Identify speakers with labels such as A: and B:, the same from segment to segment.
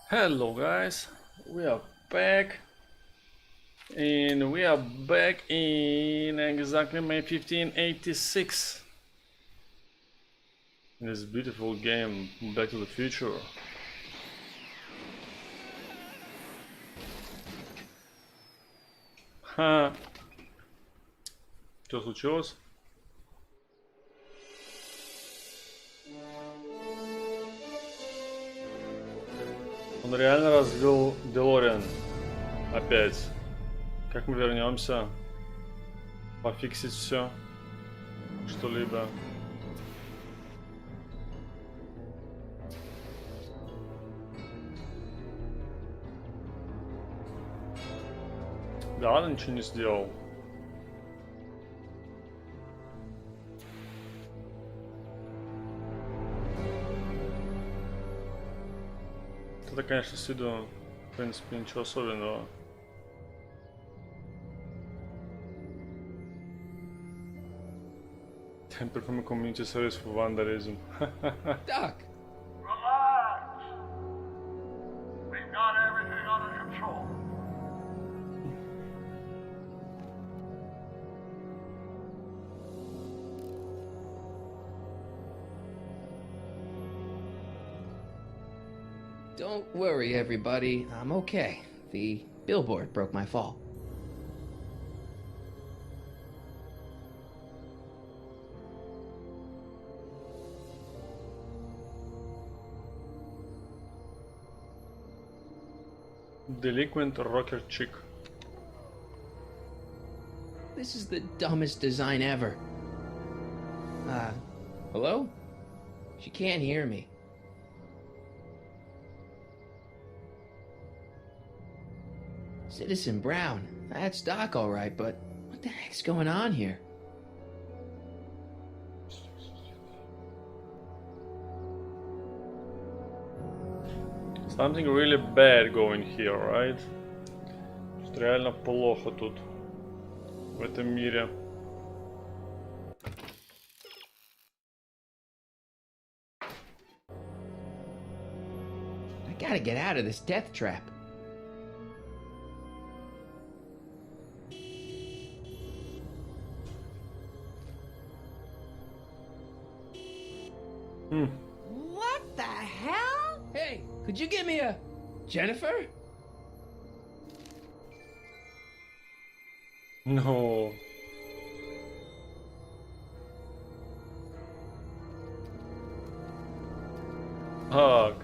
A: Hello guys, we are back and we are back in exactly May 1586 in this beautiful game Back to the Future. Ха, что случилось? Он реально разбил Делориан опять. Как мы вернемся? Пофиксить все? Что-либо? Да ладно, ничего не сделал. Это, конечно, с виду, в принципе, ничего особенного. Perform a community service for vandalism.
B: Doc!
C: Relax. We've got everything under control.
B: Don't worry, everybody. I'm okay. The billboard broke my fall.
A: Delinquent rocker chick.
B: This is the dumbest design ever. Hello? She can't hear me. Citizen Brown. That's Doc, all right, but what the heck's going on here?
A: Something really bad going here, right? Что реально плохо тут, в этом мире.
B: I gotta get out of this death trap.
D: What the hell?
B: Hey, could you give me a... Jennifer?
A: No. Ugh.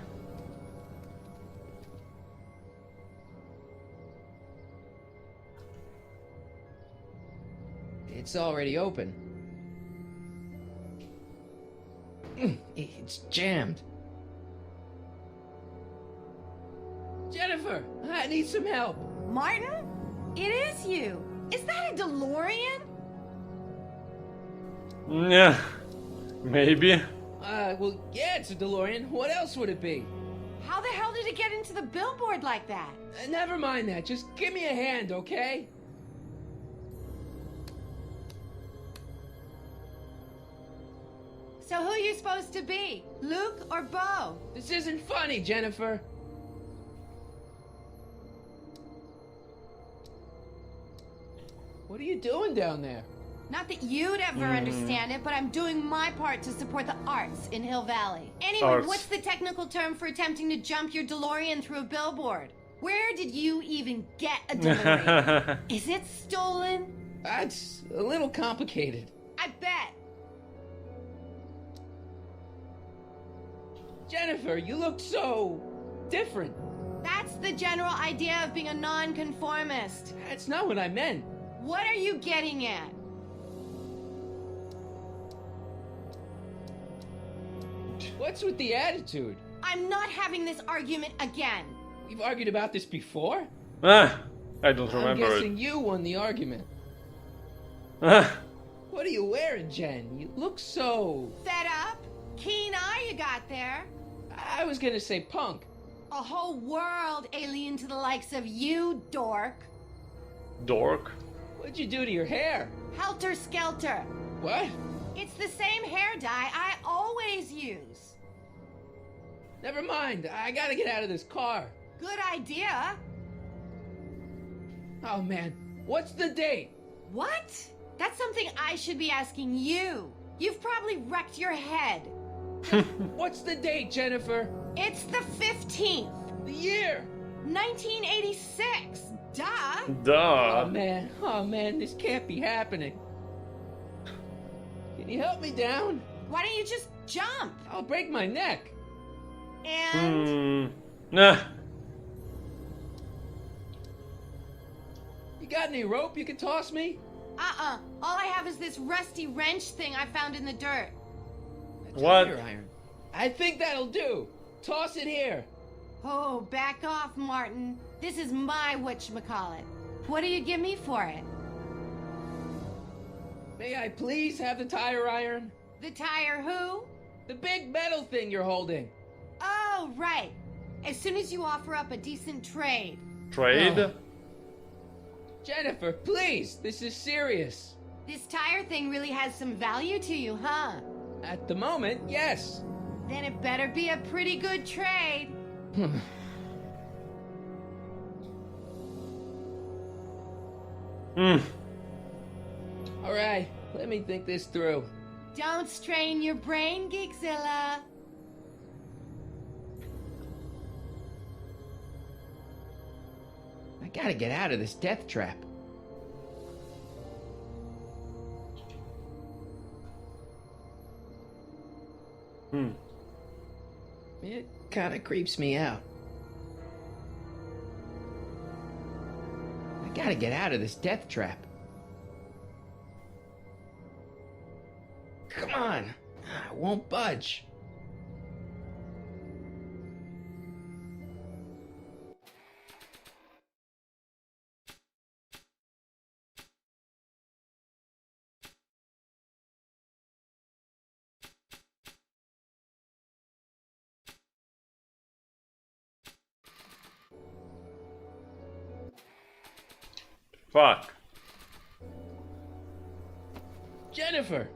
B: It's already open. It's jammed. Jennifer, I need some help.
D: Martin? It is you. Is that a DeLorean?
A: Yeah. Maybe.
B: Well, yeah, it's a DeLorean. What else would it be?
D: How the hell did it get into the billboard like that?
B: Never mind that. Just give me a hand, okay?
D: So who are you supposed to be? Luke or Bo?
B: This isn't funny, Jennifer. What are you doing down there?
D: Not that you'd ever understand it, but I'm doing my part to support the arts in Hill Valley. Anyway,
A: Arts.
D: what's the technical term for attempting to jump your DeLorean through a billboard? Where did you even get a DeLorean? Is it stolen?
B: That's a little complicated.
D: I bet.
B: Jennifer, you look so different.
D: That's the general idea of being a nonconformist.
B: That's not what I meant.
D: What are you getting at?
B: What's with the attitude?
D: I'm not having this argument again.
B: We've argued about this before.
A: Ah, I don't
B: I'm
A: remember
B: guessing you won the argument.
A: it. Ah,
B: What are you wearing, Jen? You look so...
D: Fed up? Keen eye you got there.
B: I was gonna say punk.
D: A whole world alien to the likes of you, dork.
A: dork.
B: What'd you do to your hair?
D: Helter skelter.
B: What?
D: It's the same hair dye I always use.
B: Never mind. I gotta get out of this car.
D: Good idea.
B: Oh man, what's the date?
D: What? That's something I should be asking you. You've probably wrecked your head.
B: What's the date, Jennifer?
D: It's the 15th,
B: The year?
D: 1986. Duh.
B: Oh
A: Duh.
B: man, this can't be happening. Can you help me down?
D: Why don't you just jump?
B: I'll break my neck.
D: And
A: Nah.
B: You got any rope you can toss me?
D: all I have is this rusty wrench thing I found in the dirt.
B: A
A: What?
B: tire iron. I think that'll do. Toss it here.
D: Oh, back off, Martin. This is my whatchamacallit. What do you give me for it?
B: May I please have the tire iron?
D: The tire who?
B: The big metal thing you're holding.
D: Oh, right. As soon as you offer up a decent trade.
A: Trade?
B: Oh. Jennifer, please, this is serious.
D: This tire thing really has some value to you, huh?
B: At the moment, yes.
D: Then it better be a pretty good trade.
A: Hmm.
B: All right, let me think this through.
D: Don't strain your brain, Geekzilla.
B: I gotta get out of this death trap. It kinda creeps me out. I gotta get out of this death trap. Come on! I won't budge.
A: Fuck.
B: Jennifer!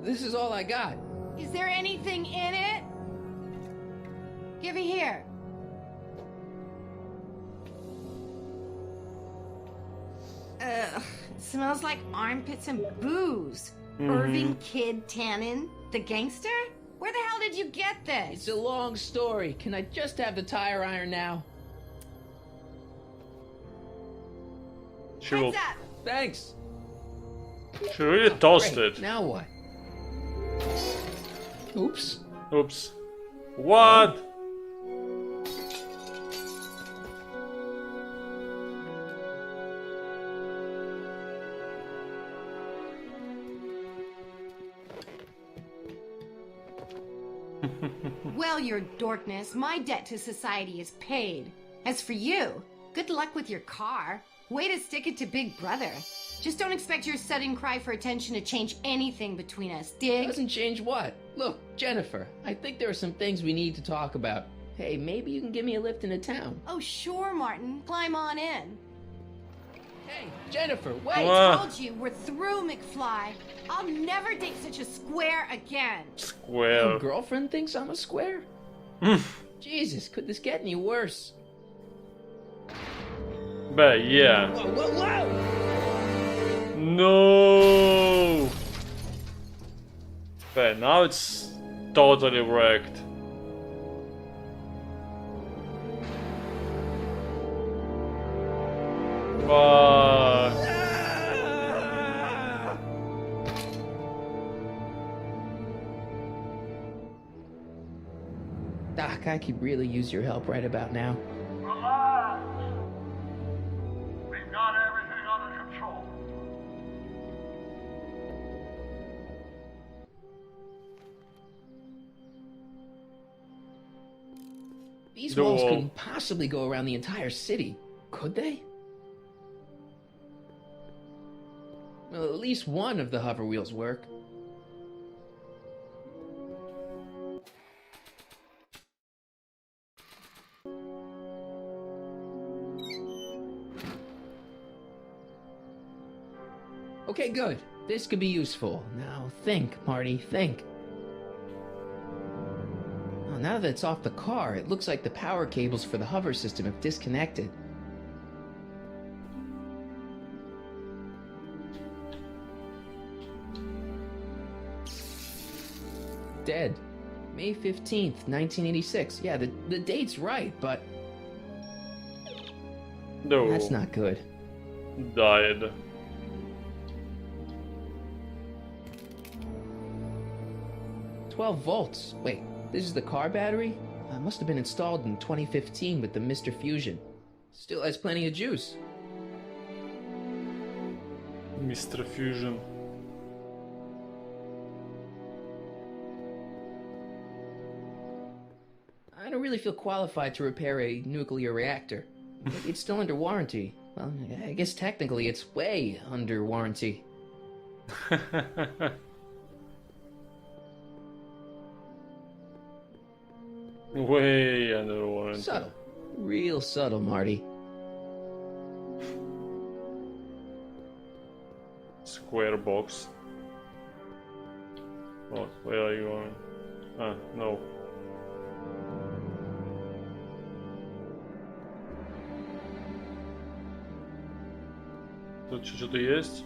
B: This is all I got.
D: Is there anything in it? Give it here. Ugh, it smells like armpits and booze. Irving Kid Tannen, the gangster? Where the hell did you get this?
B: It's a long story. Can I just have the tire iron now?
A: She will.
D: Heads up.
B: Thanks.
A: She really tossed
B: Great.
A: it.
B: Now what? Oops.
A: Oops. What?
D: Well, your dorkness, my debt to society is paid. As for you, good luck with your car. Way to stick it to Big Brother. Just don't expect your sudden cry for attention to change anything between us, dig?
B: Doesn't change what? Look, Jennifer, I think there are some things we need to talk about. Hey, maybe you can give me a lift into town.
D: Oh, sure, Martin. Climb on in.
B: Hey, Jennifer, wait!
D: I
A: What?
D: told you, we're through, McFly. I'll never date such a square again.
B: Your
A: Square.
B: girlfriend thinks I'm a square? Jesus, could this get any worse?
A: But yeah.
B: Whoa, whoa, whoa!
A: No. But now it's totally wrecked. Fuck.
B: Doc, I could really use your help right about now.
C: Relax. We've got everything under control.
B: These
A: The
B: walls
A: wall.
B: couldn't possibly go around the entire city, could they? Well, at least one of the hover wheels work. Okay, good. This could be useful. Now think, Marty, think. Well, now that it's off the car, it looks like the power cables for the hover system have disconnected. Dead. May 15th, 1986. Yeah, the date's right, but
A: No.
B: that's not good.
A: Died.
B: "12 volts. Wait, this is the car battery? Must have been installed in 2015 with the Mr. Fusion. Still has plenty of juice."
A: Mr. Fusion.
B: I don't really feel qualified to repair a nuclear reactor. Maybe it's still under warranty. Well, I guess technically it's way under warranty.
A: Way under warranty.
B: Subtle. Real subtle, Marty.
A: Square box. What? Where are you going? Ah, no. Тут что-то есть?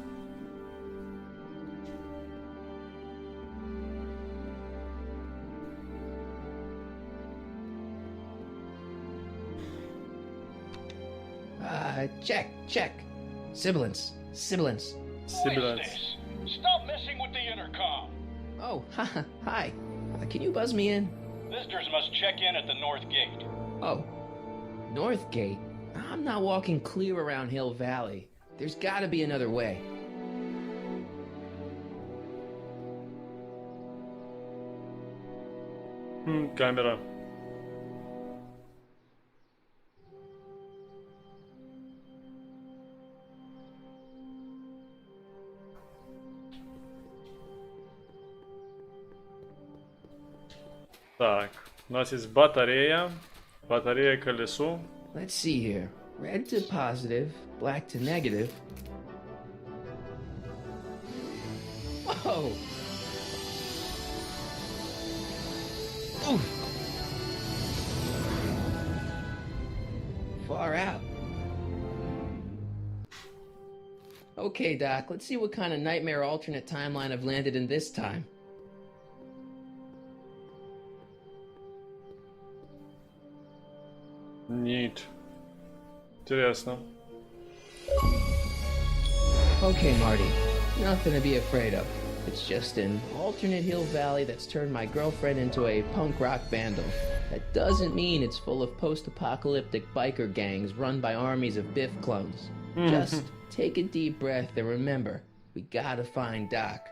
B: Check. Sibilance.
A: Sibilance.
E: this? Stop messing with the intercom.
B: Oh, hi. Can you buzz me in?
E: Visitors must check in at the north gate.
B: Oh, North Gate? I'm not walking clear around Hill Valley. There's gotta be another way.
A: Камера. Так, у нас есть батарея. Батарея к колесу.
B: Let's see here. Red to positive, black to negative. Whoa! Oof. Far out. Okay, Doc, let's see what kind of nightmare alternate timeline I've landed in this time.
A: Neat. Интересно.
B: Okay, Marty. Nothing to be afraid of. It's just an alternate Hill Valley that's turned my girlfriend into a punk rock vandal. That doesn't mean it's full of post-apocalyptic biker gangs run by armies of Biff clones. Just take a deep breath and remember, we gotta find Doc.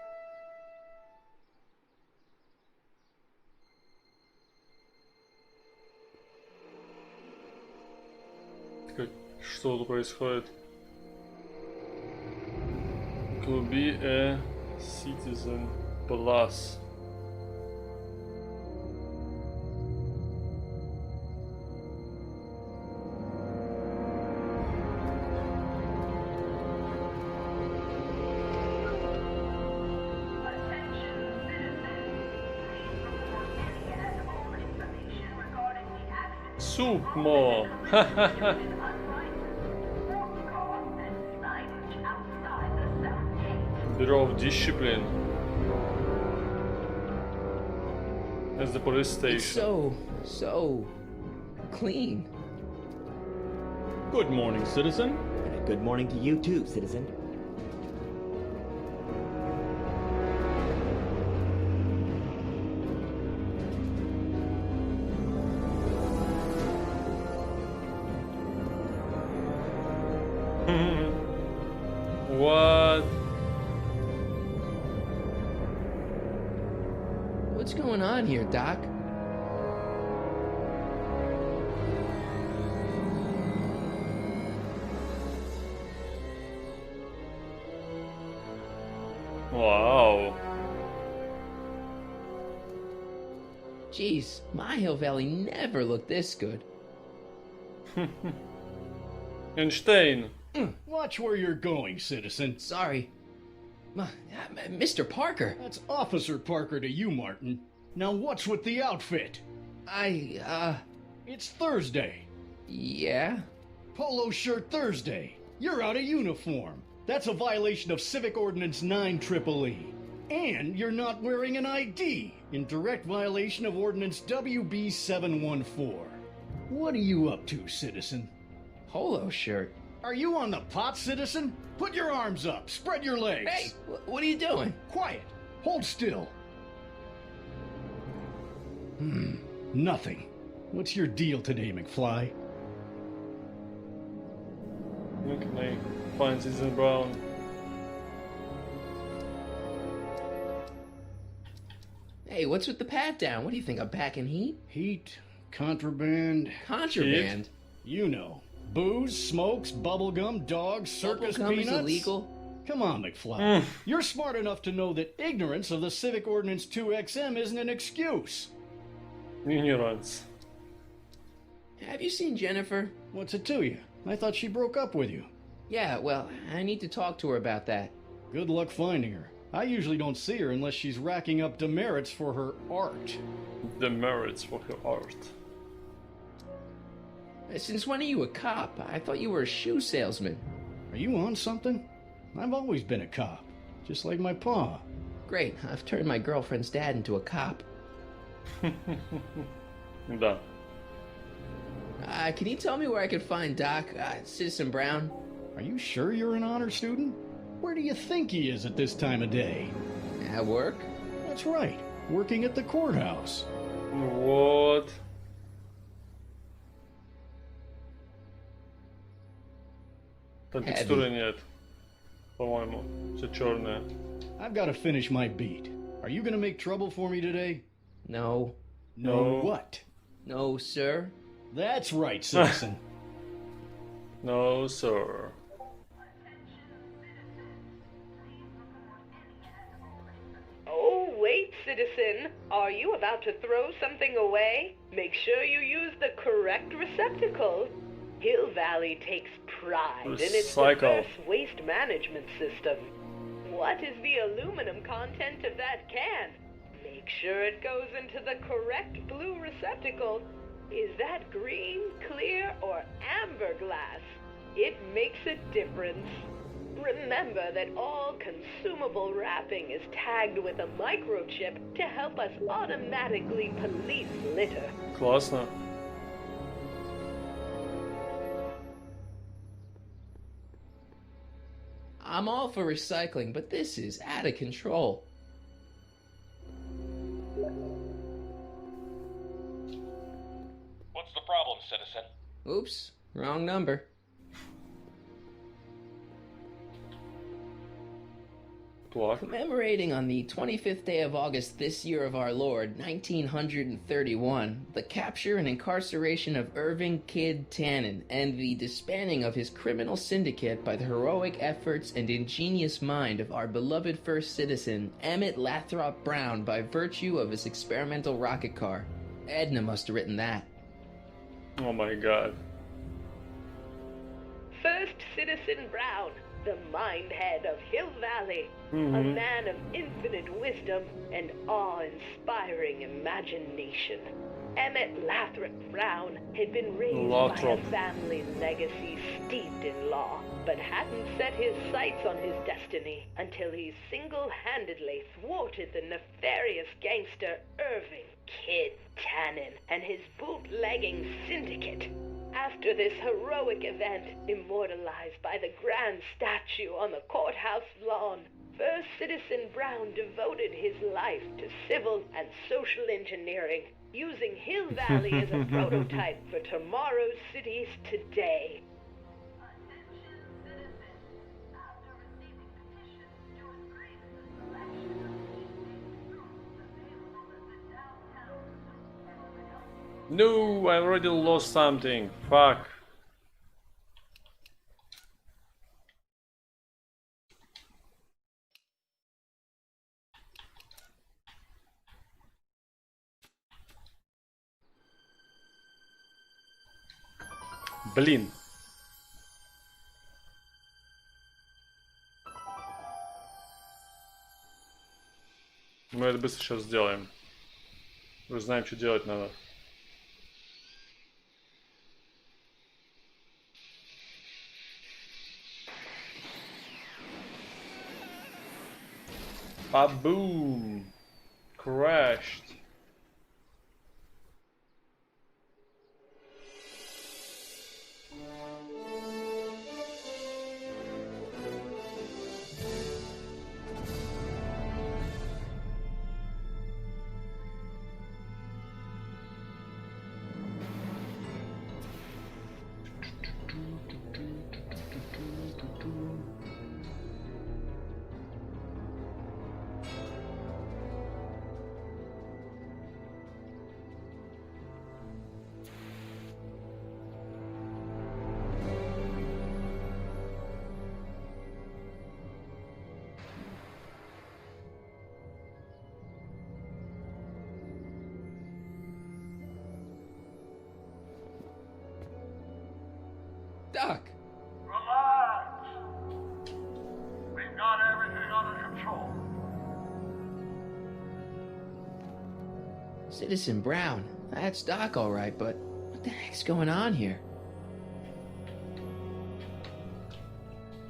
A: Что тут происходит? To be a citizen plus. Супмо! Bureau of Discipline. That's the police
B: It's
A: station.
B: so clean.
F: Good morning, citizen.
G: And a good morning to you too, citizen.
A: What?
B: What's going on here, Doc?
A: Wow.
B: Jeez, my Hill Valley never looked this good.
A: Einstein.
F: Watch where you're going, citizen.
B: Sorry. Mr. Parker!
F: That's Officer Parker to you, Martin. Now what's with the outfit? It's Thursday.
B: Yeah?
F: Polo Shirt Thursday. You're out of uniform. That's a violation of Civic Ordinance 9EEE. And you're not wearing an ID, in direct violation of Ordinance WB 714. What are you up to, citizen?
B: Polo shirt.
F: Are you on the pot, citizen? Put your arms up, spread your legs.
B: Hey, what are you doing?
F: Quiet. Hold still. Nothing. What's your deal today, McFly?
A: Where can I find Citizen Brown?
B: Hey, what's with the pat down? What do you think, I'm packing heat?
F: Heat, contraband,
B: Contraband?
F: you know. Booze, smokes, bubblegum, dogs, circus
B: Bubblegum
F: peanuts.
B: is illegal?
F: Come on, McFly. You're smart enough to know that ignorance of the Civic Ordinance 2XM isn't an excuse.
A: Ignorance.
B: Have you seen Jennifer?
F: What's it to you? I thought she broke up with you.
B: Yeah, well, I need to talk to her about that.
F: Good luck finding her. I usually don't see her unless she's racking up demerits for her art.
A: The merits for her art.
B: Since when are you a cop? I thought you were a shoe salesman.
F: Are you on something? I've always been a cop, just like my pa.
B: Great, I've turned my girlfriend's dad into a cop.
A: Да.
B: Can you tell me where I could find Doc, Citizen Brown?
F: Are you sure you're an honor student? Where do you think he is at this time of day?
B: At work?
F: That's right, working at the courthouse.
A: Вот. Там текстуры нет. По-моему, все черное.
F: I've got to finish my beat. Are you gonna make trouble for me today?
B: No.
A: No.
F: What?
B: No, sir.
F: That's right, citizen.
A: No, sir.
H: Oh, wait, citizen. Are you about to throw something away? Make sure you use the correct receptacle. Hill Valley takes pride in its
A: Recycle.
H: diverse waste management system. What is the aluminum content of that can? Make sure it goes into the correct blue receptacle. Is that green, clear, or amber glass? It makes a difference. Remember that all consumable wrapping is tagged with a microchip to help us automatically police litter.
A: Классно.
B: I'm all for recycling, but this is out of control.
E: What's the problem, citizen?
B: Oops, wrong number.
A: Плохо.
B: Commemorating on the 25th day of August this year of our Lord, 1931, the capture and incarceration of Irving Kid Tannen and the disbanding of his criminal syndicate by the heroic efforts and ingenious mind of our beloved first citizen, Emmett Lathrop Brown, by virtue of his experimental rocket car. Edna must have written that.
A: Oh my god.
H: First Citizen Brown, the mind head of Hill Valley, a man of infinite wisdom and awe-inspiring imagination. Emmett Lathrop Brown had been raised by a family legacy steeped in law, but hadn't set his sights on his destiny until he single-handedly thwarted the nefarious gangster Irving Kid Tannen and his bootlegging syndicate. After this heroic event, immortalized by the grand statue on the courthouse lawn, First Citizen Brown devoted his life to civil and social engineering, using Hill Valley as a prototype for tomorrow's cities today.
A: No, I already lost something. Fuck. Блин. Мы это быстро сейчас сделаем. Уже знаем, что делать надо. Ba-boom! Crashed.
B: Doc!
C: Relax. We've got everything under control.
B: Citizen Brown. That's Doc, all right, but what the heck's going on here?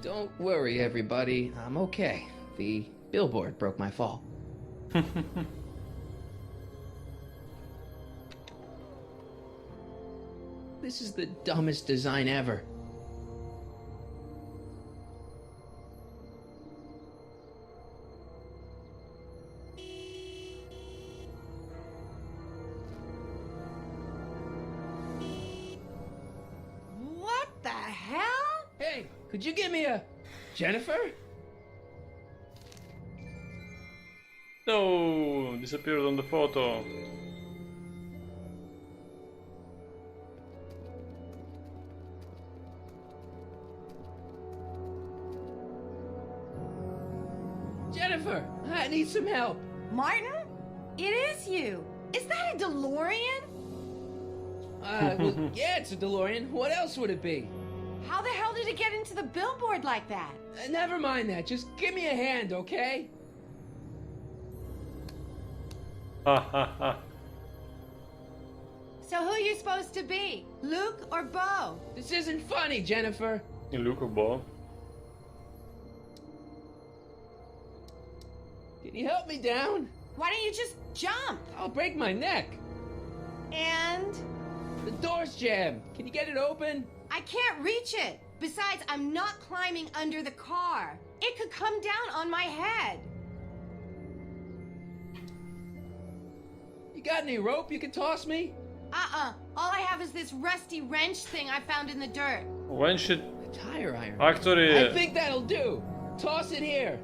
B: Don't worry, everybody. I'm okay. The billboard broke my fall. This is the dumbest design ever.
D: What the hell?
B: Hey, could you give me a... Jennifer?
A: No, disappeared on the photo.
B: Jennifer, I need some help.
D: Martin? It is you. Is that a DeLorean?
B: Well, yeah, it's a DeLorean. What else would it be?
D: How the hell did it get into the billboard like that?
B: Never mind that. Just give me a hand, okay?
A: Ha ha ha.
D: So who are you supposed to be? Luke or Bo?
B: This isn't funny, Jennifer.
A: Luke or Bo?
B: Can you help me down?
D: Why don't you just jump?
B: I'll break my neck.
D: And
B: The door's jammed. Can you get it open?
D: I can't reach it. Besides, I'm not climbing under the car. It could come down on my head.
B: You got any rope you can toss me?
D: All I have is this rusty wrench thing I found in the dirt.
A: When should
B: A tire iron.
A: actually
B: I think that'll do. Toss it here.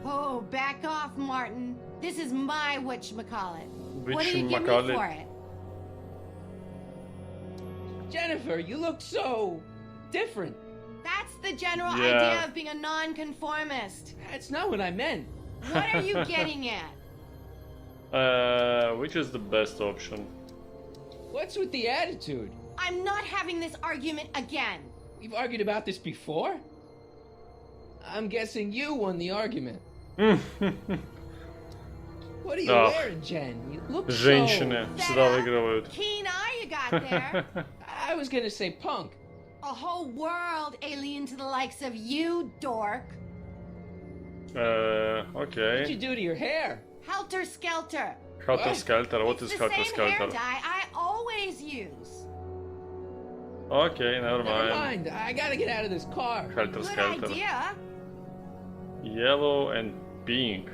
D: Oh, back off, Martin. This is my whatchamacallit. What do you give me
A: Whatchamacallit?
D: for it?
B: Jennifer, you look so different.
D: That's the general
A: Yeah.
D: idea of being a nonconformist.
B: That's not what I meant.
D: What are you getting at?
A: which is the best option?
B: What's with the attitude?
D: I'm not having this argument again.
B: We've argued about this before? I'm guessing you won the argument. What are you
A: Ugh.
B: wearing, Jen? You look
A: Женщины
B: so...
A: всегда выигрывают.
D: Keen eye you got there.
B: I was gonna say punk.
D: A whole world alien to the likes of you, dork.
B: What'd you
A: Okay.
B: do to your hair?
D: Helter skelter.
A: Helter Skelter, what
D: It's
A: is
D: the
A: Helter
D: same hair
A: Skelter?
D: dye I always use.
A: Okay, never
B: Never
A: mind.
B: mind. I gotta get out of this car.
A: Helter
D: Good
A: Skelter.
D: idea.
A: Yellow and pink.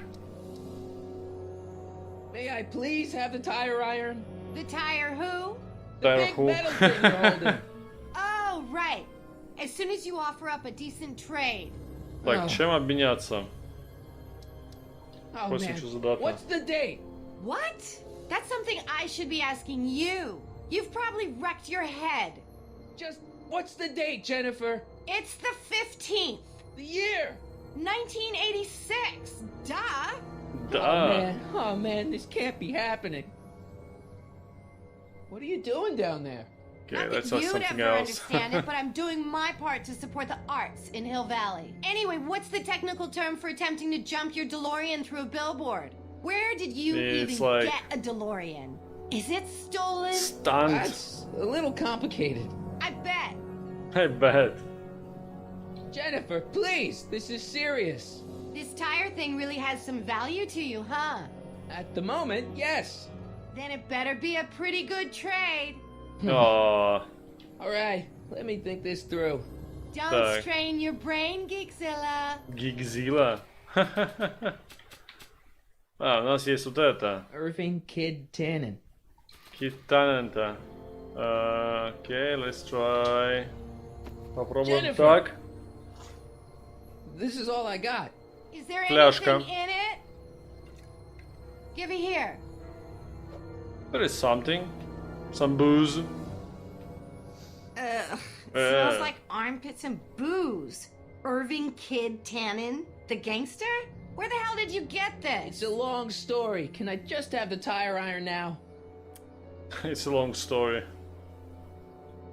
B: May I please have the tire iron?
D: The tire who?
B: The
A: Tire
B: big
A: who?
B: metal thing you're holding.
D: Oh, right. As soon as you offer up a decent trade.
A: Так,
B: Oh.
A: чем обменяться?
B: Oh,
A: What's
B: man.
A: into the data?
B: What's the date?
D: What? That's something I should be asking you. You've probably wrecked your head.
B: Just what's the date, Jennifer?
D: It's the 15th.
B: The year.
D: 1986. Duh.
A: Да.
B: Oh man, this can't be happening. What are you doing down there?
A: Okay,
D: Not
A: let's
D: that
A: ask
D: you'd
A: something
D: ever
A: else.
D: understand it, but I'm doing my part to support the arts in Hill Valley. Anyway, what's the technical term for attempting to jump your DeLorean through a billboard? Where did you
A: It's
D: even
A: like-
D: get a DeLorean? Is it stolen?
A: Stunt.
B: That's a little complicated.
D: I bet.
A: I bet.
B: Jennifer, please, this is serious.
D: This tire thing really has some value to you, huh?
B: At the moment, yes.
D: Then it better be a pretty good trade.
A: Aw.
B: Alright, let me think this through.
D: Don't
A: Так.
D: strain your brain, Geekzilla.
A: Гигзила. А, у нас есть вот это.
B: Irving Kid Tannen.
A: Китанента. Окей, let's try. Попробуем
B: Jennifer.
A: так.
B: This is all I got.
D: Is there
A: Fляшка.
D: anything in it? Give it here.
A: There is something. Some booze.
D: Smells like armpits and booze. Irving Kid Tannen, the gangster? Where the hell did you get
B: It's
D: this?
B: a long story. Can I just have the tire iron now?
A: It's a long story.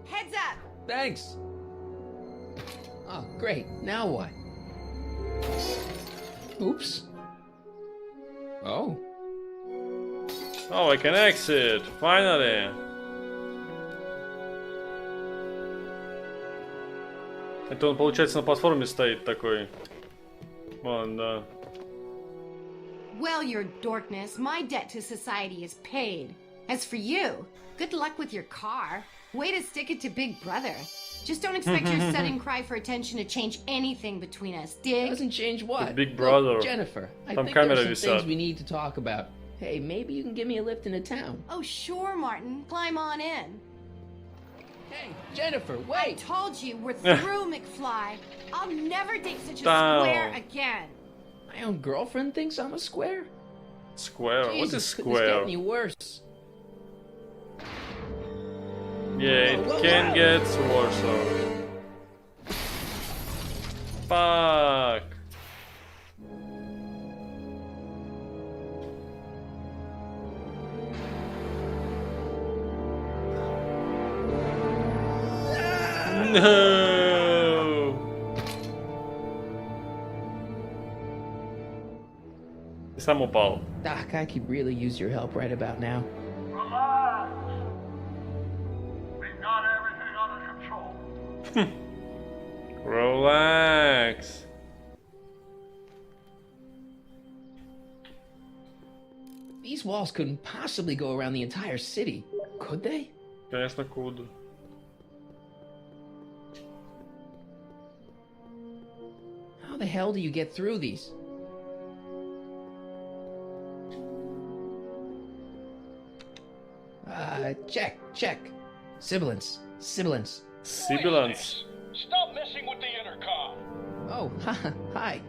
D: Heads up.
B: Thanks. Oh, great. Now what? Oops. Oh.
A: Oh, I can exit. Finally. Это он, получается, на платформе стоит такой. Вон, да.
D: Well, your dorkness, my debt to society is paid. As for you, good luck with your car. Way to stick it to Big Brother. Just don't expect your sudden cry for attention to change anything between us, dig?
B: Doesn't change what?
A: The Big Brother.
B: Look, Jennifer, I
A: Там
B: think there are
A: камера
B: some
A: висят.
B: things we need to talk about. Hey, maybe you can give me a lift into town.
D: Oh, sure, Martin. Climb on in.
B: Hey, Jennifer,
D: I
B: wait!
D: told you, we're through, McFly. I'll never date such a
A: Down.
D: square again.
B: My own girlfriend thinks I'm a square?
A: Square. What is
B: Jesus, couldn't this get
A: square?
B: any worse?
A: Yeah, it
B: Whoa,
A: can
B: whoa.
A: get worse. Fuck. No. И сам упал.
B: Doc, I could really use your help right about now.
C: Relax. We've got everything under control.
A: Relax.
B: These walls couldn't possibly go around the entire city, could they?
A: Конечно, куда.
B: How the hell do you get through these? Check. Sibilance.
A: Sibilance.
E: Stop messing with the intercom.
B: Oh, hi.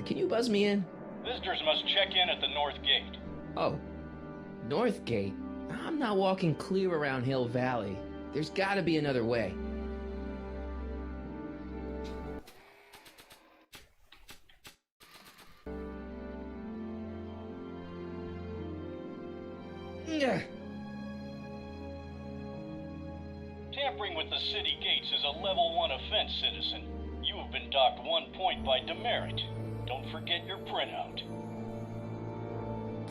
B: Can you buzz me in?
E: Visitors must check in at the north gate.
B: Oh, North Gate? I'm not walking clear around Hill Valley. There's gotta be another way. Ugh.
E: Tampering with the city gates is a level 1 offense, citizen. You have been docked 1 point by demerit. Don't forget your printout.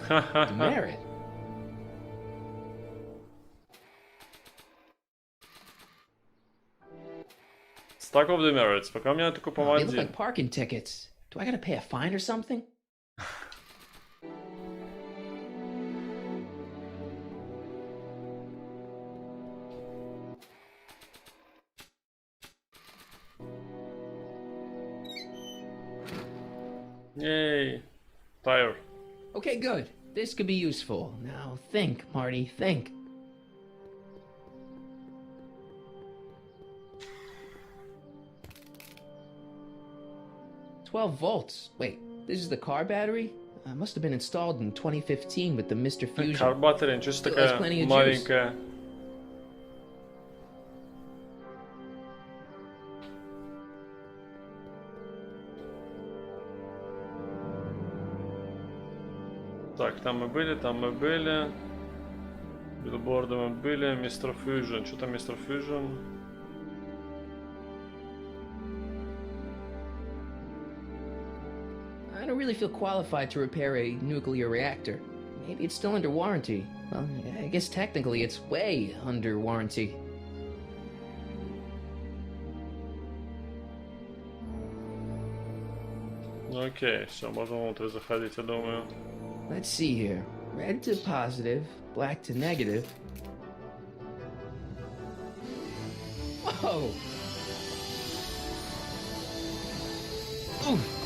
B: Demerit?
A: Stack of demerits. Пока у меня только
B: They look
A: помоги.
B: like parking tickets. Do I gotta pay a fine or something?
A: Yay. Tire.
B: Okay, good. This could be useful. Now think, Marty, think. $12 volts. Wait, this is the car battery? Must have been installed in 2015 with the Mr. Fusion.
A: Car battery, ничего
B: Still
A: такая
B: has plenty of juice.
A: маленькая. Так, там мы были. Билборды мы были. Мистер Фьюжн. Что там Мистер Фьюжн?
B: I don't really feel qualified to repair a nuclear reactor. Maybe it's still under warranty. Well, I guess technically it's way under warranty.
A: Ну окей, все, можно внутрь заходить, я думаю.
B: Let's see here. Red to positive, black to negative. Whoa! Oof.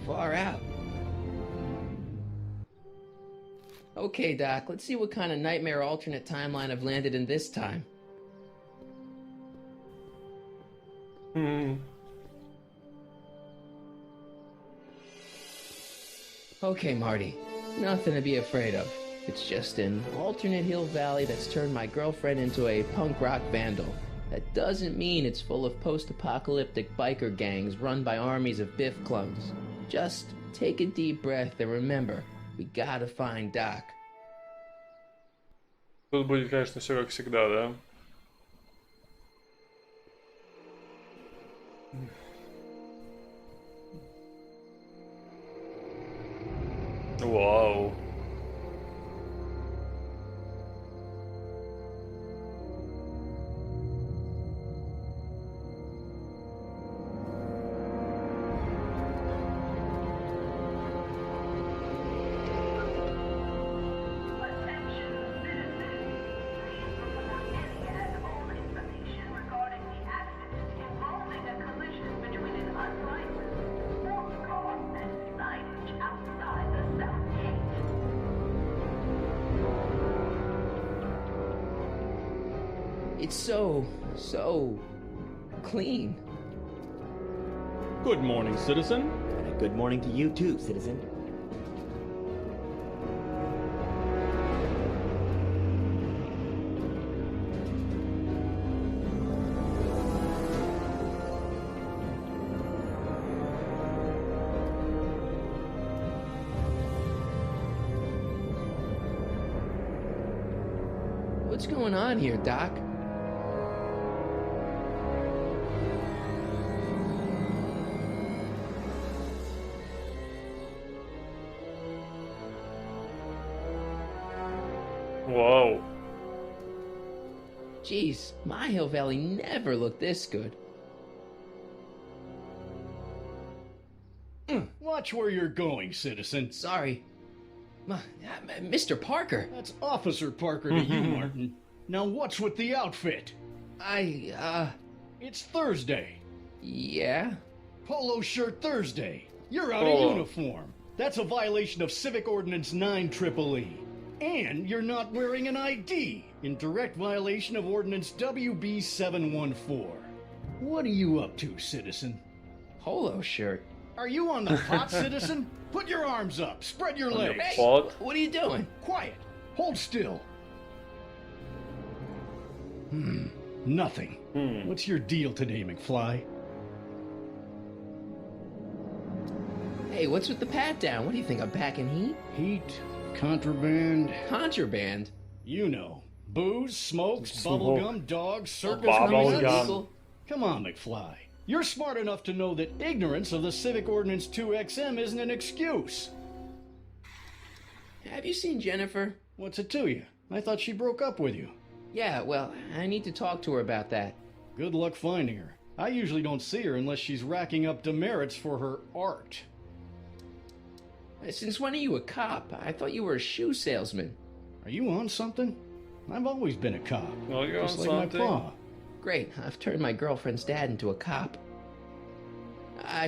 B: Far out. Okay, Doc, let's see what kind of nightmare alternate timeline I've landed in this time. Okay, Marty. Nothing to be afraid of. It's just an alternate hill valley that's turned my girlfriend into a punk rock vandal. That doesn't mean it's full of post-apocalyptic biker gangs run by armies of Biff clones. Just take a deep breath and remember, we gotta find Doc.
A: Тут будет, конечно, все как всегда, да? Вау.
B: It's so clean.
F: Good morning, citizen.
G: And a good morning to you too, citizen.
B: What's going on here, Doc?
A: Вау.
B: Jeez, my Hill Valley never looked this good.
F: Watch where you're going, citizen.
B: Sorry. Mr. Parker,
F: That's Officer Parker to you, Martin. Now what's with the outfit? It's Thursday.
B: Yeah?
F: Polo shirt Thursday. You're out
A: Polo.
F: of uniform. That's a violation of Civic Ordinance 9/EE. And you're not wearing an ID, in direct violation of Ordinance WB 714. What are you up to, citizen?
B: Polo shirt.
F: Are you on the pot, citizen? Put your arms up. Spread your legs.
B: Hey,
A: What?
B: what are you doing?
F: Quiet. Hold still. Nothing. What's your deal today, McFly?
B: Hey, what's with the pat down? What do you think, I'm packing heat?
F: Heat, contraband,
B: Contraband?
F: you know. Booze, smokes,
A: Smoke.
F: bubblegum, dogs, circus
A: Bubble
F: monkeys.
A: gum.
F: Come on, McFly. You're smart enough to know that ignorance of the Civic Ordinance 2XM isn't an excuse.
B: Have you seen Jennifer?
F: What's it to you? I thought she broke up with you.
B: Yeah, well, I need to talk to her about that.
F: Good luck finding her. I usually don't see her unless she's racking up demerits for her art.
B: Since when are you a cop? I thought you were a shoe salesman.
F: Are you on something? I've always been a cop.
A: Well, you're
F: just
A: on
F: like
A: something.
F: my pa.
B: Great, I've turned my girlfriend's dad into a cop.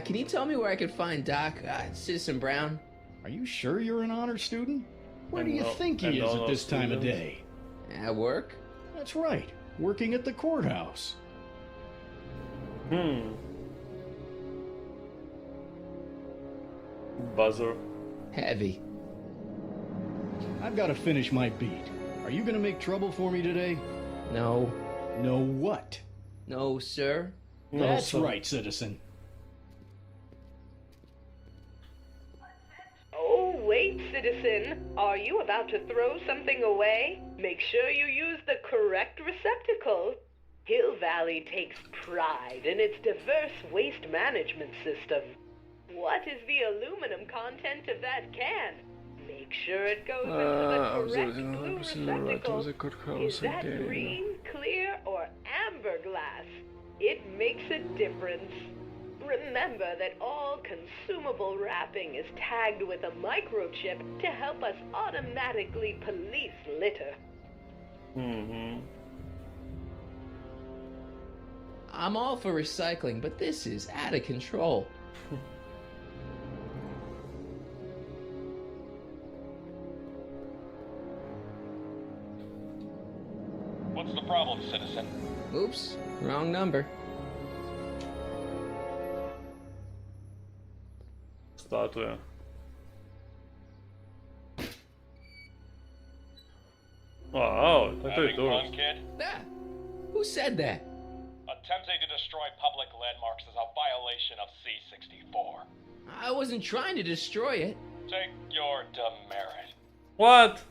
B: Can you tell me where I could find Doc, Citizen Brown?
F: Are you sure you're an honor student? Where do you
A: no-
F: think he
A: and
F: is
A: no-
F: at
A: no
F: this time of
A: student.
F: day?
B: At work?
F: That's right, working at the courthouse.
A: Buzzer.
B: Heavy.
F: I've got to finish my beat. Are you gonna make trouble for me today?
B: No.
F: No what?
B: No, sir.
F: That's
A: sir.
F: right, citizen.
H: Oh, wait, citizen. Are you about to throw something away? Make sure you use the correct receptacle. Hill Valley takes pride in its diverse waste management system. What is the aluminum content of that can? Make sure it goes into the correct blue receptacle. Is that green, clear, or amber glass? It makes a difference. Remember that all consumable wrapping is tagged with a microchip to help us automatically police litter.
A: Mm-hmm.
B: I'm all for recycling, but this is out of control.
E: What's the problem, citizen?
B: Oops, wrong number.
A: Статуя. Вау, это
E: Having
A: тоже.
E: fun, kid?
B: Ah, who said that?
E: Attempting to destroy public landmarks is a violation of C-64.
B: I wasn't trying to destroy it.
E: Take your demerit.
A: What?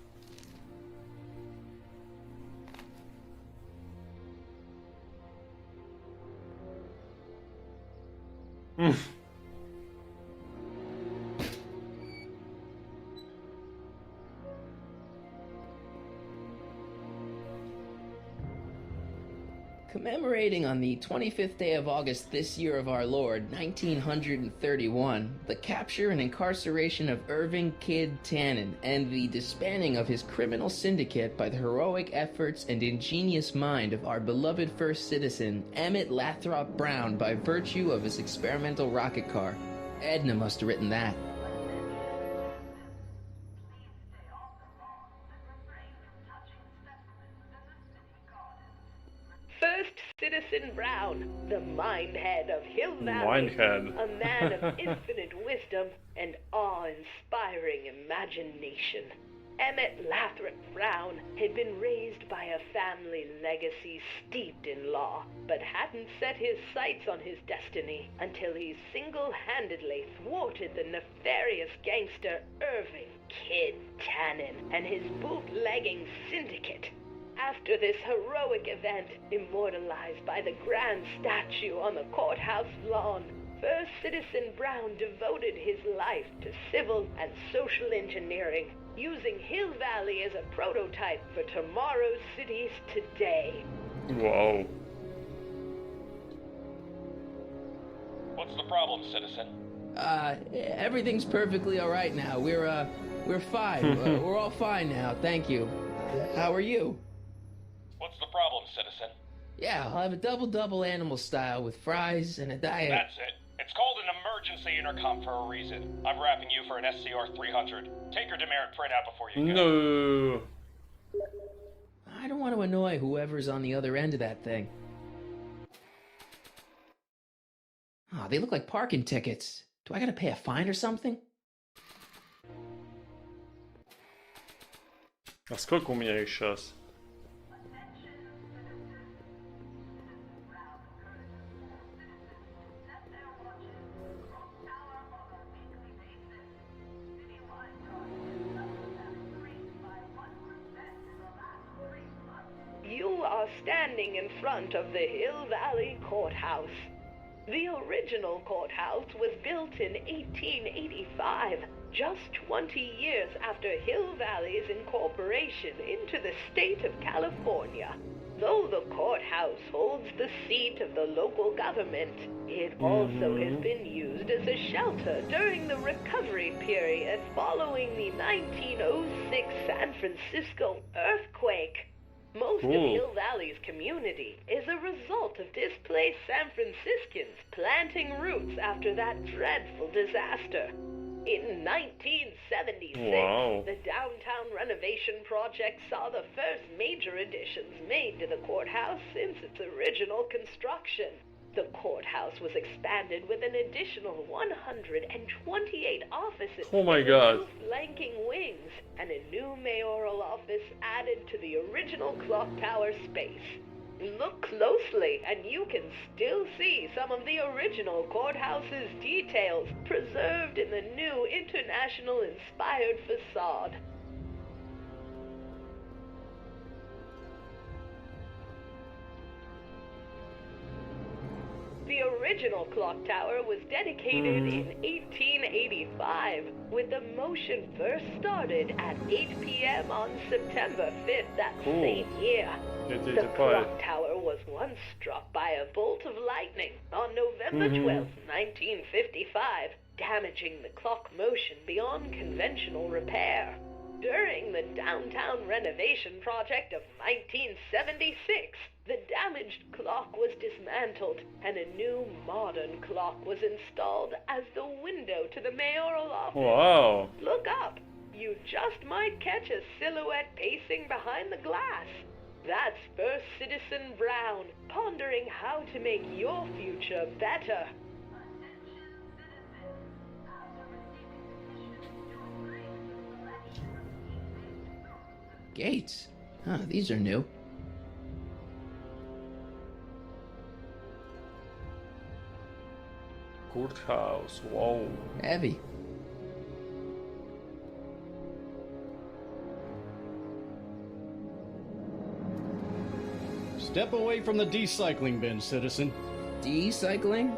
B: Commemorating on the 25th day of August this year of our Lord, 1931, the capture and incarceration of Irving Kid Tannen and the disbanding of his criminal syndicate by the heroic efforts and ingenious mind of our beloved first citizen, Emmett Lathrop Brown, by virtue of his experimental rocket car. Edna must have written that.
H: First Citizen Brown, the mindhead of Hill Valley,
A: Mindhead.
H: a man of infinite wisdom and awe-inspiring imagination. Emmett Lathrop Brown had been raised by a family legacy steeped in law, but hadn't set his sights on his destiny until he single-handedly thwarted the nefarious gangster Irving Kid Tannen and his bootlegging syndicate. After this heroic event, immortalized by the grand statue on the courthouse lawn, First Citizen Brown devoted his life to civil and social engineering, using Hill Valley as a prototype for tomorrow's cities today.
A: Wow.
E: What's the problem, citizen?
B: Everything's perfectly all right now. We're fine. We're all fine now. Thank you. How are you?
E: What's the problem, citizen?
B: Yeah, I'll have a double animal style with fries and a diet.
E: That's it. It's called an emergency intercom for a reason. I'm wrapping you for an SCR 300. Take your demerit printout before you go.
A: No.
B: I don't want to annoy whoever's on the other end of that thing. Oh, they look like parking tickets. Do I gotta pay a fine or something?
A: А сколько у меня их сейчас?
H: You are standing in front of the Hill Valley Courthouse. The original courthouse was built in 1885, just 20 years after Hill Valley's incorporation into the state of California. Though the courthouse holds the seat of the local government, it also has been used as a shelter during the recovery period following the 1906 San Francisco earthquake. Most of Hill Valley's community is a result of displaced San Franciscans planting roots after that dreadful disaster. In 1976, the downtown renovation project saw the first major additions made to the courthouse since its original construction. The courthouse was expanded with an additional 128 offices
A: Oh my God.
H: with flanking wings, and a new mayoral office added to the original clock tower space. Look closely, and you can still see some of the original courthouse's details preserved in the new international-inspired facade. The original clock tower was dedicated in 1885, with the motion first started at 8 p.m. on September 5th that
A: Cool.
H: same year. The
A: 885.
H: clock tower was once struck by a bolt of lightning on November 12, 1955, damaging the clock motion beyond conventional repair. During the downtown renovation project of 1976, the damaged clock was dismantled and a new modern clock was installed as the window to the mayoral office.
A: Wow.
H: Look up. You just might catch a silhouette pacing behind the glass. That's First Citizen Brown, pondering how to make your future better.
B: Gates. Huh, these are new.
A: Courthouse. Wow.
B: Heavy.
F: Step away from the decycling bin, citizen.
B: Decycling?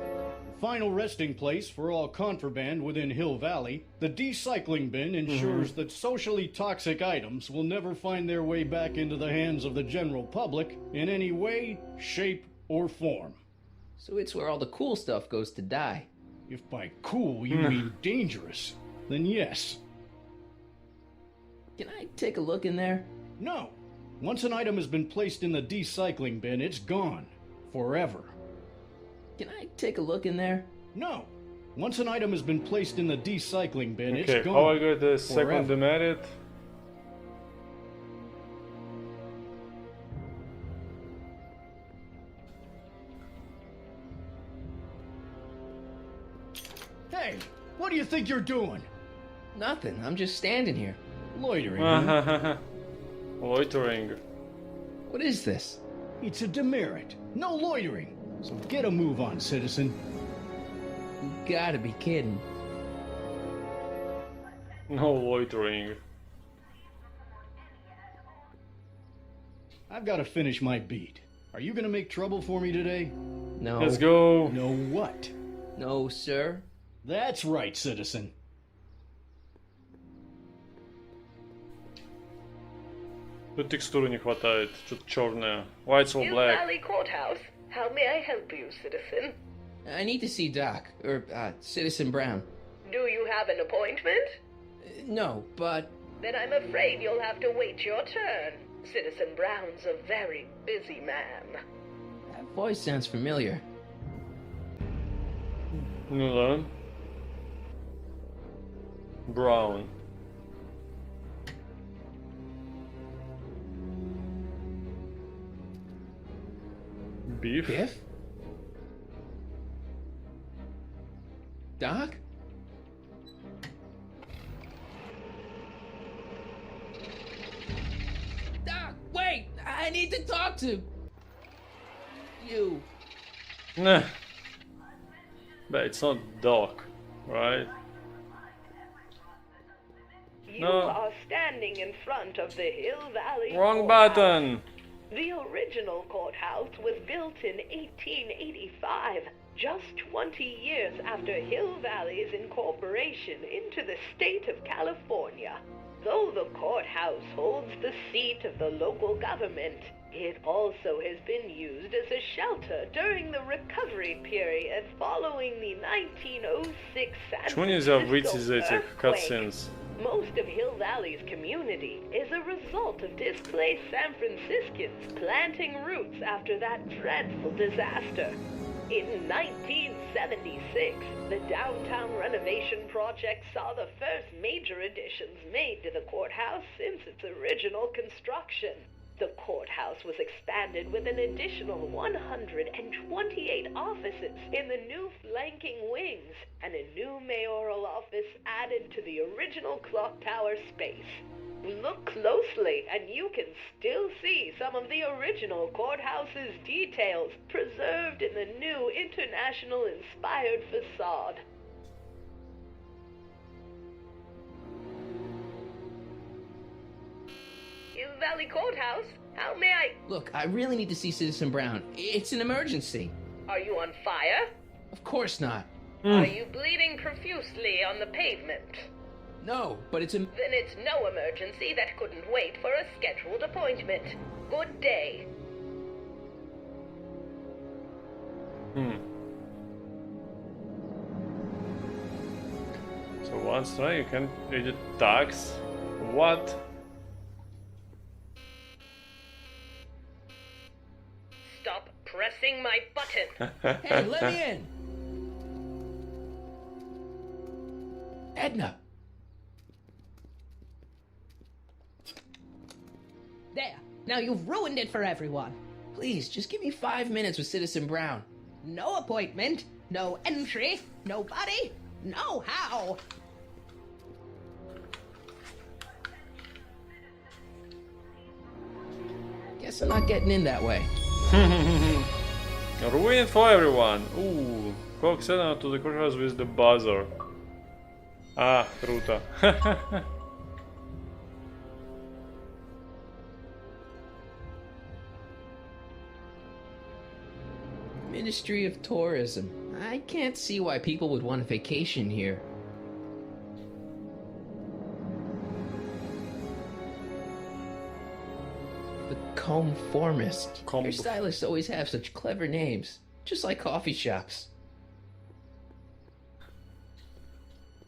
F: Final resting place for all contraband within Hill Valley, the decycling bin ensures that socially toxic items will never find their way back into the hands of the general public in any way, shape, or form.
B: So it's where all the cool stuff goes to die.
F: If by cool you mean dangerous, then yes.
B: Can I take a look in there?
F: No. Once an item has been placed in the decycling bin, it's gone. Forever.
B: Can I take a look in there?
F: No. Once an item has been placed in the decycling bin,
A: Okay,
F: it's gone.
A: how I got the second
F: forever.
A: demerit?
F: Hey, what do you think you're doing?
B: Nothing. I'm just standing here.
F: Loitering. Huh?
A: Loitering.
B: What is this?
F: It's a demerit. No loitering. So get a move on, citizen.
B: You gotta be kidding.
A: No loitering.
F: I've got to finish my beat. Are you gonna make trouble for me today?
B: No.
A: Let's go.
F: No what?
B: No, sir.
F: That's right, citizen.
A: Тут текстуры не хватает, что-то черное. White's all
H: Hill
A: black.
H: Valley Courthouse. How may I help you, citizen?
B: I need to see Doc, or Citizen Brown.
H: Do you have an appointment?
B: No, but
H: Then I'm afraid you'll have to wait your turn. Citizen Brown's a very busy man.
B: that voice sounds familiar.
A: Ну да. Brown. Beef?
B: Biff? Doc? Doc, wait! I need to talk to you.
A: Nah. But it's not Doc, right?
H: You
A: No.
H: are standing in front of the Hill Valley
A: Wrong
H: Courthouse.
A: button!
H: The original courthouse was built in 1885, just 20 years after Hill Valley's incorporation into the state of California. Though the courthouse holds the seat of the local government, it also has been used as a shelter during the recovery period following the 1906 San
A: Почему нельзя выйти из
H: Francisco
A: этих
H: earthquake.
A: cutscenes?
H: Most of Hill Valley's community is a result of displaced San Franciscans planting roots after that dreadful disaster. In 1976, the downtown renovation project saw the first major additions made to the courthouse since its original construction. The courthouse was expanded with an additional 128 offices in the new flanking wings, and a new mayoral office added to the original clock tower space. Look closely, and you can still see some of the original courthouse's details preserved in the new international-inspired facade. Hill Valley Courthouse? How may I...
B: Look, I really need to see Citizen Brown. It's an emergency.
H: Are you on fire?
B: Of course not.
H: Are you bleeding profusely on the pavement?
B: No, but it's a...
H: Then it's no emergency that couldn't wait for a scheduled appointment. Good day.
A: So once try you can edit tags. What?
H: Stop pressing my button.
B: Hey, let me in! Edna!
I: There. Now you've ruined it for everyone.
B: Please, just give me 5 minutes with Citizen Brown.
I: No appointment, no entry, nobody, no how.
B: Guess I'm not getting in that way.
A: Ruin for everyone. Ooh. Cook Senna to the courthouse with the buzzer. Ah, круто.
B: Ministry of Tourism. I can't see why people would want a vacation here. The Conformist. Your stylists always have such clever names, just like coffee shops.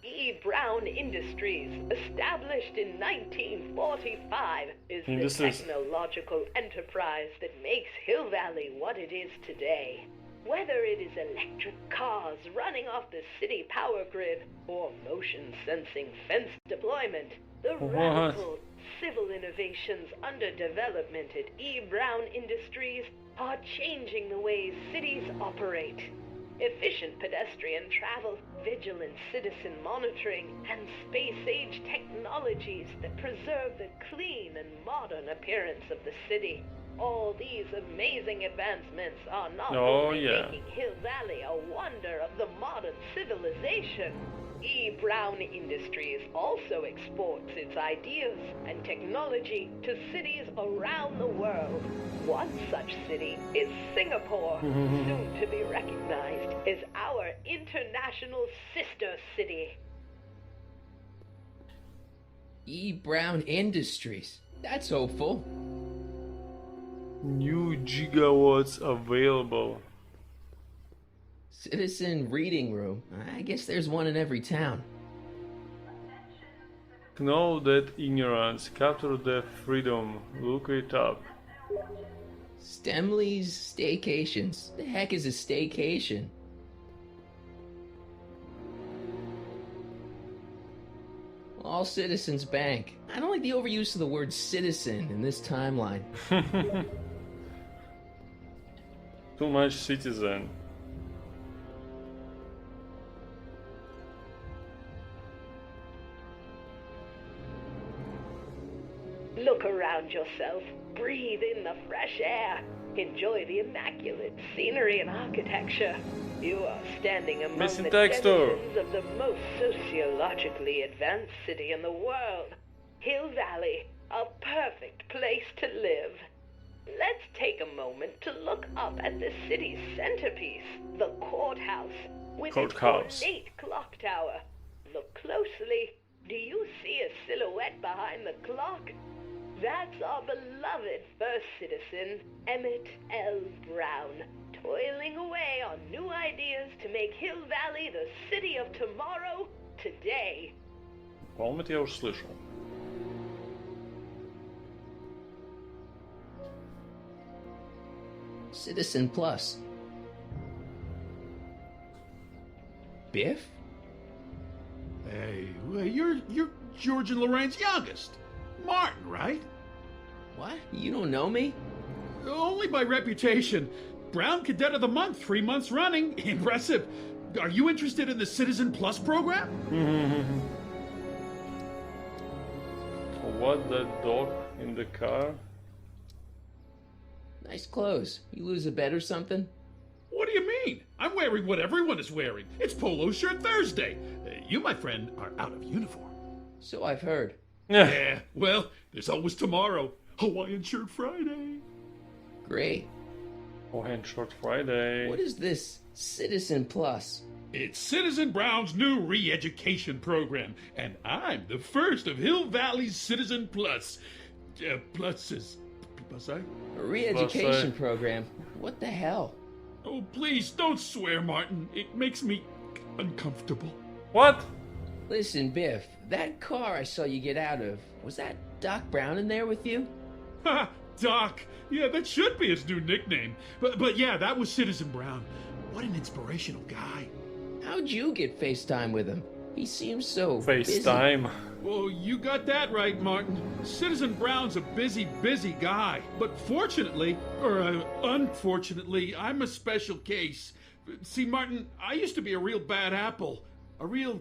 H: E. Brown Industries, established in 1945, is the technological enterprise that makes Hill Valley what it is today. Whether it is electric cars running off the city power grid or motion sensing fence deployment, the radical civil innovations under development at E. Brown Industries are changing the ways cities operate. Efficient pedestrian travel, vigilant citizen monitoring, and space-age technologies that preserve the clean and modern appearance of the city. All these amazing advancements are not only making Hill Valley a wonder of the modern civilization. E. Brown Industries also exports its ideas and technology to cities around the world. One such city is Singapore, soon to be recognized as our international sister city.
B: E. Brown Industries. That's hopeful.
A: New gigawatts available.
B: Citizen Reading Room. I guess there's one in every town.
A: Know that ignorance, capture the freedom, look it up.
B: Stemley's Staycations. The heck is a staycation? All Citizens Bank. I don't like the overuse of the word citizen in this timeline.
A: Too much citizen.
H: Look around yourself, breathe in the fresh air, enjoy the immaculate scenery and architecture. You are standing among the denizens of the most sociologically advanced city in the world. Hill Valley, a perfect place to live. Let's take a moment to look up at the city's centerpiece, the courthouse, with its ornate clock tower. Look closely. Do you see a silhouette behind the clock? That's our beloved first citizen, Emmett L. Brown, toiling away on new ideas to make Hill Valley the city of tomorrow, today.
A: По-моему, я уже слышал.
B: Citizen Plus. Biff?
J: Hey, you're George and Lorraine's youngest. Martin, right?
B: What? You don't know me?
J: Only by reputation. Brown Cadet of the Month, 3 months running. Impressive. Are you interested in the Citizen Plus program?
A: What, that dog in the car?
B: Nice clothes. You lose a bet or something?
J: What do you mean? I'm wearing what everyone is wearing. It's Polo Shirt Thursday. You, my friend, are out of uniform.
B: So I've heard.
J: Yeah, well, there's always tomorrow. Hawaiian Shirt Friday.
B: Great.
A: Oh, and Short Friday.
B: What is this Citizen Plus?
J: It's Citizen Brown's new re-education program, and I'm the first of Hill Valley's Citizen Plus. Pluses. Plus I?
B: A re-education
A: Plus,
B: program? What the hell?
J: Oh, please, don't swear, Martin. It makes me uncomfortable.
A: What?
B: Listen, Biff, that car I saw you get out of, was that Doc Brown in there with you?
J: Ha! Doc! Yeah, that should be his new nickname. But yeah, that was Citizen Brown. What an inspirational guy.
B: How'd you get FaceTime with him? He seems so busy.
A: FaceTime.
J: Well, you got that right, Martin. Citizen Brown's a busy guy. But fortunately, or unfortunately, I'm a special case. See, Martin, I used to be a real bad apple. A real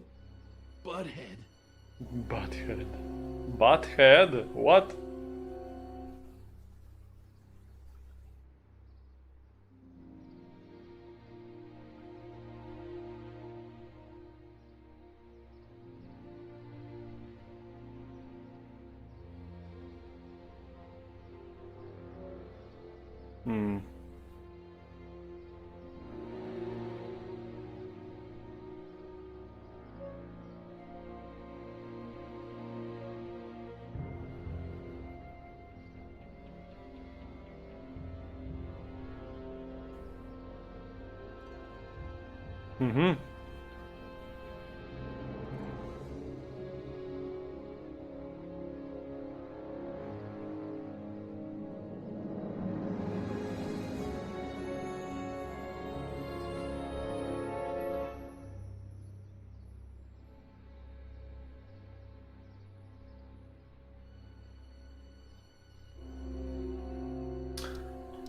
J: butthead.
A: Butthead. Butthead? What? Hmm. Mm-hmm.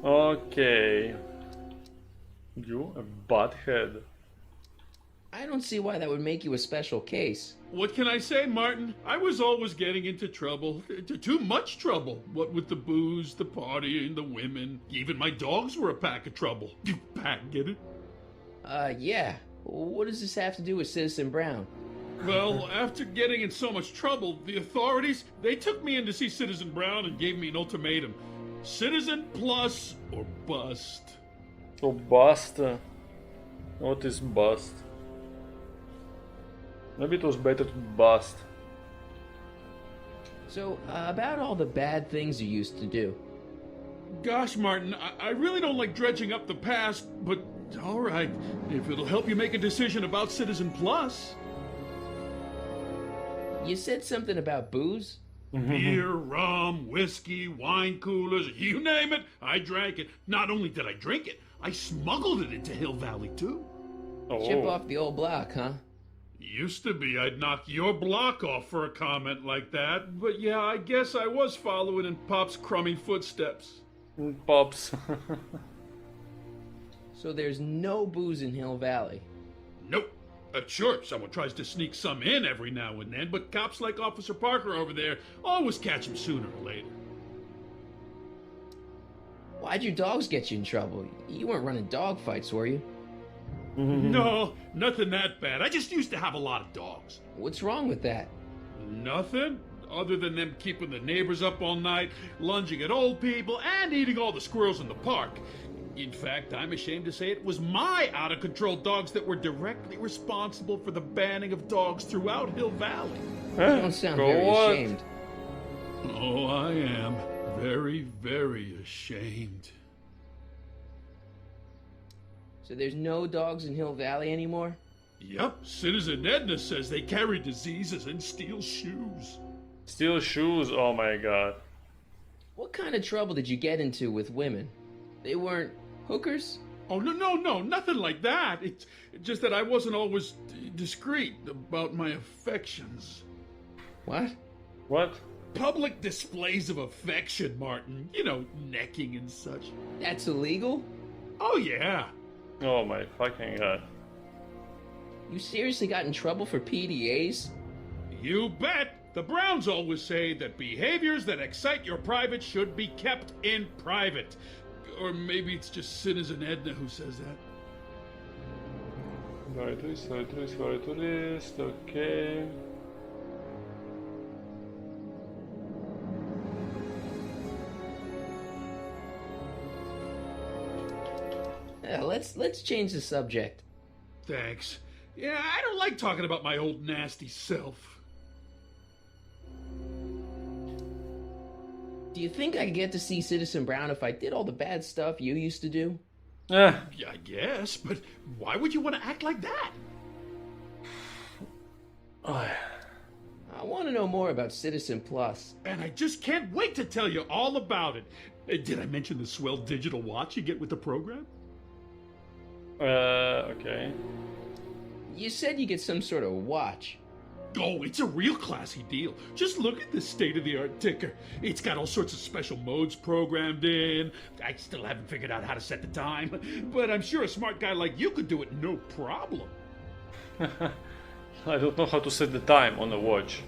A: Okay. You a butthead.
B: I don't see why that would make you a special case.
J: What can I say, Martin? I was always getting into trouble. Too much trouble. What with the booze, the partying, the women. Even my dogs were a pack of trouble. Pack, get it?
B: Yeah. What does this have to do with Citizen Brown?
J: Well, after getting in so much trouble, the authorities, they took me in to see Citizen Brown and gave me an ultimatum. Citizen Plus or bust.
A: Oh, bust. What is bust? Maybe it was better to bust.
B: So, about all the bad things you used to do.
J: Gosh, Martin, I really don't like dredging up the past, but all right, if it'll help you make a decision about Citizen Plus.
B: You said something about booze?
J: Beer, rum, whiskey, wine coolers, you name it, I drank it. Not only did I drink it, I smuggled it into Hill Valley, too.
A: Oh.
B: Chip off the old block, huh?
J: Used to be I'd knock your block off for a comment like that, but yeah, I guess I was following in Pop's crummy footsteps.
A: Pops.
B: So there's no booze in Hill Valley?
J: Nope. Sure, someone tries to sneak some in every now and then, but cops like Officer Parker over there always catch him sooner or later.
B: Why'd your dogs get you in trouble? You weren't running dog fights, were you?
J: No, nothing that bad. I just used to have a lot of dogs.
B: What's wrong with that?
J: Nothing, other than them keeping the neighbors up all night, lunging at old people, and eating all the squirrels in the park. In fact, I'm ashamed to say it was my out-of-control dogs that were directly responsible for the banning of dogs throughout Hill Valley.
B: You don't sound very ashamed.
J: Oh, I am. Very, very ashamed.
B: So there's no dogs in Hill Valley anymore?
J: Yep, Citizen Edna says they carry diseases and steal shoes.
A: Steal shoes? Oh my god.
B: What kind of trouble did you get into with women? They weren't hookers?
J: Oh, no, nothing like that. It's just that I wasn't always discreet about my affections.
B: What?
A: What?
J: Public displays of affection, Martin. You know, necking and such.
B: That's illegal?
J: Oh, yeah.
A: Oh my fucking god.
B: You seriously got in trouble for PDAs?
J: You bet! The Browns always say that behaviors that excite your private should be kept in private. Or maybe it's just Citizen Edna who says that.
A: Tourist, okay.
B: Yeah, let's change the subject.
J: Thanks. Yeah, I don't like talking about my old nasty self.
B: Do you think I could get to see Citizen Brown if I did all the bad stuff you used to do?
J: Yeah, I guess, but why would you want to act like that?
B: I want to know more about Citizen Plus.
J: And I just can't wait to tell you all about it. Did I mention the swell digital watch you get with the program?
A: Okay.
B: You said you get some sort of watch.
J: Oh, it's a real classy deal. Just look at this state-of-the-art ticker. It's got all sorts of special modes programmed in. I still haven't figured out how to set the time, but I'm sure a smart guy like you could do it no problem.
A: I don't know how to set the time on a watch.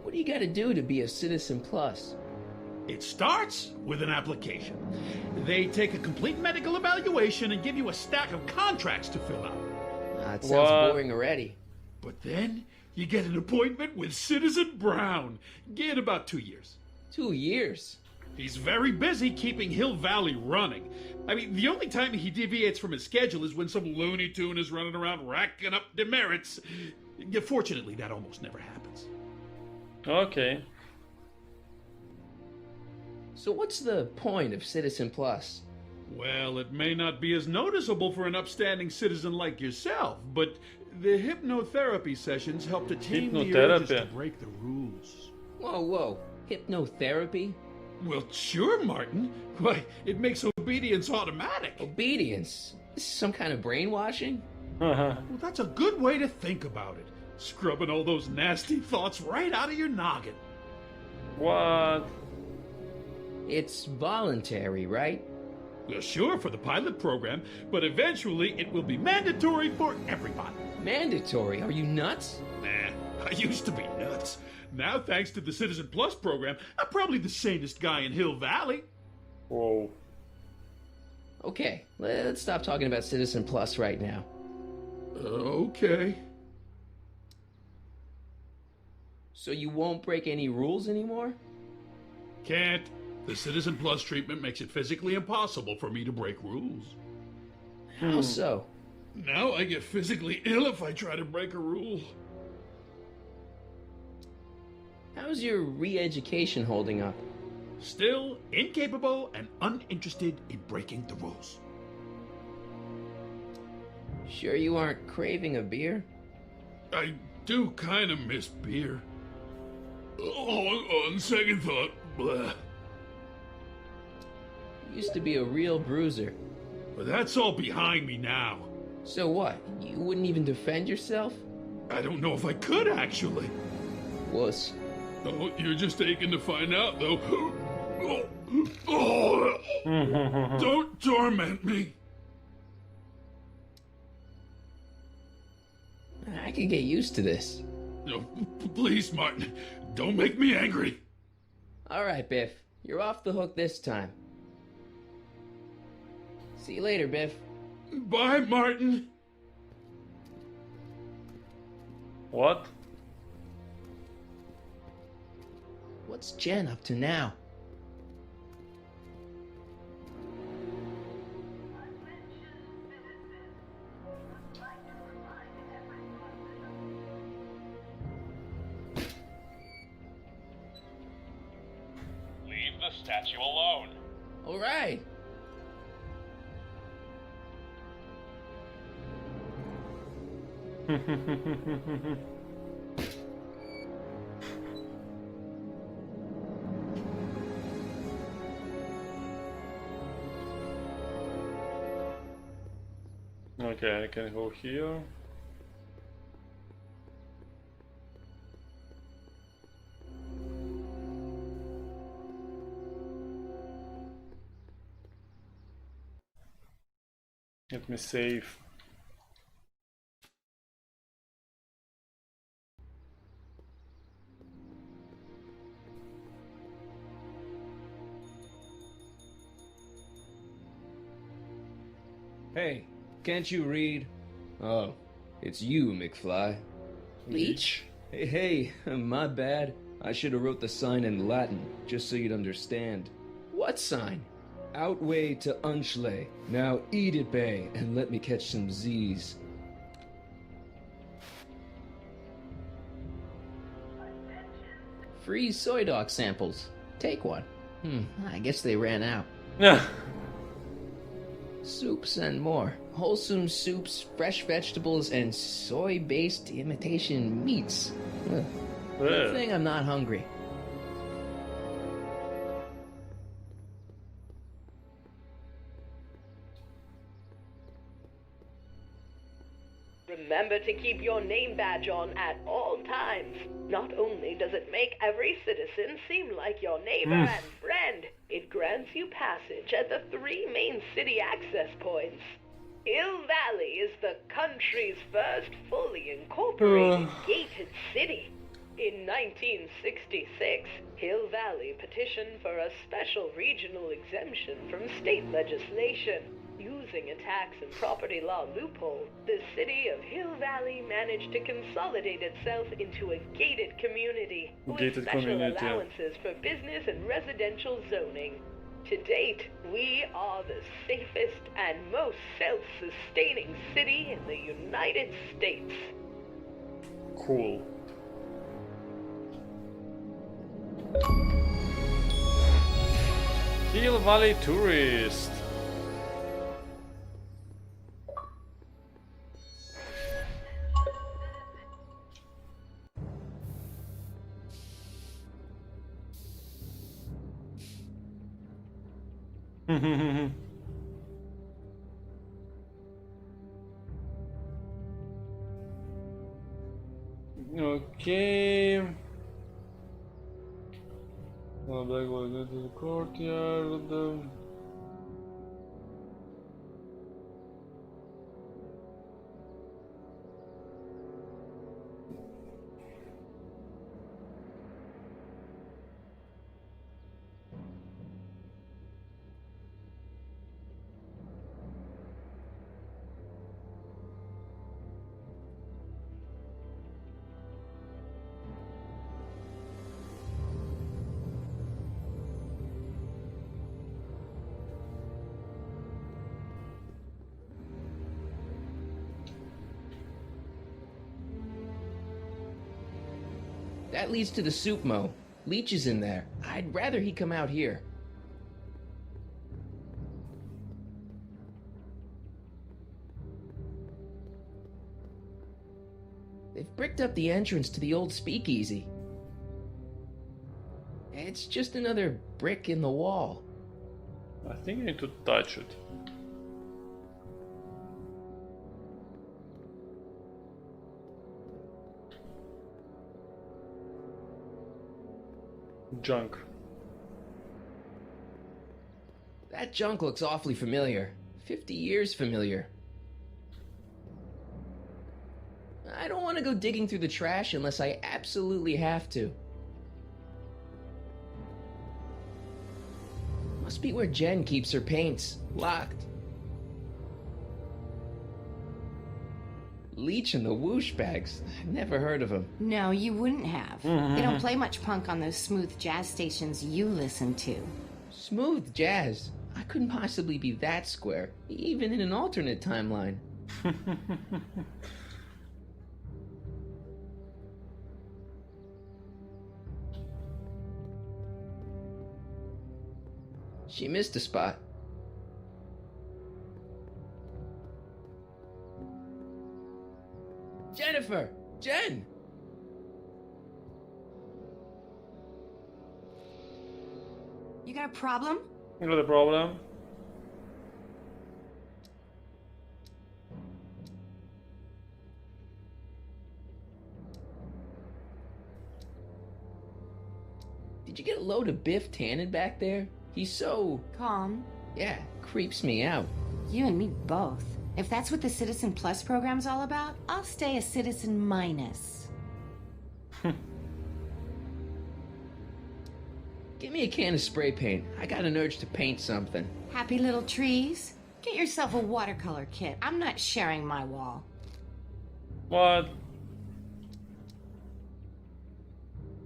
B: What do you gotta do to be a Citizen Plus?
J: It starts with an application. They take a complete medical evaluation and give you a stack of contracts to fill out.
B: It sounds boring already.
J: But then you get an appointment with Citizen Brown. Get about 2 years.
B: 2 years?
J: He's very busy keeping Hill Valley running. I mean, the only time he deviates from his schedule is when some Looney Tune is running around racking up demerits. Fortunately, that almost never happens.
A: Okay.
B: So what's the point of Citizen Plus?
J: Well, it may not be as noticeable for an upstanding citizen like yourself, but the hypnotherapy sessions help to tame the urges to break the rules.
B: Whoa. Hypnotherapy?
J: Well, sure, Martin. Why, it makes obedience automatic.
B: Obedience? This is some kind of brainwashing?
J: Well, that's a good way to think about it. Scrubbing all those nasty thoughts right out of your noggin.
A: What?
B: It's voluntary, right?
J: Well, sure, for the pilot program, but eventually it will be mandatory for everybody.
B: Mandatory? Are you nuts?
J: Nah, I used to be nuts. Now, thanks to the Citizen Plus program, I'm probably the sanest guy in Hill Valley.
A: Whoa.
B: Okay, let's stop talking about Citizen Plus right now.
J: Okay.
B: So you won't break any rules anymore?
J: Can't. The Citizen Plus treatment makes it physically impossible for me to break rules.
B: How so?
J: Now I get physically ill if I try to break a rule.
B: How's your re-education holding up?
J: Still incapable and uninterested in breaking the rules.
B: Sure you aren't craving a beer?
J: I do kind of miss beer. On second thought, blah.
B: Used to be a real bruiser.
J: But that's all behind me now.
B: So what? You wouldn't even defend yourself?
J: I don't know if I could, actually.
B: Wuss.
J: Oh, you're just aching to find out, though. Don't torment me.
B: I could get used to this.
J: No, please, Martin. Don't make me angry.
B: All right, Biff. You're off the hook this time. See you later, Biff.
J: Bye, Martin.
A: What?
B: What's Jen up to now?
E: Leave the statue alone.
B: All right.
A: Okay, I can go here. Let me save.
K: Hey, can't you read? Oh, it's you, McFly.
B: Leech?
K: Hey, my bad. I should have wrote the sign in Latin, just so you'd understand.
B: What sign?
K: Outway to Unchley. Now eat it, Bay, and let me catch some Z's.
B: Free soy dog samples. Take one. I guess they ran out.
A: Yeah.
B: Soups and more. Wholesome soups, fresh vegetables, and soy-based imitation meats. Ugh. Good thing I'm not hungry.
H: Remember to keep your name badge on at all times. Not only does it make every citizen seem like your neighbor and friend, it grants you passage at the 3 main city access points. Hill Valley is the country's first fully incorporated gated city. In 1966, Hill Valley petitioned for a special regional exemption from state legislation. Using a tax and property law loophole, the city of Hill Valley managed to consolidate itself into a gated community with special allowances for business and residential zoning. To date, we are the safest and most self-sustaining city in the United States.
A: Cool. Hill Valley Tourist. Okay. Well, back will go to the courtyard.
B: That leads to the soup mo. Leech is in there. I'd rather he come out here. They've bricked up the entrance to the old speakeasy. It's just another brick in the wall.
A: I think I need to touch it. Junk.
B: That junk looks awfully familiar. 50 years familiar. I don't want to go digging through the trash unless I absolutely have to. Must be where Jen keeps her paints. Locked. Leech and the whoosh bags. I've never heard of them.
D: No, you wouldn't have. They don't play much punk on those smooth jazz stations you listen to.
B: Smooth jazz? I couldn't possibly be that square, even in an alternate timeline. She missed a spot. Jennifer! Jen!
D: You got a problem?
A: You got a problem?
B: Did you get a load of Biff Tannen back there? He's so...
D: calm.
B: Yeah, creeps me out.
D: You and me both. If that's what the Citizen Plus program's all about, I'll stay a Citizen Minus.
B: Give me a can of spray paint. I got an urge to paint something.
D: Happy little trees? Get yourself a watercolor kit. I'm not sharing my wall.
A: What?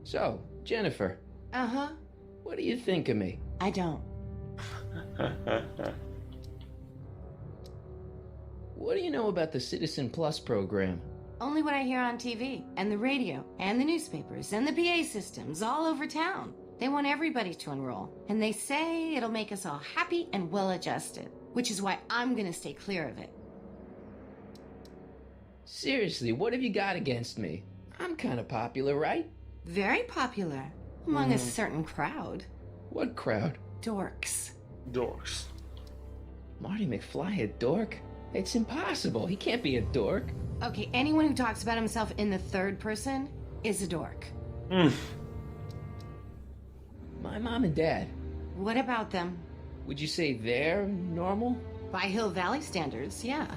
B: So, Jennifer.
D: Uh-huh.
B: What do you think of me?
D: I don't.
B: What do you know about the Citizen Plus program?
D: Only what I hear on TV, and the radio, and the newspapers, and the PA systems all over town. They want everybody to enroll, and they say it'll make us all happy and well-adjusted, which is why I'm gonna stay clear of it.
B: Seriously, what have you got against me? I'm kind of popular, right?
D: Very popular, among a certain crowd.
B: What crowd?
D: Dorks.
A: Dorks.
B: Marty McFly a dork? It's impossible. He can't be a dork.
D: Okay, anyone who talks about himself in the third person is a dork.
B: My mom and dad.
D: What about them?
B: Would you say they're normal?
D: By Hill Valley standards, yeah.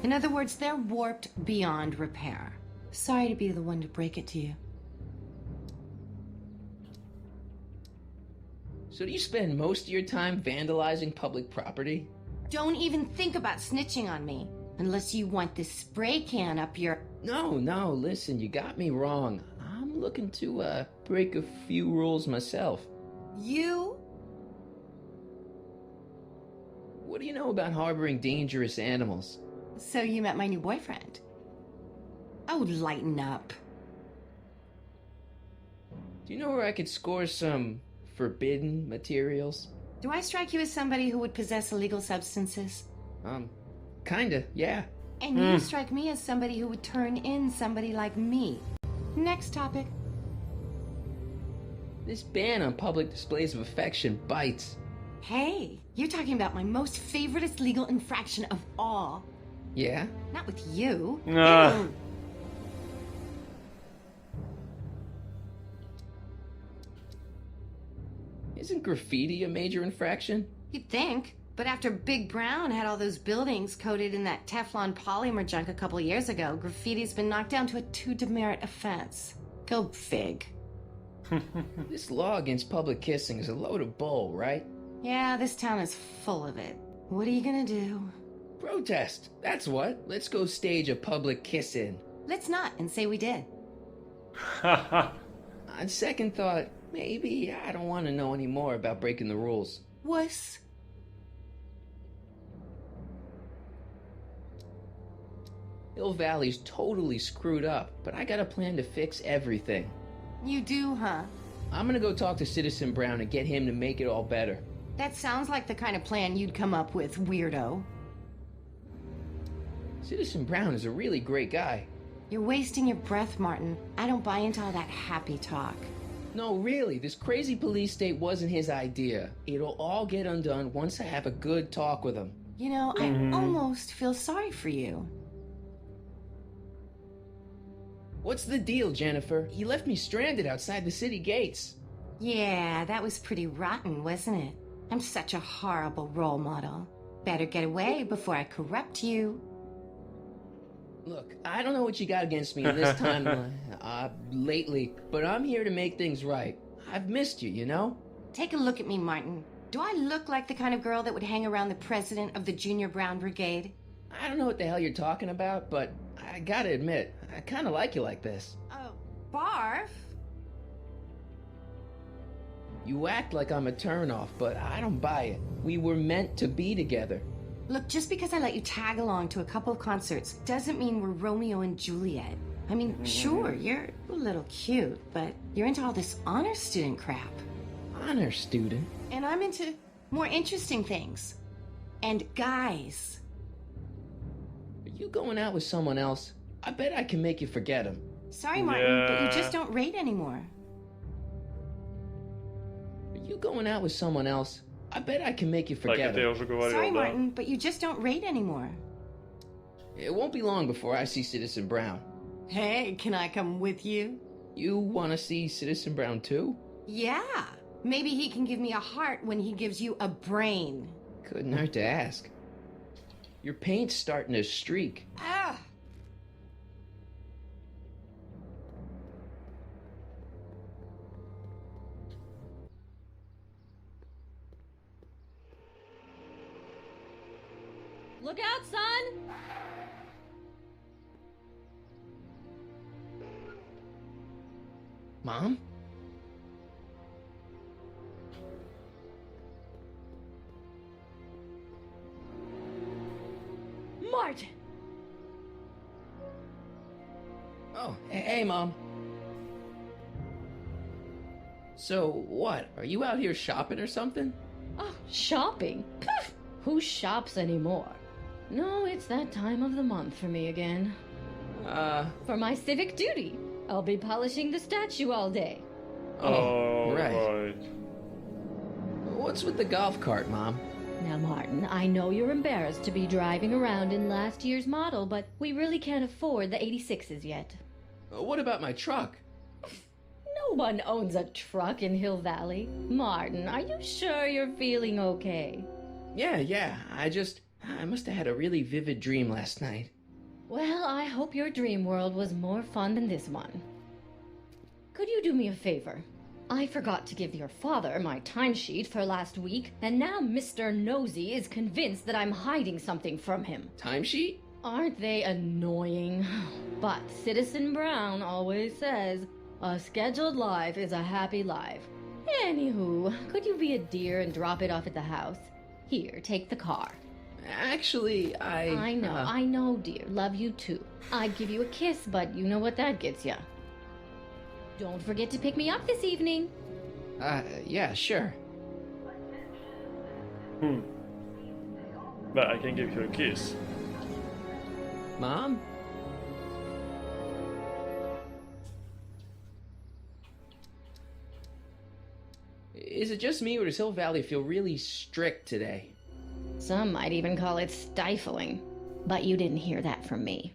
D: In other words, they're warped beyond repair. Sorry to be the one to break it to you.
B: So do you spend most of your time vandalizing public property?
D: Don't even think about snitching on me. Unless you want this spray can up your...
B: No, listen, you got me wrong. I'm looking to, break a few rules myself.
D: You?
B: What do you know about harboring dangerous animals?
D: So you met my new boyfriend. Oh, lighten up.
B: Do you know where I could score some forbidden materials?
D: Do I strike you as somebody who would possess illegal substances?
B: Kinda, yeah.
D: And you strike me as somebody who would turn in somebody like me. Next topic.
B: This ban on public displays of affection bites.
D: Hey, you're talking about my most favoriteest legal infraction of all.
B: Yeah?
D: Not with you.
A: Ah.
B: Isn't graffiti a major infraction?
D: You'd think. But after Big Brown had all those buildings coated in that Teflon polymer junk a couple years ago, graffiti's been knocked down to a 2 demerit offense. Go fig.
B: This law against public kissing is a load of bull, right?
D: Yeah, this town is full of it. What are you gonna do?
B: Protest, that's what. Let's go stage a public kiss-in.
D: Let's not, and say we did.
B: On second thought, maybe I don't want to know any more about breaking the rules.
D: Wuss.
B: Hill Valley's totally screwed up, but I got a plan to fix everything.
D: You do, huh?
B: I'm gonna go talk to Citizen Brown and get him to make it all better.
D: That sounds like the kind of plan you'd come up with, weirdo.
B: Citizen Brown is a really great guy.
D: You're wasting your breath, Martin. I don't buy into all that happy talk.
B: No, really, this crazy police state wasn't his idea. It'll all get undone once I have a good talk with him.
D: You know, I almost feel sorry for you.
B: What's the deal, Jennifer? You left me stranded outside the city gates.
D: Yeah, that was pretty rotten, wasn't it? I'm such a horrible role model. Better get away before I corrupt you.
B: Look, I don't know what you got against me this time, lately, but I'm here to make things right. I've missed you, you know?
D: Take a look at me, Martin. Do I look like the kind of girl that would hang around the president of the Junior Brown Brigade?
B: I don't know what the hell you're talking about, but I gotta admit, I kinda like you like this.
D: Oh, barf?
B: You act like I'm a turnoff, but I don't buy it. We were meant to be together.
D: Look, just because I let you tag along to a couple of concerts doesn't mean we're Romeo and Juliet. I mean, sure, you're a little cute, but you're into all this honor student crap.
B: Honor student?
D: And I'm into more interesting things. And guys.
B: Are you going out with someone else? I bet I can make you forget him.
D: Sorry, Martin, but you just don't rate anymore.
B: Are you going out with someone else? I bet I can make you forget him.
D: Sorry, Martin, but you just don't rate anymore.
B: It won't be long before I see Citizen Brown.
D: Hey, can I come with you?
B: You want to see Citizen Brown too?
D: Yeah. Maybe he can give me a heart when he gives you a brain.
B: Couldn't hurt to ask. Your paint's starting to streak.
D: Ah!
L: Look out, son!
B: Mom?
I: Martin!
B: Oh, hey, Mom. So, what? Are you out here shopping or something?
L: Oh, shopping? Poof! Who shops anymore? No, it's that time of the month for me again. For my civic duty. I'll be polishing the statue all day.
B: Oh, right. What's with the golf cart, Mom?
L: Now, Martin, I know you're embarrassed to be driving around in last year's model, but we really can't afford the 86s yet.
B: What about my truck?
L: No one owns a truck in Hill Valley. Martin, are you sure you're feeling okay?
B: Yeah. I must have had a really vivid dream last night.
L: Well, I hope your dream world was more fun than this one. Could you do me a favor? I forgot to give your father my timesheet for last week, and now Mr. Nosy is convinced that I'm hiding something from him.
B: Timesheet?
L: Aren't they annoying? But Citizen Brown always says, a scheduled life is a happy life. Anywho, could you be a dear and drop it off at the house? Here, take the car.
B: Actually,
L: I know, dear. Love you too. I'd give you a kiss, but you know what that gets ya. Don't forget to pick me up this evening.
B: Yeah, sure.
A: But I can give you a kiss.
B: Mom? Is it just me, or does Hill Valley feel really strict today?
L: Some might even call it stifling. But you didn't hear that from me.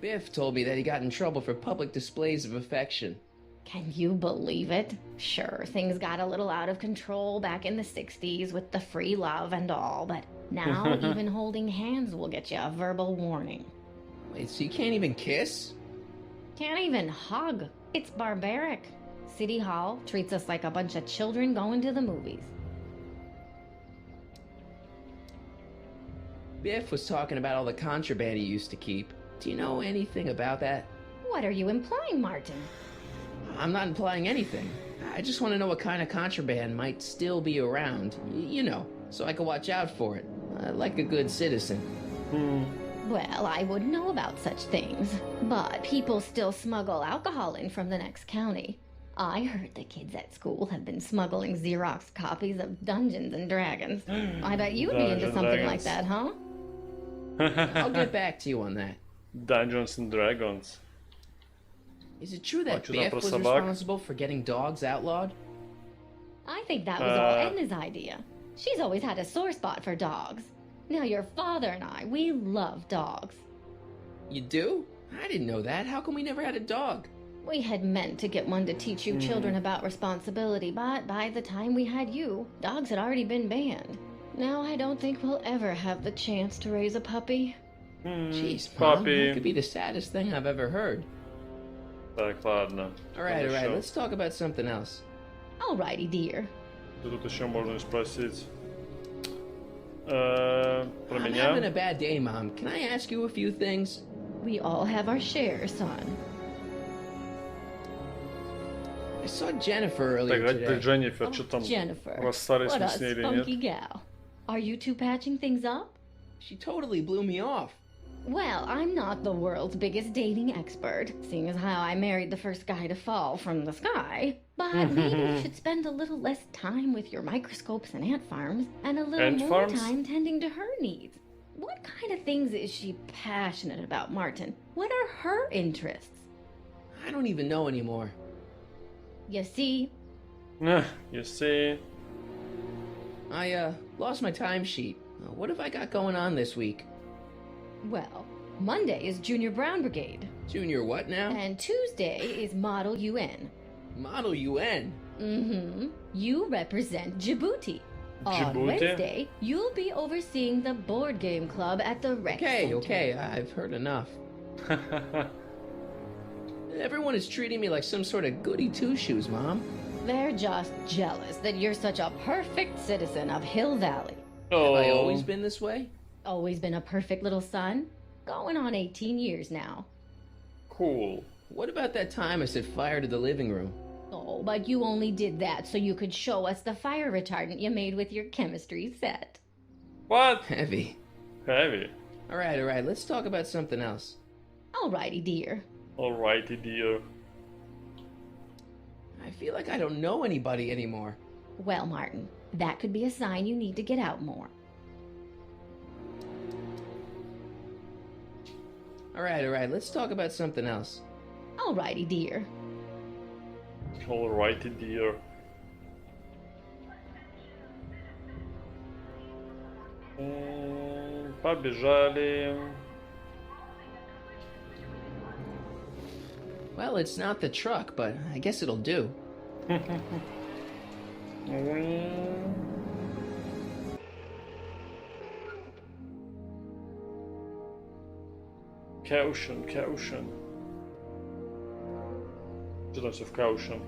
B: Biff told me that he got in trouble for public displays of affection.
L: Can you believe it? Sure, things got a little out of control back in the 60s with the free love and all, but now even holding hands will get you a verbal warning.
B: Wait, so you can't even kiss?
L: Can't even hug. It's barbaric. City Hall treats us like a bunch of children going to the movies.
B: Biff was talking about all the contraband he used to keep. Do you know anything about that?
L: What are you implying, Martin?
B: I'm not implying anything. I just want to know what kind of contraband might still be around. You know, so I can watch out for it. Like a good citizen.
L: Well, I wouldn't know about such things. But people still smuggle alcohol in from the next county. I heard the kids at school have been smuggling Xerox copies of Dungeons and Dragons. I bet you'd be into something like that, huh?
B: I'll get back to you on that.
A: Dungeons and Dragons.
B: Is it true that
A: What, you done
B: Biff
A: for
B: was
A: собак?
B: responsible for getting dogs outlawed?
L: I think that was all Edna's idea. She's always had a sore spot for dogs. Now your father and I, we love dogs.
B: You do? I didn't know that. How come we never had a dog?
L: We had meant to get one to teach you children about responsibility, but by the time we had you, dogs had already been banned. Now I don't think we'll ever have the chance to raise a puppy.
B: Jeez, Mom,
A: puppy.
B: that could be the saddest thing I've ever heard.
A: Так, ладно.
B: Alright,
A: Хорошо.
B: let's talk about something else.
L: Alrighty, dear.
A: Что тут еще можно спросить? Про
B: I'm
A: меня?
B: having a bad day, Mom. Can I ask you a few things?
L: We all have our share, son.
B: I saw Jennifer
A: Так,
B: earlier
A: давайте
B: today.
A: Дженнифер, что там?
L: Jennifer,
A: Расстались
L: what
A: мы
L: a
A: с ней или
L: spunky
A: нет?
L: gal. Are you two patching things up?
B: She totally blew me off.
L: Well, I'm not the world's biggest dating expert, seeing as how I married the first guy to fall from the sky. But maybe you should spend a little less time with your microscopes and ant farms, and a little
A: Ant
L: more
A: farms?
L: time tending to her needs. What kind of things is she passionate about, Martin? What are her interests?
B: I don't even know anymore.
L: You see,
A: You see?
B: I, lost my timesheet. What have I got going on this week?
L: well, Monday is Junior Brown Brigade,
B: Junior what now?
L: and Tuesday is Model UN.
B: Model UN.
L: Mm-hmm. You represent Djibouti. On
A: Djibouti?
L: Wednesday, you'll be overseeing the board game club at the rec center.
B: Okay, I've heard enough. Everyone is treating me like some sort of goody two-shoes, Mom.
L: They're just jealous that you're such a perfect citizen of Hill Valley.
A: Oh.
B: Have I always been this way?
L: Always been a perfect little son. Going on 18 years now.
A: Cool.
B: What about that time I set fire to the living room?
L: Oh, Oh, but you only did that so you could show us the fire retardant you made with your chemistry set.
A: What?
B: Heavy.
A: Heavy.
B: Alright, let's talk about something else.
L: Alrighty, dear.
A: Alrighty, dear.
B: I feel like I don't know anybody anymore.
L: Well, Martin, that could be a sign you need to get out more.
B: Alright, let's talk about something else.
L: Alrighty, dear.
A: Alrighty, dear. Побежали.
B: Well, it's not the truck, but I guess it'll do.
A: Caution, caution. Что там все в caution?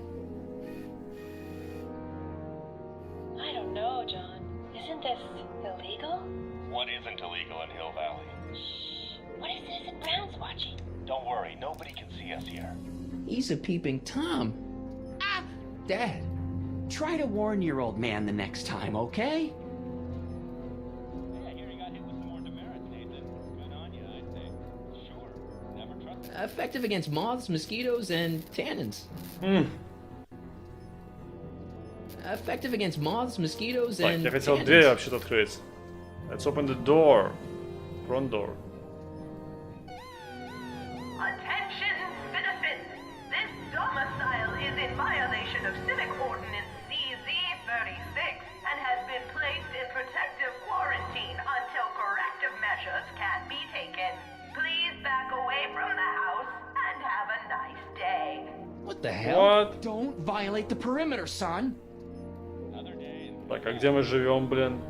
M: I don't know, John. Isn't this illegal?
E: What isn't illegal in Hill Valley?
M: What if Citizen Brown's watching?
E: Don't worry, nobody can see us here.
B: He's a peeping Tom. Ah! Dad.
N: Try to warn your old man the next time, okay?
E: Yeah, here you got hit with some more demerits, Nathan. Good on you, I'd say. Sure, never trust him.
B: Effective against moths, mosquitoes, and tannins. Effective against moths, mosquitoes,
A: Так,
B: and
A: я хотел
B: tannins.
A: дверь вообще-то открыть. Let's open the door. Front door.
H: Attention, citizens! This domicile is in violation of Civic Ordinance CZ-36 and has been placed in protective quarantine until corrective measures can be taken. Please back away from the house and have a nice day.
B: What the hell?
A: What?
N: Don't violate the perimeter, son.
A: Так, а где мы живем, блин?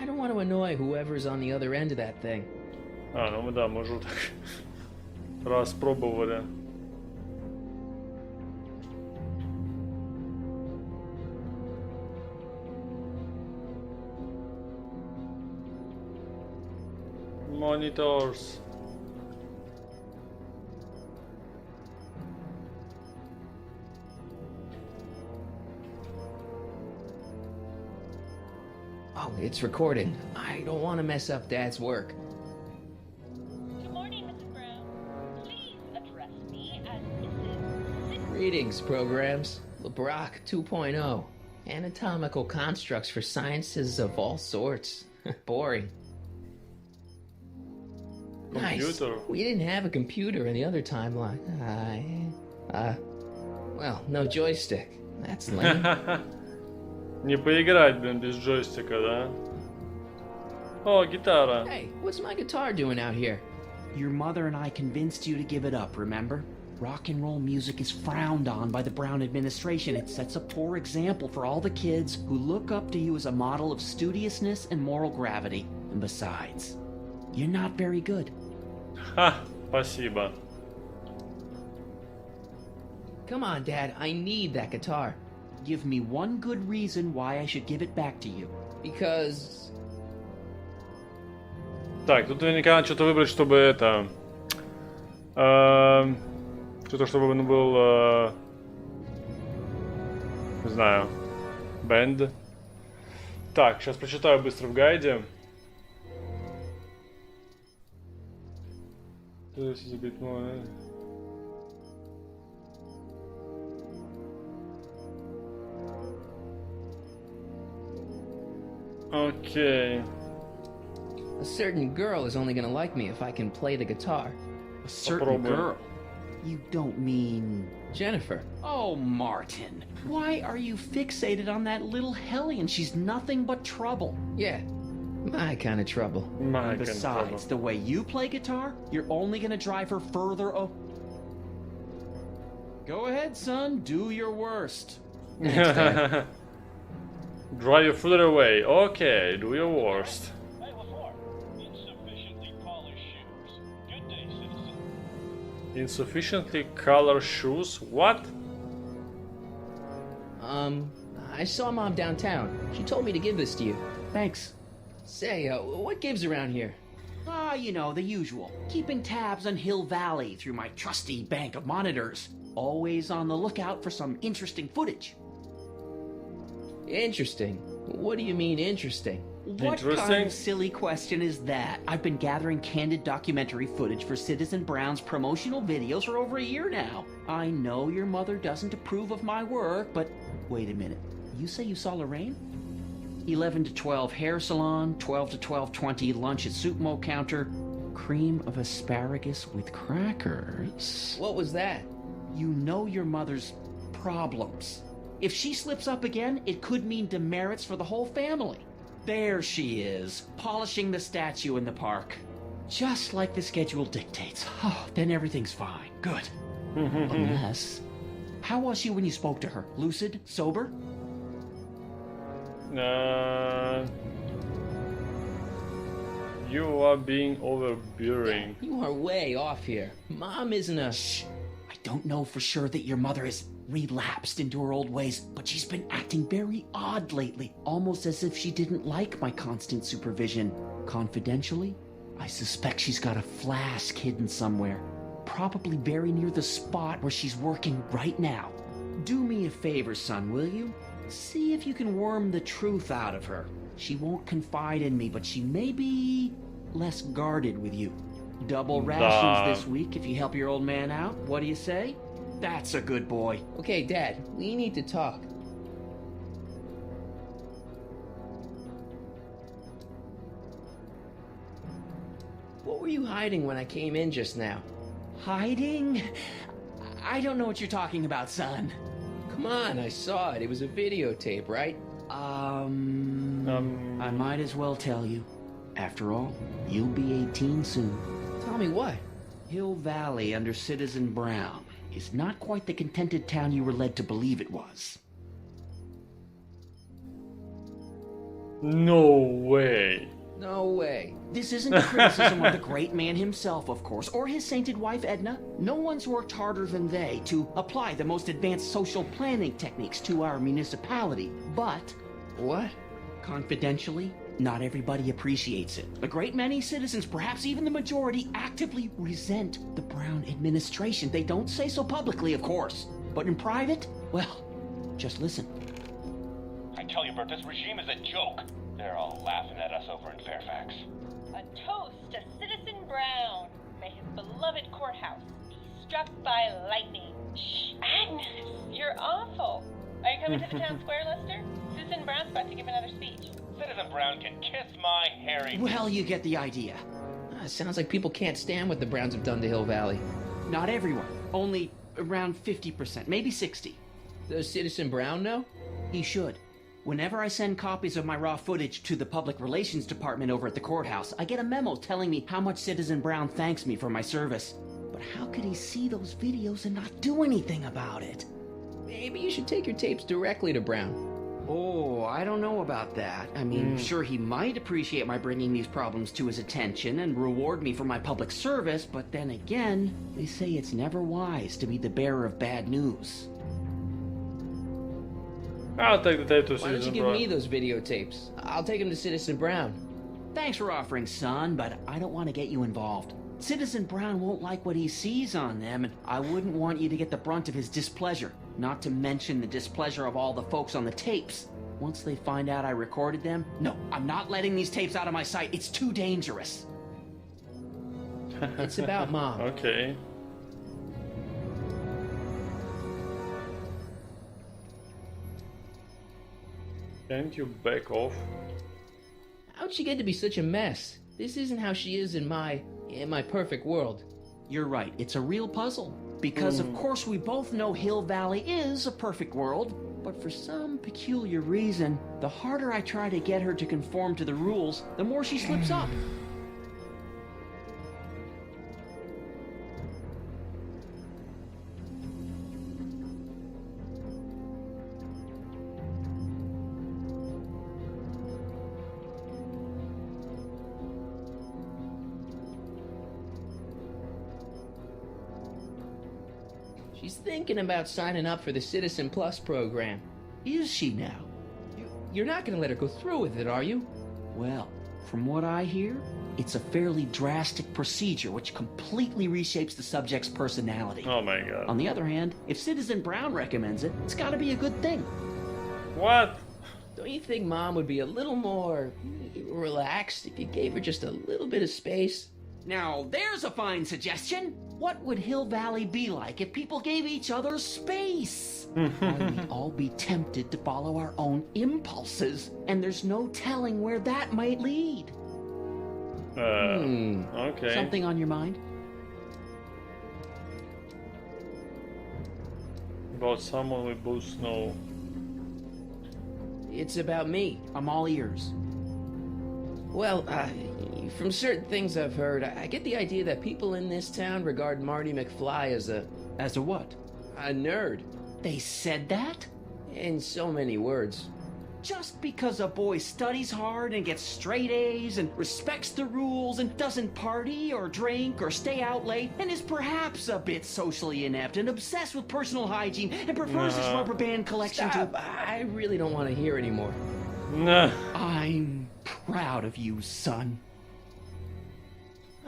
B: I don't want to annoy whoever's on the other end of that thing.
A: А, ну мы да, мы уже так раз пробовали. Monitors.
B: Oh, it's recording. I don't want to mess up Dad's work.
M: Good morning, Mrs. Brown. Please address me as Mrs.
B: Greetings, programs. LeBrock 2.0. Anatomical constructs for sciences of all sorts. Boring. Nice.
A: Computer.
B: We didn't have a computer in the other timeline. Well, no joystick. That's lame.
A: Не поиграть, блин, без джойстика, да? О, гитара.
B: Hey, what's my guitar doing out here?
N: Your mother and I convinced you to give it up, remember? Rock and roll music is frowned on by the Brown administration. It sets a poor example for all the kids who look up to you as a model of studiousness and moral gravity. And besides, you're not very good.
A: Ха, спасибо.
B: Come on, Dad, I need that guitar.
N: Give me one good reason why I should give it back to you.
B: Because...
A: Так, тут наверняка надо что-то выбрать, чтобы это... что-то, чтобы он был... не знаю... Бэнд. Так, сейчас прочитаю быстро в гайде. Окей.
B: A certain girl is only gonna like me if I can play the guitar.
N: A certain
A: Попробуем.
N: girl. You don't mean...
B: Jennifer.
N: Oh, Martin. Why are you fixated on that little hellion? She's nothing but trouble.
B: Yeah, my kind of trouble.
A: My
N: Besides, the way you play guitar, you're only gonna drive her further Go ahead, son. Do your worst.
B: Thanks, Dad.
A: Drive you further away. Okay, do your worst.
E: Hey, LaFleur. Insufficiently polished shoes. Good day, citizen.
A: Insufficiently colored shoes? What?
B: I saw Mom downtown. She told me to give this to you.
N: Thanks.
B: Say, what gives around here?
N: You know, the usual. Keeping tabs on Hill Valley through my trusty bank of monitors. Always on the lookout for some interesting footage.
B: Interesting? What do you mean interesting?
N: What kind of silly question is that? I've been gathering candid documentary footage for Citizen Brown's promotional videos for over a year now. I know your mother doesn't approve of my work, but wait a minute. You say you saw Lorraine? 11 to 12 hair salon, 12 to 12:20 lunch at soup mo counter, cream of asparagus with crackers.
B: What was that?
N: You know your mother's problems. If she slips up again, it could mean demerits for the whole family. There she is, polishing the statue in the park. Just like the schedule dictates. Oh, then everything's fine. Good. Unless... How was she when you spoke to her? Lucid? Sober?
A: You are being overbearing.
B: You are way off here. Mom isn't a...
N: Shh. I don't know for sure that your mother has relapsed into her old ways, but she's been acting very odd lately, almost as if she didn't like my constant supervision. Confidentially, I suspect she's got a flask hidden somewhere, probably very near the spot where she's working right now. Do me a favor, son, will you? See if you can worm the truth out of her. She won't confide in me, but she may be less guarded with you. Double rations this week if you help your old man out. What do you say? That's a good boy.
B: Okay, Dad, we need to talk. What were you hiding when I came in just now?
N: Hiding? I don't know what you're talking about, son.
B: Come on, I saw it. It was a videotape, right?
N: I might as well tell you. After all, you'll be 18 soon.
B: Tell me what?
N: Hill Valley under Citizen Brown is not quite the contented town you were led to believe it was.
A: No way.
B: No way.
N: This isn't a criticism of the great man himself, of course, or his sainted wife, Edna. No one's worked harder than they to apply the most advanced social planning techniques to our municipality. But...
B: What?
N: Confidentially, not everybody appreciates it. A great many citizens, perhaps even the majority, actively resent the Brown administration. They don't say so publicly, of course. But in private, well, just listen.
E: I tell you, Bert, this regime is a joke. They're all laughing at us over in Fairfax.
M: A toast to Citizen Brown. May his beloved courthouse be struck by lightning. Shh, Agnes, you're awful. Are you coming to the town square, Lester? Citizen Brown's about to give another speech.
E: Citizen Brown can kiss my hairy...
N: Well, you get the idea.
B: Sounds like people can't stand what the Browns have done to Hill Valley.
N: Not everyone. Only around 50%, maybe 60%.
B: Does Citizen Brown know?
N: He should. Whenever I send copies of my raw footage to the Public Relations Department over at the courthouse, I get a memo telling me how much Citizen Brown thanks me for my service. But how could he see those videos and not do anything about it?
B: Maybe you should take your tapes directly to Brown.
N: Oh, I don't know about that. I mean, sure, he might appreciate my bringing these problems to his attention and reward me for my public service, but then again, they say it's never wise to be the bearer of bad news.
A: I'll take the tape to Citizen Brown.
B: Why don't you give me those videotapes? I'll take them to Citizen Brown.
N: Thanks for offering, son, but I don't want to get you involved. Citizen Brown won't like what he sees on them, and I wouldn't want you to get the brunt of his displeasure. Not to mention the displeasure of all the folks on the tapes. Once they find out I recorded them, no, I'm not letting these tapes out of my sight. It's too dangerous.
B: It's about Mom.
A: Okay. Can't you back off?
B: How'd she get to be such a mess? This isn't how she is in my perfect world.
N: You're right, it's a real puzzle. Because of course we both know Hill Valley is a perfect world, but for some peculiar reason, the harder I try to get her to conform to the rules, the more she slips up.
B: She's thinking about signing up for the Citizen Plus program.
N: Is she now?
B: You're not going to let her go through with it, are you?
N: Well, from what I hear, It's a fairly drastic procedure which completely reshapes the subject's personality.
A: Oh my god.
N: On the other hand, if Citizen Brown recommends it, it's gotta be a good thing.
A: What?
B: Don't you think Mom would be a little more relaxed if you gave her just a little bit of space?
N: Now, there's a fine suggestion. What would Hill Valley be like if people gave each other space? Why, we'd all be tempted to follow our own impulses, and there's no telling where that might lead.
A: Okay.
N: Something on your mind?
A: About someone we both know.
B: It's about me.
N: I'm all ears.
B: Well, from certain things I've heard, I get the idea that people in this town regard Marty McFly as a...
N: As a what?
B: A nerd.
N: They said that?
B: In so many words.
N: Just because a boy studies hard and gets straight A's and respects the rules and doesn't party or drink or stay out late and is perhaps a bit socially inept and obsessed with personal hygiene and prefers his rubber band collection
B: Stop. I really don't want to hear anymore.
A: Nah.
N: I'm proud of you, son.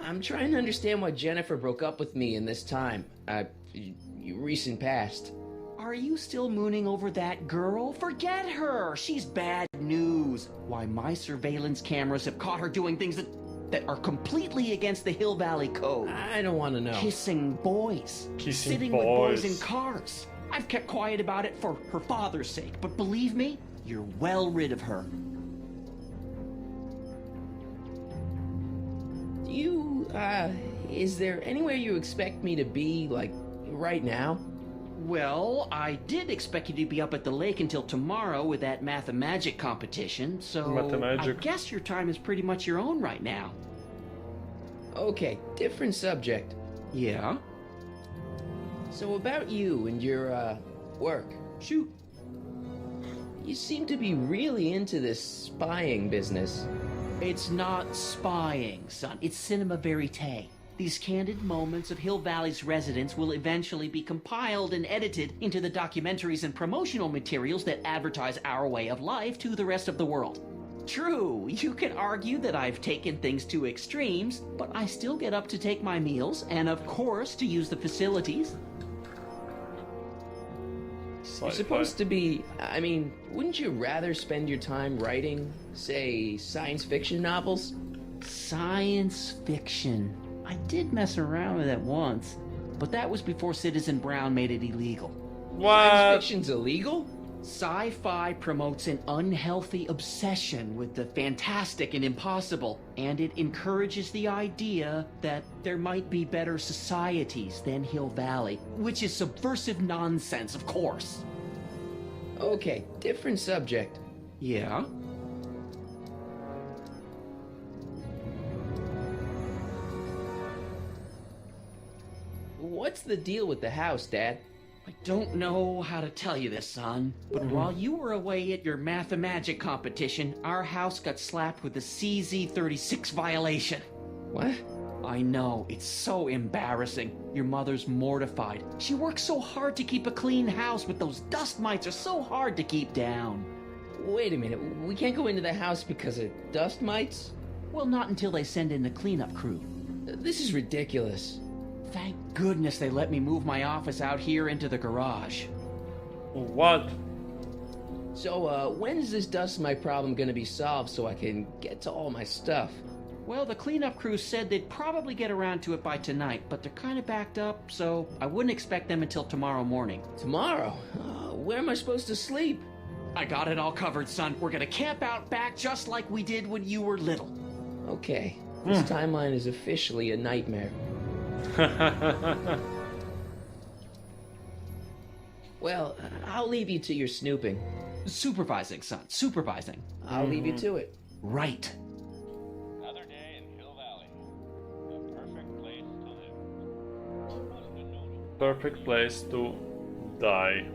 B: I'm trying to understand why Jennifer broke up with me in this time. Recent past.
N: Are you still mooning over that girl? Forget her! She's bad news. Why, my surveillance cameras have caught her doing things that are completely against the Hill Valley Code.
B: I don't want to know.
N: Kissing boys. Sitting with boys in cars. I've kept quiet about it for her father's sake, but believe me, you're well rid of her.
B: Is there anywhere you expect me to be, like, right now?
N: Well, I did expect you to be up at the lake until tomorrow with that Mathemagic competition, so I guess your time is pretty much your own right now.
B: Okay, different subject.
N: Yeah?
B: So about you and your, work.
N: Shoot.
B: You seem to be really into this spying business.
N: It's not spying, son. It's cinema verite. These candid moments of Hill Valley's residents will eventually be compiled and edited into the documentaries and promotional materials that advertise our way of life to the rest of the world. True, you can argue that I've taken things to extremes, but I still get up to take my meals and, of course, to use the facilities.
B: You're supposed to be... I mean, wouldn't you rather spend your time writing, say, science fiction novels?
N: Science fiction. I did mess around with it once, but that was before Citizen Brown made it illegal.
B: What? Science fiction's illegal?
N: Sci-fi promotes an unhealthy obsession with the fantastic and impossible, and it encourages the idea that there might be better societies than Hill Valley, which is subversive nonsense, of course.
B: Okay, different subject.
N: Yeah?
B: What's the deal with the house, Dad?
N: I don't know how to tell you this, son, but while you were away at your Mathemagic competition, our house got slapped with a CZ36 violation.
B: What?
N: I know, it's so embarrassing. Your mother's mortified. She works so hard to keep a clean house, but those dust mites are so hard to keep down.
B: Wait a minute, we can't go into the house because of dust mites?
N: Well, not until they send in the cleanup crew.
B: This is ridiculous.
N: Thank goodness they let me move my office out here into the garage.
A: What?
B: So, when's this dust mite problem gonna be solved so I can get to all my stuff?
N: Well, the cleanup crew said they'd probably get around to it by tonight, but they're kind of backed up, so I wouldn't expect them until tomorrow morning.
B: Tomorrow? Where am I supposed to sleep?
N: I got it all covered, son. We're gonna camp out back just like we did when you were little.
B: Okay. This timeline is officially a nightmare. Well, I'll leave you to your snooping.
N: Supervising, son. Supervising.
B: I'll leave you to it.
N: Right.
E: Another day in Hill Valley. The perfect place to live.
A: Perfect place to die.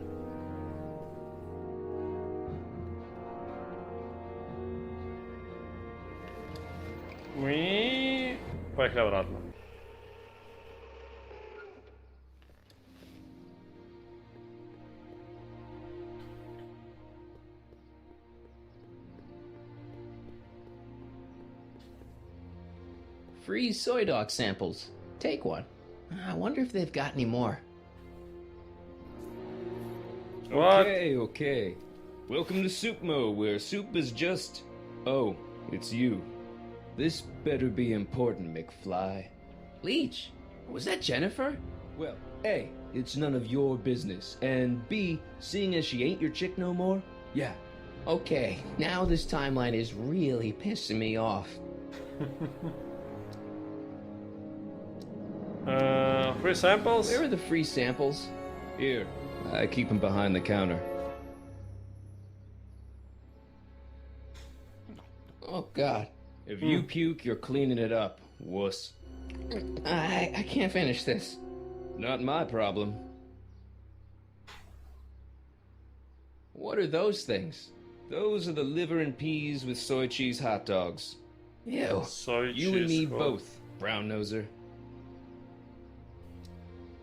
A: Поехали обратно.
B: Free soy dog samples. Take one. I wonder if they've got any more.
A: What?
K: Okay. Welcome to Soupmo, where soup is just... Oh, it's you. This better be important, McFly.
B: Leech, was that Jennifer?
K: Well, A, it's none of your business, and B, seeing as she ain't your chick no more, yeah.
B: Okay, now this timeline is really pissing me off.
A: Free samples?
B: Where are the free samples?
K: Here, I keep them behind the counter.
B: Oh, God.
K: If you puke, you're cleaning it up, wuss.
B: I can't finish this.
K: Not my problem.
B: What are those things?
K: Those are the liver and peas with soy cheese hot dogs.
B: Ew.
A: Soy
K: You
A: cheese.
K: and me
A: hot.
K: both, brown noser.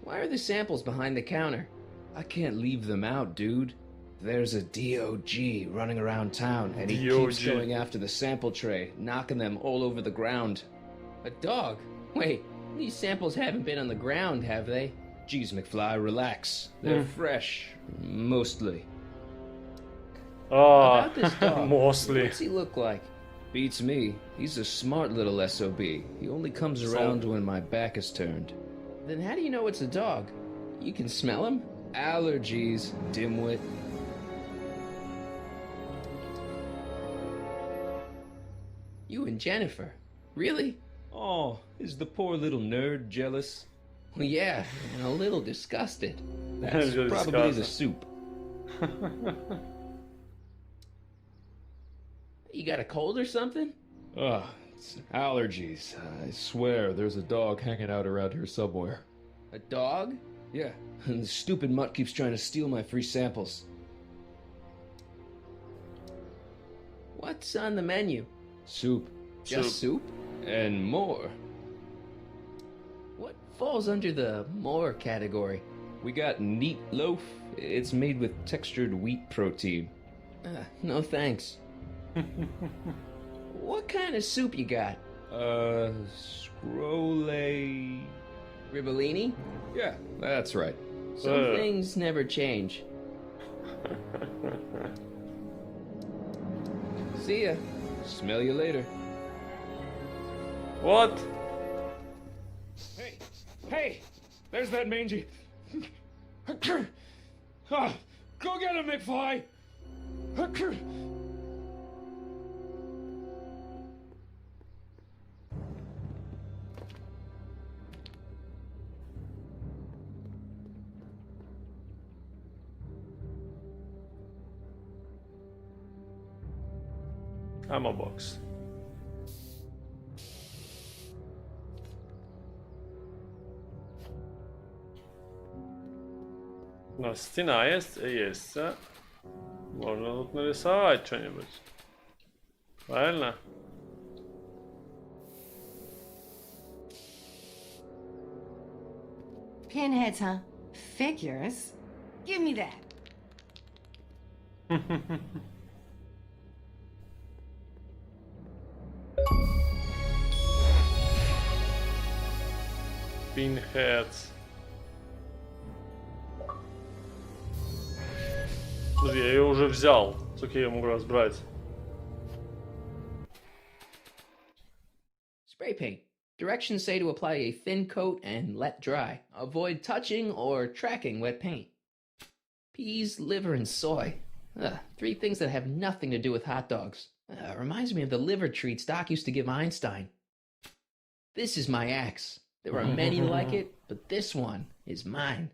B: Why are the samples behind the counter?
K: I can't leave them out, dude. There's a DOG running around town, and he keeps
A: DOG.
K: going after the sample tray, knocking them all over the ground.
B: A dog? Wait, these samples haven't been on the ground, have they?
K: Geez, McFly, relax. They're fresh, mostly.
A: Oh,
B: About this dog.
A: mostly.
B: What's he look like?
K: Beats me. He's a smart little SOB. He only comes around when my back is turned.
B: Then how do you know it's a dog? You can smell him?
K: Allergies, dimwit.
B: You and Jennifer. Really?
K: Oh, is the poor little nerd jealous?
B: Well, yeah, and a little disgusted.
K: That's
A: Really
K: probably the
A: disgusting.
K: soup.
B: You got a cold or something?
K: Ugh, it's allergies. I swear there's a dog hanging out around here somewhere.
B: A dog?
K: Yeah, and the stupid mutt keeps trying to steal my free samples.
B: What's on the menu?
K: Soup.
B: Just soup?
K: And more.
B: What falls under the more category?
K: We got neat loaf. It's made with textured wheat protein.
B: No thanks. What kind of soup you got?
K: Scrolle...
B: Ribellini?
K: Yeah, that's right.
B: Some things never change. See ya.
K: Smell you later.
A: What?
J: Hey! Hey! There's that mangy. Ah, go get him, McFly!
A: Ammo box. Но стена есть, есть. Можно тут нарисовать что-нибудь. Правильно?
D: Pinheads, huh? Figures? Give me that.
A: Pinheads. Подожди, я ее уже взял. Сколько я могу раз брать?
B: Spray paint. Directions say to apply a thin coat and let dry. Avoid touching or tracking wet paint. Peas, liver, and soy. Three things that have nothing to do with hot dogs. Reminds me of the liver treats Doc used to give Einstein. This is my axe. There are many like it, but this one is mine.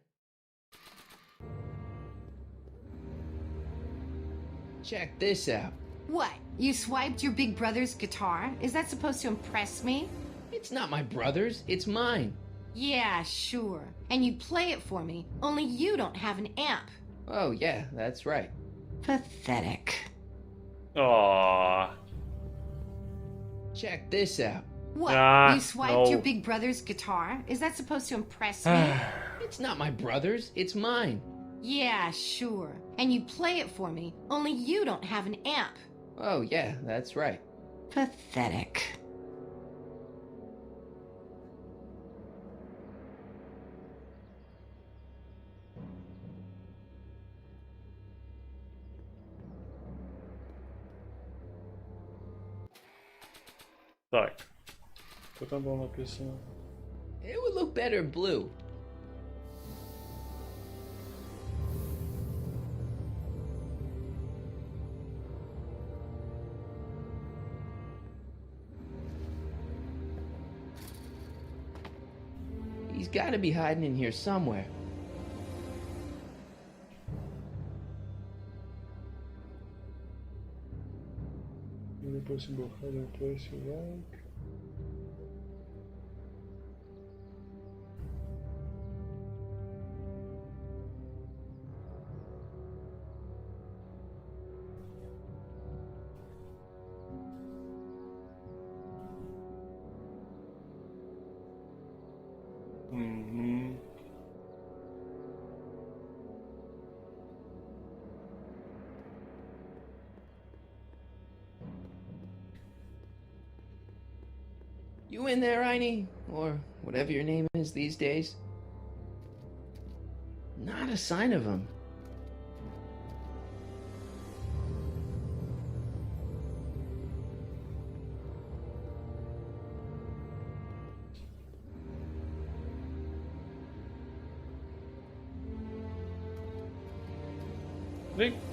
B: Check this out.
D: What? You swiped your big brother's guitar? Is that supposed to impress me?
B: It's not my brother's, it's mine.
D: Yeah, sure. And you play it for me, only you don't have an amp.
B: Oh, yeah, that's right.
D: Pathetic.
A: Aww.
B: Check this out.
D: What? You swiped your big brother's guitar? Is that supposed to impress me?
B: It's not my brother's, it's mine.
D: Yeah, sure. And you play it for me, only you don't have an amp.
B: Oh, yeah, that's right.
D: Pathetic.
A: Так. Что там было написано?
B: It would look better in blue. He's got to be hiding in here somewhere.
A: Any possible hiding place you like? Mm-hmm.
B: You in there, Einie? Or whatever your name is these days? Not a sign of him.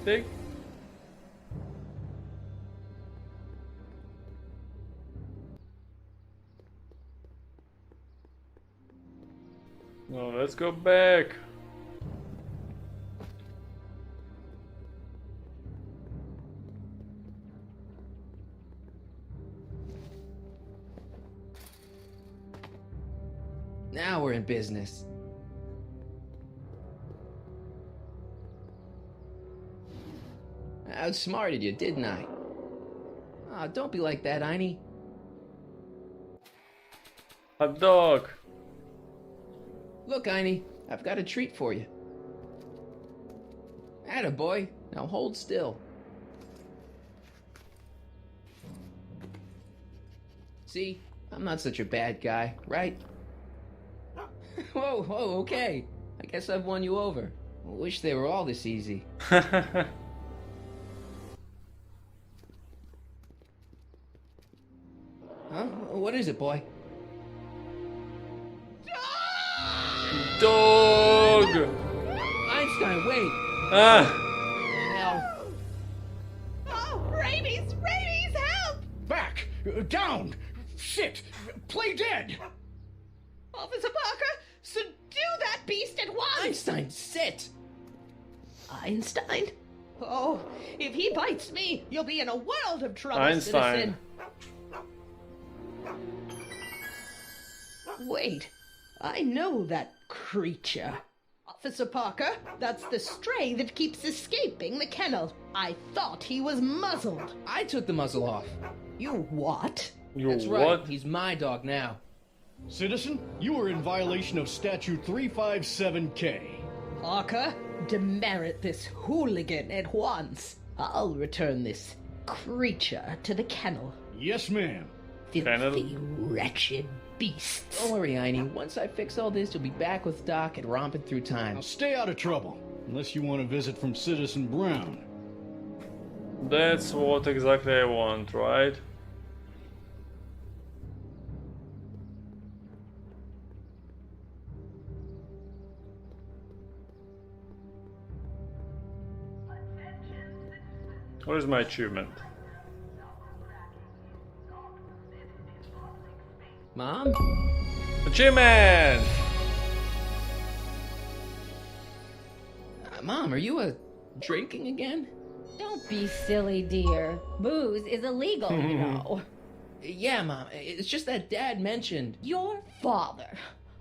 A: Dig. No, let's go back.
B: Now we're in business. I outsmarted you, didn't I? Ah, don't be like that, Einie.
A: Hot dog.
B: Look, Einie, I've got a treat for you. Atta boy, now hold still. See, I'm not such a bad guy, right? Whoa, okay. I guess I've won you over. Wish they were all this easy. Huh? What is it, boy?
A: Dog!
B: Einstein, wait!
A: Ah!
I: Oh, rabies! Rabies, help!
F: Back! Down! Sit! Play dead!
I: Officer Parker, subdue that beast at once!
B: Einstein, sit!
I: Einstein? Oh, if he bites me, you'll be in a world of trouble,
A: Einstein.
I: citizen. Wait, I know that creature. Officer Parker, that's the stray that keeps escaping the kennel. I thought he was muzzled.
B: I took the muzzle off.
I: You what?
B: That's right, he's my dog now.
F: Citizen, you are in violation of Statute 357K.
I: Parker, demerit this hooligan at once. I'll return this creature to the kennel.
F: Yes, ma'am.
I: Filthy, wretched beasts.
B: Don't worry, Einie. Once I fix all this, you'll be back with Doc and romping through time.
F: Now stay out of trouble, unless you want a visit from Citizen Brown.
A: That's what exactly I want, right? What is my achievement?
B: Mom?
A: Achievement!
B: Mom, are you drinking again?
L: Don't be silly, dear. Booze is illegal, you know.
B: Yeah, Mom. It's just that Dad mentioned...
L: Your father.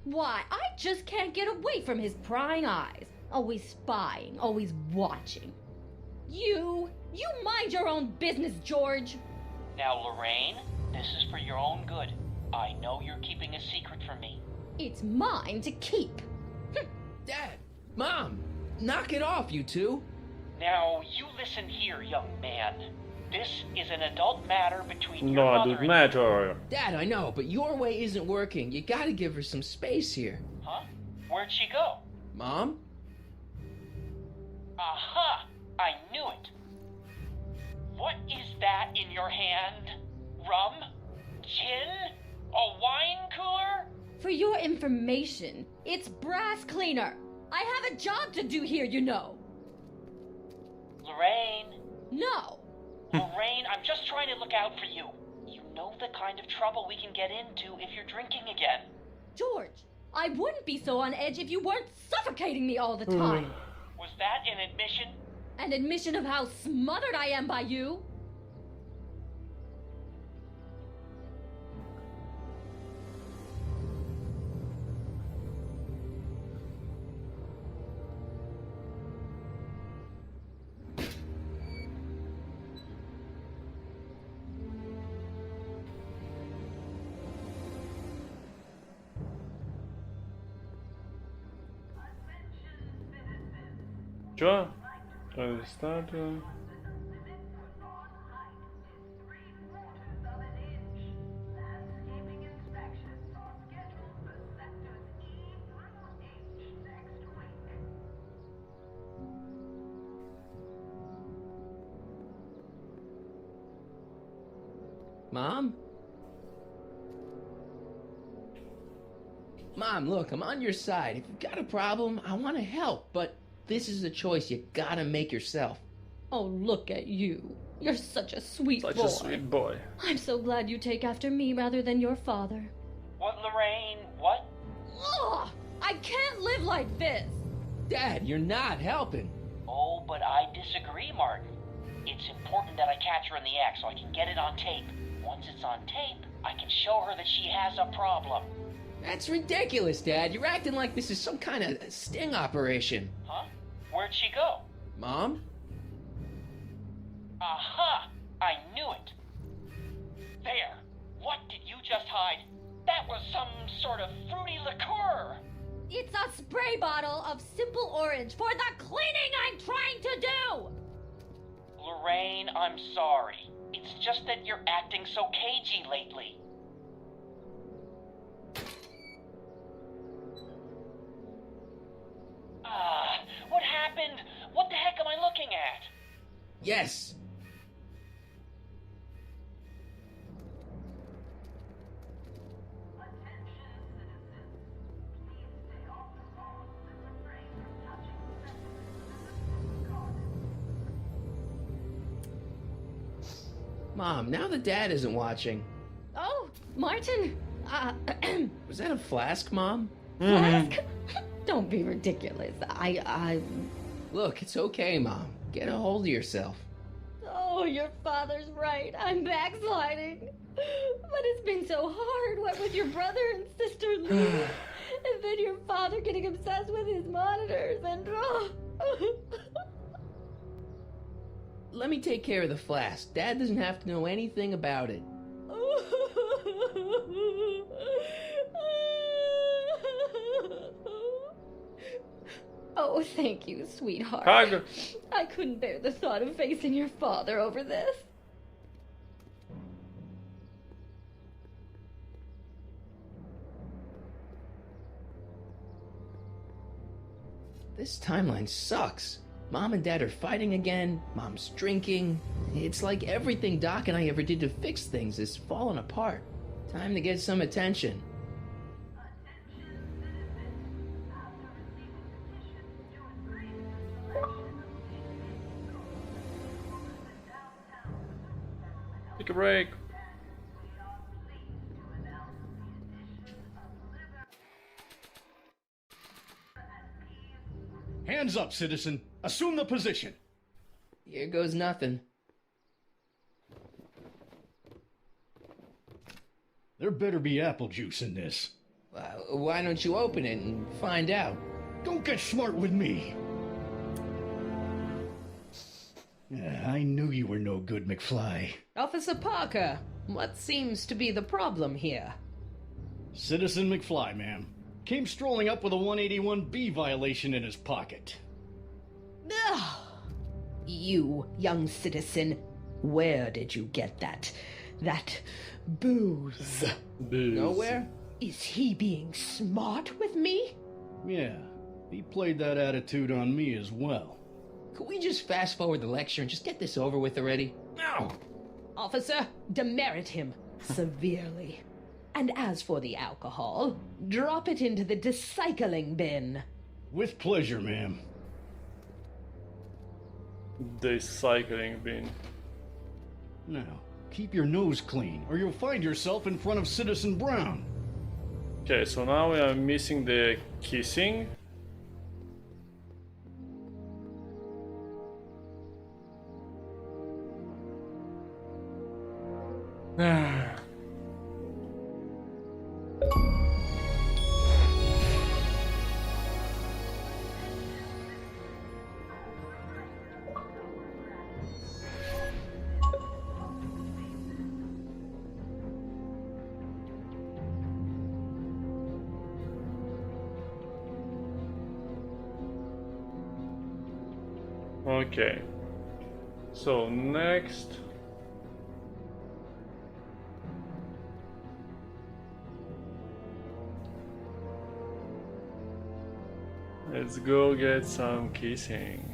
L: Why, I just can't get away from his prying eyes. Always spying, always watching. You mind your own business, George.
O: Now, Lorraine, this is for your own good. I know you're keeping a secret from me.
L: It's mine to keep.
B: Dad! Mom! Knock it off, you two!
O: Now, you listen here, young man. This is an adult matter between your
A: No,
O: mother
A: adult
O: and...
A: matter.
B: Dad, I know, but your way isn't working. You gotta give her some space here.
O: Huh? Where'd she go?
B: Mom?
O: Aha! I knew it. What is that in your hand? Rum? gin? A wine cooler?
L: For your information, it's brass cleaner. I have a job to do here, you know.
O: Lorraine.
L: No.
O: Lorraine, I'm just trying to look out for you. You know the kind of trouble we can get into if you're drinking again.
L: George, I wouldn't be so on edge if you weren't suffocating me all the time.
O: Was that an admission?
L: An admission of how smothered I am by you?
A: Чё? Статуя.
B: Mom? Mom, look, I'm on your side. If you've got a problem, I want to help, but this is a choice you gotta make yourself.
L: Oh, look at you. You're such a sweet boy.
A: Such a sweet boy.
L: I'm so glad you take after me rather than your father.
O: What, Lorraine? What?
L: Ugh! I can't live like this!
B: Dad, you're not helping.
O: Oh, but I disagree, Martin. It's important that I catch her in the act so I can get it on tape. Once it's on tape, I can show her that she has a problem.
B: That's ridiculous, Dad. You're acting like this is some kind of sting operation.
O: Huh? Where'd she go?
B: Mom?
O: Aha! I knew it. There. What did you just hide? That was some sort of fruity liqueur.
L: It's a spray bottle of simple orange for the cleaning I'm trying to do!
O: Lorraine, I'm sorry. It's just that you're acting so cagey lately. What happened? What the heck am I looking at?
B: Yes. Mom, now that Dad isn't watching.
L: Oh, Martin.
B: Was that a flask, Mom?
L: Flask? Don't be ridiculous.
B: Look, it's okay, Mom. Get a hold of yourself.
L: Oh, your father's right. I'm backsliding. But it's been so hard, what with your brother and sister Lou. And then your father getting obsessed with his monitors and...
B: Let me take care of the flask. Dad doesn't have to know anything about it.
L: Oh, thank you, sweetheart.
A: Hug.
L: I couldn't bear the thought of facing your father over this.
B: This timeline sucks. Mom and Dad are fighting again. Mom's drinking. It's like everything Doc and I ever did to fix things is falling apart. Time to get some attention.
A: Take a break.
F: Hands up, citizen. Assume the position.
B: Here goes nothing.
F: There better be apple juice in this.
B: Why don't you open it and find out?
F: Don't get smart with me. I knew you were no good, McFly.
I: Officer Parker, what seems to be the problem here?
F: Citizen McFly, ma'am. Came strolling up with a 181B violation in his pocket.
I: Ugh. You, young citizen, where did you get that booze?
B: Nowhere?
I: Is he being smart with me?
F: Yeah, he played that attitude on me as well.
B: Could we just fast forward the lecture and just get this over with already?
I: No! Officer, demerit him. Severely. And as for the alcohol, drop it into the recycling bin.
F: With pleasure, ma'am.
A: The cycling bin.
F: Now, keep your nose clean, or you'll find yourself in front of Citizen Brown.
A: Okay, so now we are missing the kissing. Okay, so next let's go get some kissing.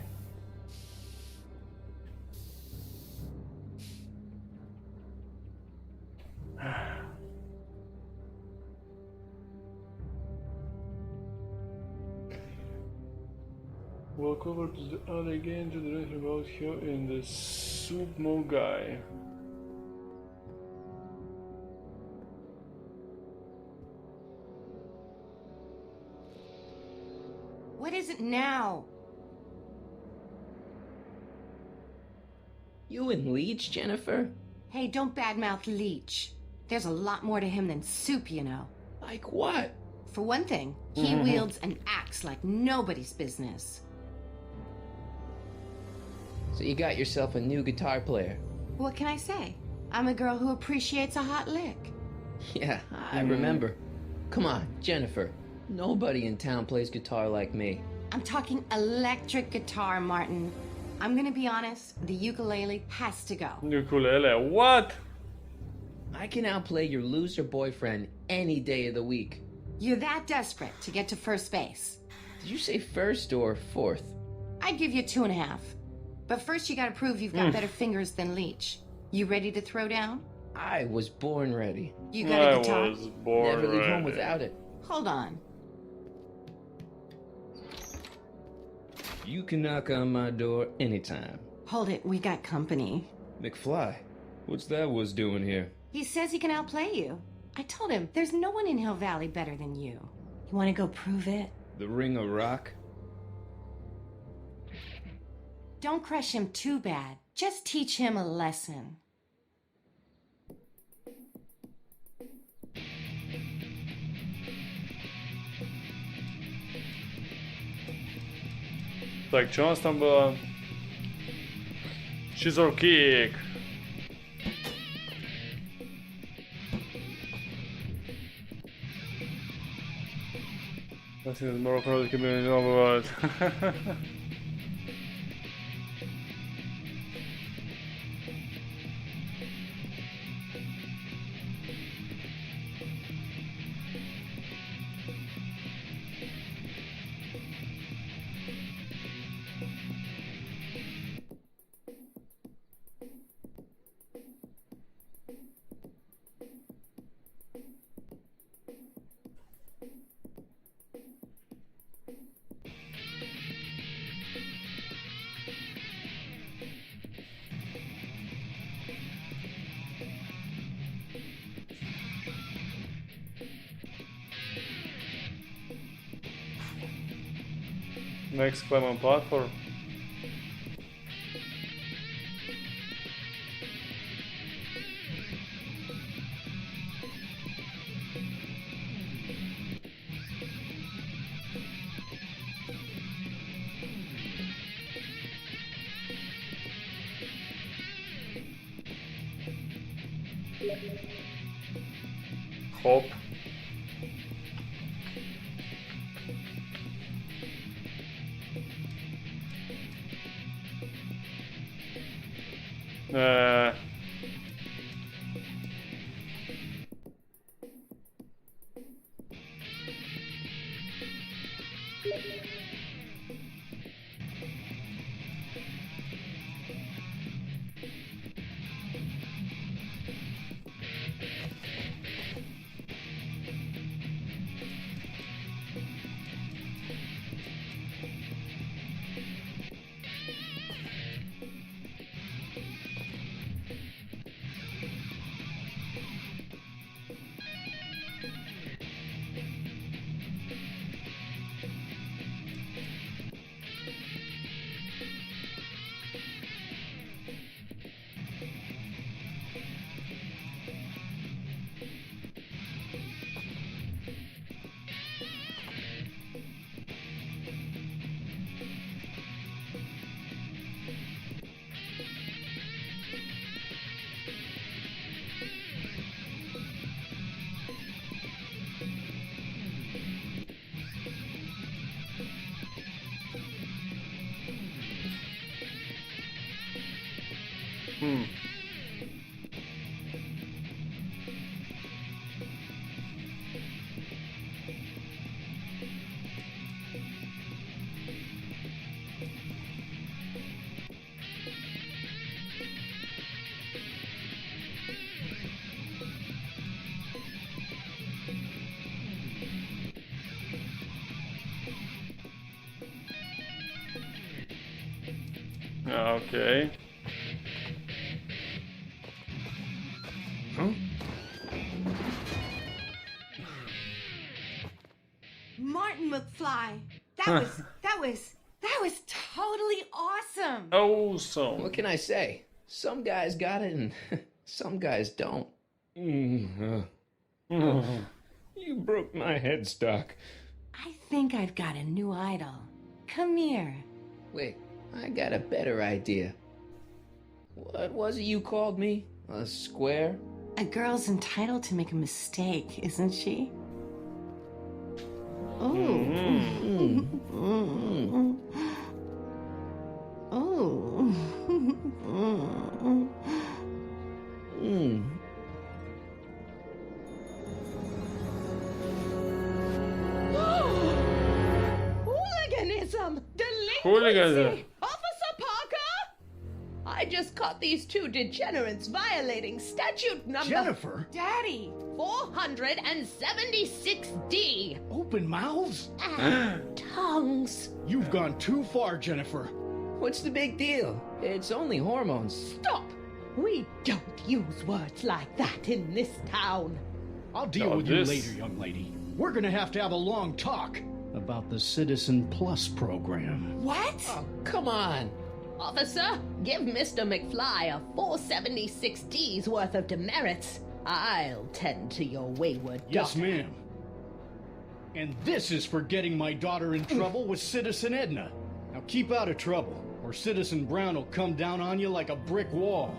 A: Walk over to the alley again to the right about here in the Submo guy.
D: What is it now?
B: You and Leech, Jennifer?
D: Hey, don't badmouth Leech. There's a lot more to him than soup, you know.
B: Like what?
D: For one thing, he wields an axe like nobody's business.
B: So you got yourself a new guitar player.
D: What can I say? I'm a girl who appreciates a hot lick.
B: Yeah, I remember. Come on, Jennifer. Nobody in town plays guitar like me.
D: I'm talking electric guitar, Martin. I'm gonna be honest, the ukulele has to go.
A: Ukulele, what?
B: I can outplay your loser boyfriend any day of the week.
D: You're that desperate to get to first base.
B: Did you say first or fourth?
D: I'd give you 2.5. But first you gotta prove you've got better fingers than Leech. You ready to throw down?
B: I was born ready.
D: You got a guitar?
A: I was born
B: Never leave
A: ready.
B: home without it.
D: Hold on.
K: You can knock on my door anytime.
D: Hold it, we got company.
K: McFly, what's that was doing here?
D: He says he can outplay you. I told him, there's no one in Hill Valley better than you. You wanna go prove it?
K: The Ring of Rock?
D: Don't crush him too bad. Just teach him a lesson.
A: Так, что у нас там было? Scissor kick. Nothing is more crowded community bывает. Next climb platform. Hop. Okay.
K: Huh?
D: Martin McFly. That was totally awesome.
A: Awesome.
B: What can I say? Some guys got it and some guys don't.
K: You broke my headstock.
D: I think I've got a new idol. Come here.
B: Wait, I got a better idea. What was it you called me? A square?
D: A girl's entitled to make a mistake, isn't she? Oh. Oh.
I: Hooliganism!
A: Hooliganism.
I: Delinquency! Officer Parker! I just caught these two degenerates violating statute number...
F: Jennifer?
D: Daddy!
I: 476D!
F: Open mouths?
I: And tongues.
F: You've gone too far, Jennifer.
B: What's the big deal? It's only hormones.
I: Stop! We don't use words like that in this town.
F: I'll deal with you later, young lady. We're gonna have a long talk about the Citizen Plus program.
D: What?
B: Oh, come on.
I: Officer, give Mr. McFly a 476D's worth of demerits. I'll tend to your wayward
F: Yes,
I: daughter.
F: ma'am. And this is for getting my daughter in trouble with Citizen Edna. Now keep out of trouble, or Citizen Brown will come down on you like a brick wall.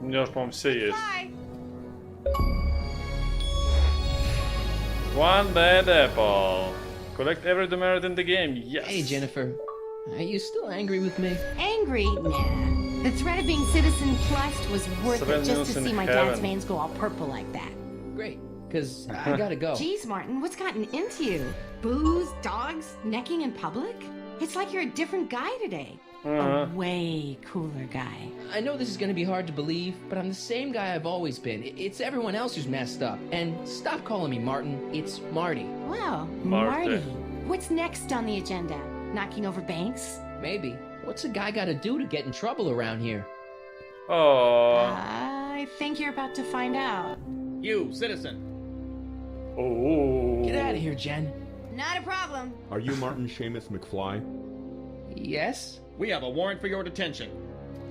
A: Gör som säger.
D: Bye.
A: One bad apple. Collect every demerit in the game. Yes.
B: Hey, Jennifer. Are you still angry with me?
D: Angry? Nah. The threat of being Citizen Plus was worth it just to
A: Seven
D: see my
A: heaven.
D: dad's veins go all purple like that.
B: Great, because I gotta go.
D: Jeez, Martin, what's gotten into you? Booze, dogs, necking in public? It's like you're a different guy today. A way cooler guy.
B: I know this is gonna be hard to believe, but I'm the same guy I've always been. It's everyone else who's messed up. And stop calling me Martin. It's Marty.
D: Wow,
A: Marty.
D: Marty. What's next on the agenda? Knocking over banks?
B: Maybe. What's a guy gotta do to get in trouble around here?
A: Oh.
D: I think you're about to find out.
P: You, citizen.
A: Oh.
B: Get out of here, Jen.
D: Not a problem.
Q: Are you Martin Seamus McFly?
B: Yes?
P: We have a warrant for your detention.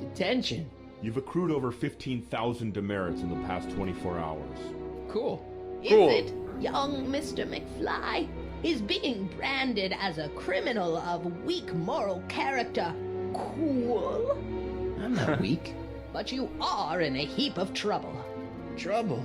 B: Detention?
Q: You've accrued over 15,000 demerits in the past 24 hours.
B: Cool.
I: Is it young Mr. McFly? Is being branded as a criminal of weak moral character cool?
B: I'm not weak.
I: But you are in a heap of trouble.
B: Trouble?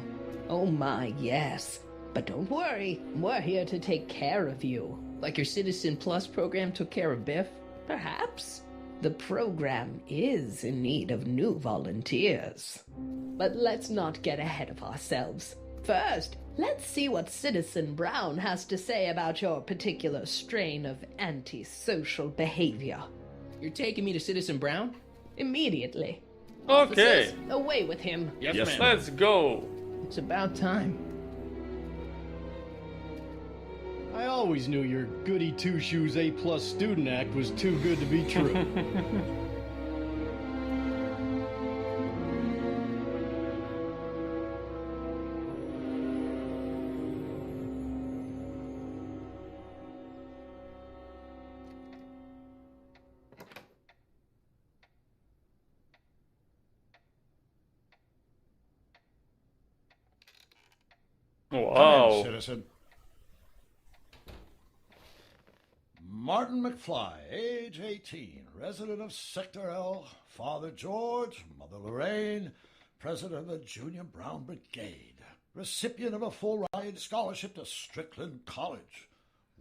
I: Oh my, yes. But don't worry, we're here to take care of you.
B: Like your Citizen Plus program took care of Biff?
I: Perhaps. The program is in need of new volunteers. But let's not get ahead of ourselves. First, let's see what Citizen Brown has to say about your particular strain of antisocial behavior.
B: You're taking me to Citizen Brown?
I: Immediately.
A: Okay.
I: Officers, away with him.
P: Yes, ma'am.
A: Let's go.
B: It's about time.
F: I always knew your goody two-shoes A+ student act was too good to be true.
A: Wow.
R: Come in, citizen. Martin McFly, age 18, resident of Sector L, Father George, Mother Lorraine, president of the Junior Brown Brigade, recipient of a full-ride scholarship to Strickland College,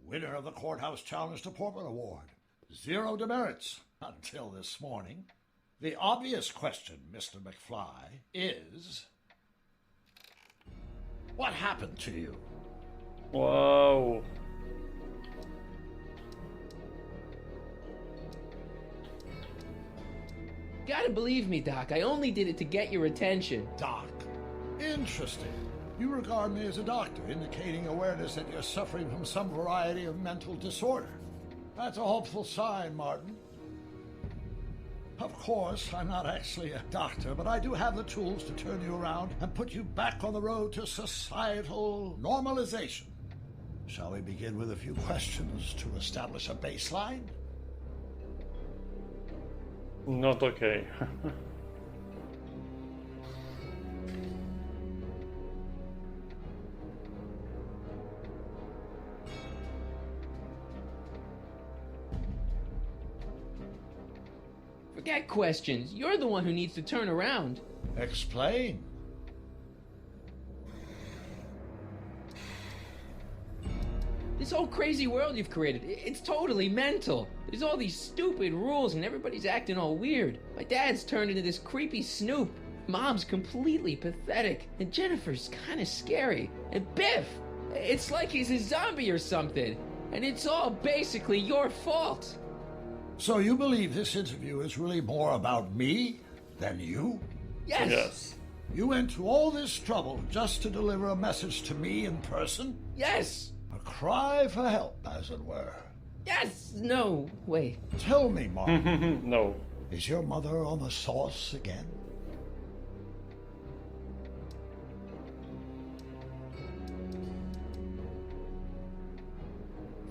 R: winner of the Courthouse Challenge to Portland Award, 0 demerits until this morning. The obvious question, Mr. McFly, is... what happened to you?
A: Wow.
B: Gotta believe me, Doc. I only did it to get your attention.
R: Doc? Interesting. You regard me as a doctor, indicating awareness that you're suffering from some variety of mental disorder. That's a hopeful sign, Martin. Of course, I'm not actually a doctor, but I do have the tools to turn you around and put you back on the road to societal normalization. Shall we begin with a few questions to establish a baseline?
A: Not okay.
B: Forget questions. You're the one who needs to turn around.
R: Explain.
B: This whole crazy world you've created, it's totally mental. There's all these stupid rules and everybody's acting all weird. My dad's turned into this creepy snoop. Mom's completely pathetic. And Jennifer's kind of scary. And Biff, it's like he's a zombie or something. And it's all basically your fault.
R: So you believe this interview is really more about me than you?
B: Yes.
A: Yes.
R: You went to all this trouble just to deliver a message to me in person?
B: Yes.
R: A cry for help, as it were.
B: Yes. No. Wait.
R: Tell me, Mark.
A: No.
R: Is your mother on the sauce again?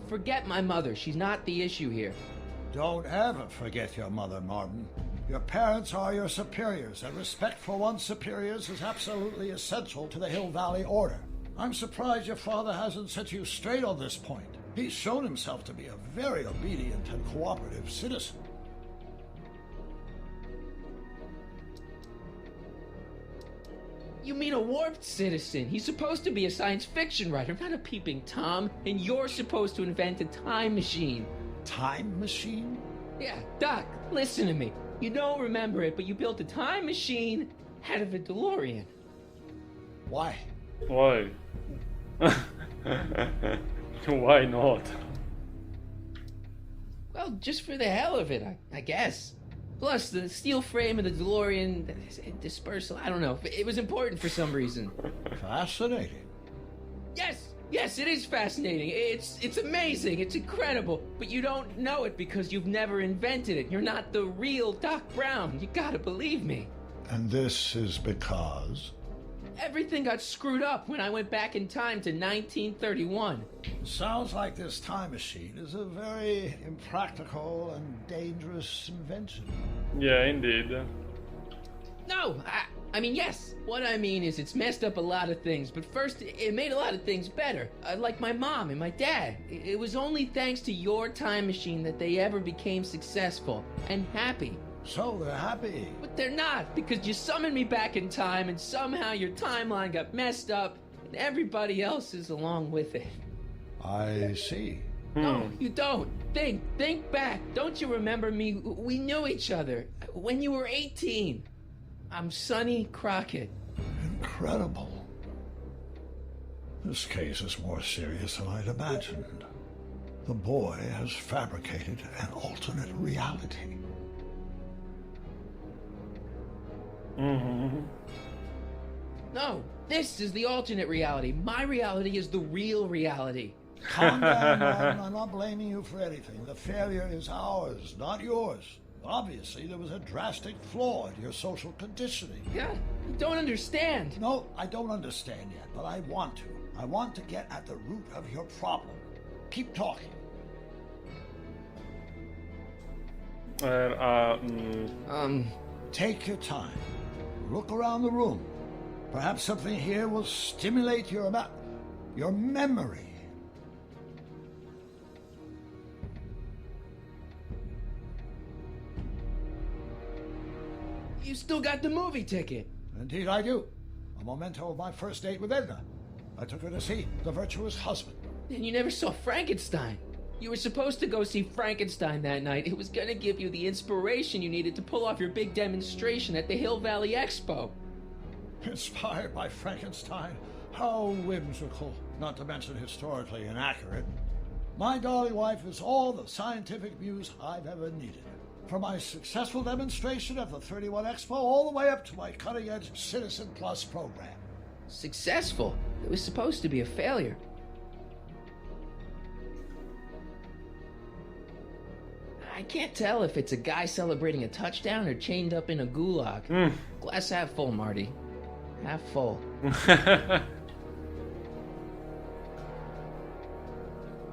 B: Forget my mother. She's not the issue here.
R: Don't ever forget your mother, Martin. Your parents are your superiors, and respect for one's superiors is absolutely essential to the Hill Valley Order. I'm surprised your father hasn't set you straight on this point. He's shown himself to be a very obedient and cooperative citizen.
B: You mean a warped citizen? He's supposed to be a science fiction writer, not a peeping Tom. And you're supposed to invent a time machine.
R: Time machine?
B: Yeah, Doc, listen to me. You don't remember it, but you built a time machine out of a DeLorean.
R: Why?
A: Why? Why not?
B: Well, just for the hell of it, I guess. Plus, the steel frame of the DeLorean, dispersal, I don't know. It was important for some reason.
R: Fascinating.
B: Yes, it is fascinating. It's amazing. It's incredible. But you don't know it because you've never invented it. You're not the real Doc Brown. You gotta believe me.
R: And this is because?
B: Everything got screwed up when I went back in time to 1931.
R: Sounds like this time machine is a very impractical and dangerous invention.
A: Yeah, indeed.
B: No, I mean, yes. What I mean is it's messed up a lot of things, but first, it made a lot of things better. Like my mom and my dad. It was only thanks to your time machine that they ever became successful and happy.
R: So they're happy.
B: But they're not, because you summoned me back in time and somehow your timeline got messed up and everybody else is along with it.
R: I see.
B: No, you don't. Think back. Don't you remember me? We knew each other when you were 18. I'm Sonny Crockett.
R: Incredible. This case is more serious than I'd imagined. The boy has fabricated an alternate reality.
B: No, this is the alternate reality. My reality is the real reality.
R: Calm down, Martin. I'm not blaming you for anything. The failure is ours, not yours. Obviously, there was a drastic flaw in your social conditioning.
B: Yeah, you don't understand.
R: No, I don't understand yet, but I want to. I want to get at the root of your problem. Keep talking. Take your time. Look around the room. Perhaps something here will stimulate your memory.
B: You still got the movie ticket.
R: Indeed I do. A memento of my first date with Edna. I took her to see The Virtuous Husband.
B: And you never saw Frankenstein. You were supposed to go see Frankenstein that night. It was gonna give you the inspiration you needed to pull off your big demonstration at the Hill Valley Expo.
R: Inspired by Frankenstein? How whimsical, not to mention historically inaccurate. My dolly wife is all the scientific muse I've ever needed. From my successful demonstration at the 31 Expo all the way up to my cutting-edge Citizen Plus program.
B: Successful? It was supposed to be a failure. I can't tell if it's a guy celebrating a touchdown or chained up in a gulag. Glass half full, Marty. Half full.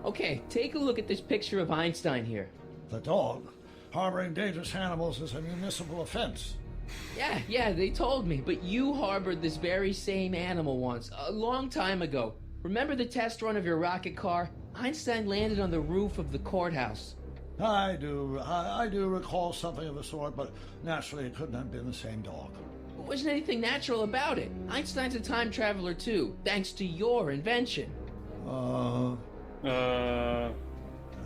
B: Okay, take a look at this picture of Einstein here.
R: The dog? Harboring dangerous animals is a municipal offense.
B: Yeah, they told me, but you harbored this very same animal once, a long time ago. Remember the test run of your rocket car? Einstein landed on the roof of the courthouse.
R: I do recall something of the sort, but naturally it couldn't have been the same dog.
B: There wasn't anything natural about it. Einstein's a time traveler too, thanks to your invention.
R: An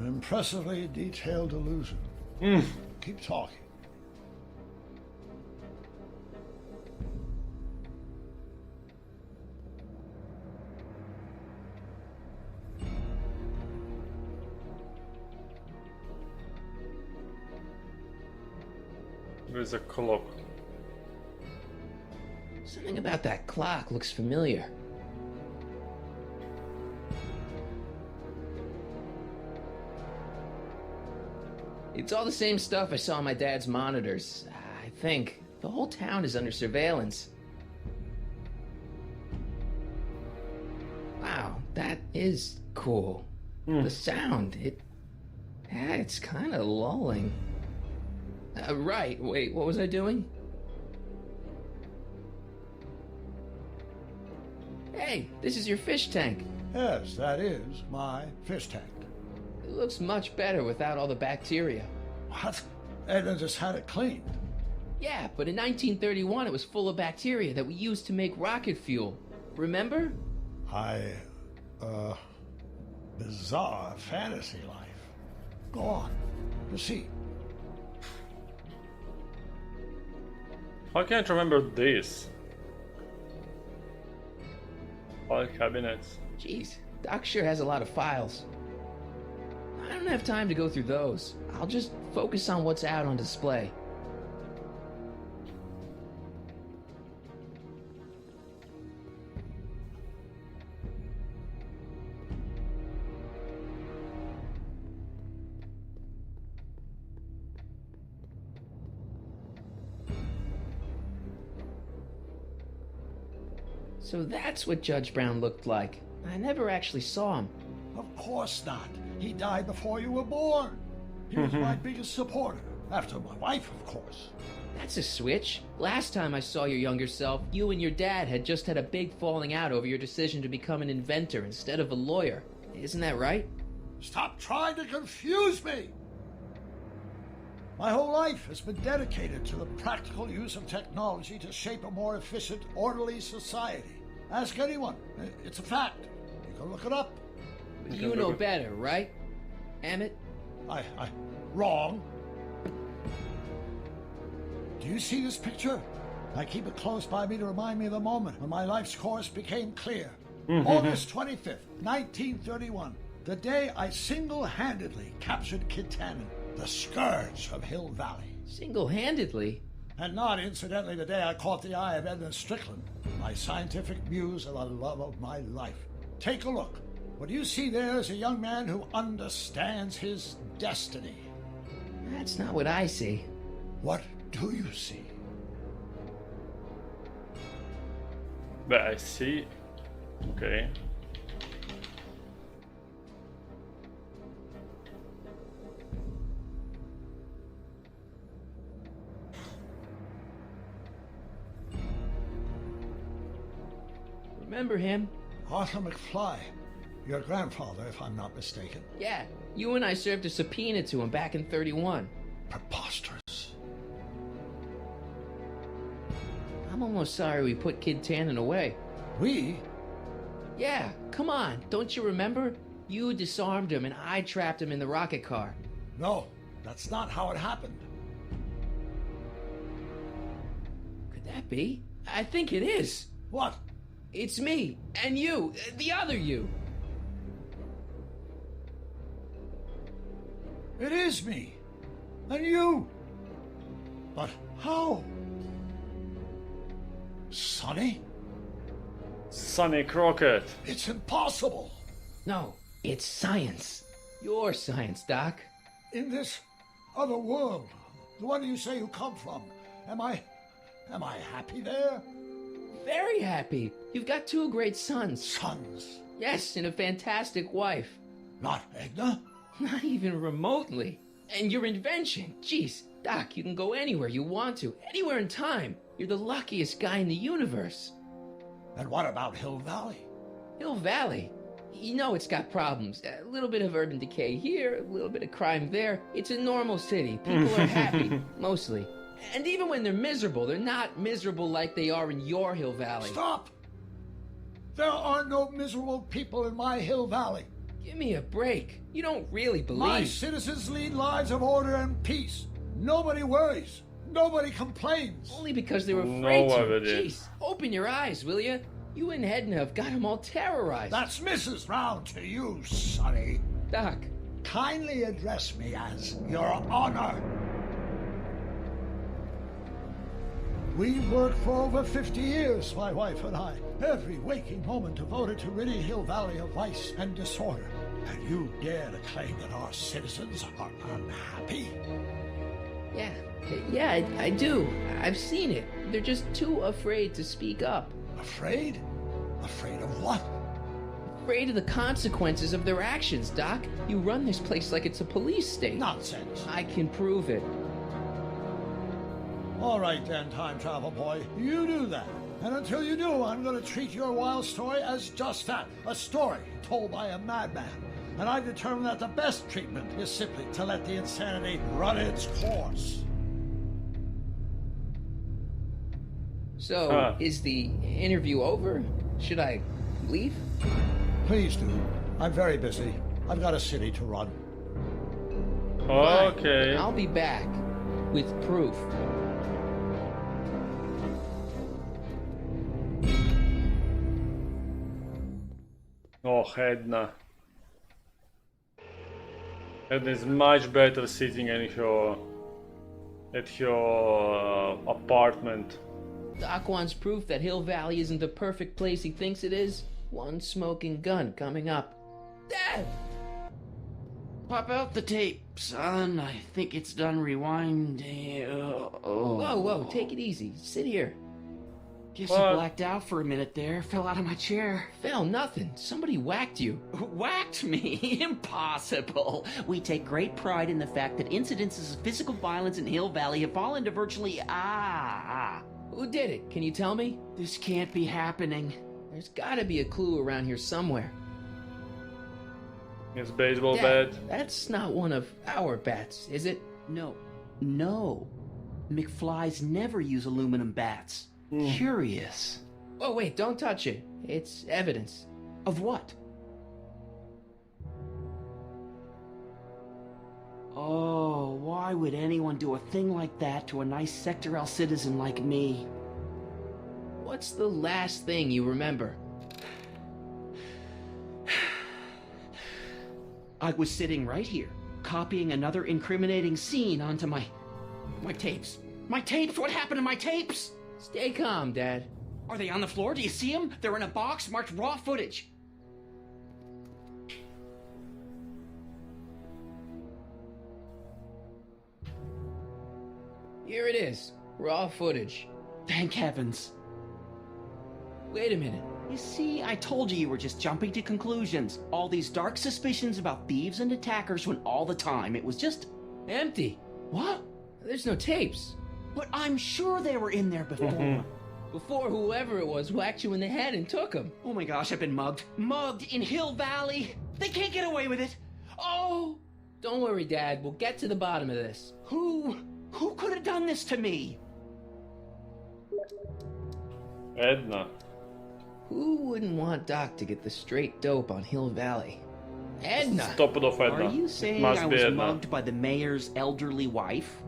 R: impressively detailed illusion. Keep talking.
A: There's a clock.
B: Something about that clock looks familiar. It's all the same stuff I saw on my dad's monitors. I think. The whole town is under surveillance. Wow, that is cool. The sound, it's kind of lulling. Right, wait, what was I doing? Hey, this is your fish tank.
R: Yes, that is my fish tank.
B: It looks much better without all the bacteria.
R: What? Edna just had it cleaned.
B: Yeah, but in 1931 it was full of bacteria that we used to make rocket fuel. Remember?
R: Bizarre fantasy life. Go on. Proceed.
A: I can't remember this. File cabinets.
B: Jeez, Doc sure has a lot of files. I don't have time to go through those. I'll just focus on what's out on display. So that's what Judge Brown looked like. I never actually saw him.
R: Of course not. He died before you were born. He was my biggest supporter. After my wife, of course.
B: That's a switch. Last time I saw your younger self, you and your dad had just had a big falling out over your decision to become an inventor instead of a lawyer. Isn't that right?
R: Stop trying to confuse me! My whole life has been dedicated to the practical use of technology to shape a more efficient, orderly society. Ask anyone. It's a fact. You can look it up.
B: You know better, right? Emmett?
R: Wrong. Do you see this picture? I keep it close by me to remind me of the moment when my life's course became clear. August 25th, 1931. The day I single-handedly captured Kid Tannen, the scourge of Hill Valley.
B: Single-handedly?
R: And not, incidentally, the day I caught the eye of Edna Strickland, my scientific muse and the love of my life. Take a look. What you see there is a young man who understands his destiny.
B: That's not what I see.
R: What do you see?
A: But I see... Okay.
B: Remember him?
R: Arthur McFly. Your grandfather, if I'm not mistaken.
B: Yeah, you and I served a subpoena to him back in 31.
R: Preposterous.
B: I'm almost sorry we put Kid Tannen away.
R: We?
B: Yeah, come on, don't you remember? You disarmed him and I trapped him in the rocket car.
R: No, that's not how it happened.
B: Could that be? I think it is.
R: What?
B: It's me and you, the other you.
R: It is me. And you. But how? Sonny?
A: Sonny Crockett.
R: It's impossible.
B: No, it's science. Your science, Doc.
R: In this other world, the one you say you come from, am I happy there?
B: Very happy. You've got 2 great sons.
R: Sons?
B: Yes, and a fantastic wife.
R: Not Edna?
B: Not even remotely. And your invention. Jeez, Doc, you can go anywhere you want to. Anywhere in time. You're the luckiest guy in the universe.
R: And what about Hill Valley?
B: Hill Valley? You know it's got problems. A little bit of urban decay here, a little bit of crime there. It's a normal city. People are happy, mostly. And even when they're miserable, they're not miserable like they are in your Hill Valley.
R: Stop! There are no miserable people in my Hill Valley.
B: Give me a break. You don't really believe...
R: My citizens lead lives of order and peace. Nobody worries. Nobody complains.
B: Only because they were afraid to. Jeez, open your eyes, will you? You and Edna have got them all terrorized.
R: That's Mrs. Brown to you, Sonny.
B: Doc.
R: Kindly address me as Your Honor. We worked for over 50 years, my wife and I. Every waking moment devoted to ridding Hill Valley of vice and disorder. And you dare to claim that our citizens are unhappy?
B: Yeah, I do. I've seen it. They're just too afraid to speak up.
R: Afraid? Afraid of what?
B: Afraid of the consequences of their actions, Doc. You run this place like it's a police state.
R: Nonsense.
B: I can prove it.
R: All right then, time travel boy. You do that. And until you do, I'm going to treat your wild story as just that. A story told by a madman. And I've determined that the best treatment is simply to let the insanity run its course.
B: So, is the interview over? Should I leave?
R: Please do. I'm very busy. I've got a city to run.
A: Okay.
B: Fine. I'll be back with proof.
A: Oh, Edna. Edna is much better sitting at her apartment.
B: Doc wants proof that Hill Valley isn't the perfect place he thinks it is. One smoking gun coming up. Dad!
N: Pop out the tape, son. I think it's done rewinding.
B: Whoa, take it easy. Sit here.
N: Guess I blacked out for a minute there. Fell out of my chair.
B: Fell nothing. Somebody whacked you.
N: Whacked me? Impossible. We take great pride in the fact that incidences of physical violence in Hill Valley have fallen to virtually...
B: Who did it? Can you tell me?
N: This can't be happening.
B: There's gotta be a clue around here somewhere.
A: His baseball
B: Dad,
A: bat.
B: That's not one of our bats, is it?
N: No. McFlys never use aluminum bats. Curious.
B: Oh, wait, don't touch it. It's evidence.
N: Of what? Oh, why would anyone do a thing like that to a nice Sector L citizen like me?
B: What's the last thing you remember?
N: I was sitting right here, copying another incriminating scene onto my tapes. My tapes? What happened to my tapes?
B: Stay calm, Dad.
N: Are they on the floor? Do you see them? They're in a box marked raw footage.
B: Here it is. Raw footage.
N: Thank heavens.
B: Wait a minute.
N: You see, I told you were just jumping to conclusions. All these dark suspicions about thieves and attackers when all the time it was just...
B: empty.
N: What?
B: There's no tapes.
N: But I'm sure they were in there before.
B: Before whoever it was whacked you in the head and took them.
N: Oh my gosh, I've been mugged. Mugged in Hill Valley. They can't get away with it. Oh!
B: Don't worry, Dad. We'll get to the bottom of this.
N: Who could have done this to me?
A: Edna.
B: Who wouldn't want Doc to get the straight dope on Hill Valley?
I: Edna!
A: Top it off Edna.
N: Are you
A: It
N: saying
A: must
N: I
A: be
N: was
A: Edna.
N: mugged by the mayor's elderly wife?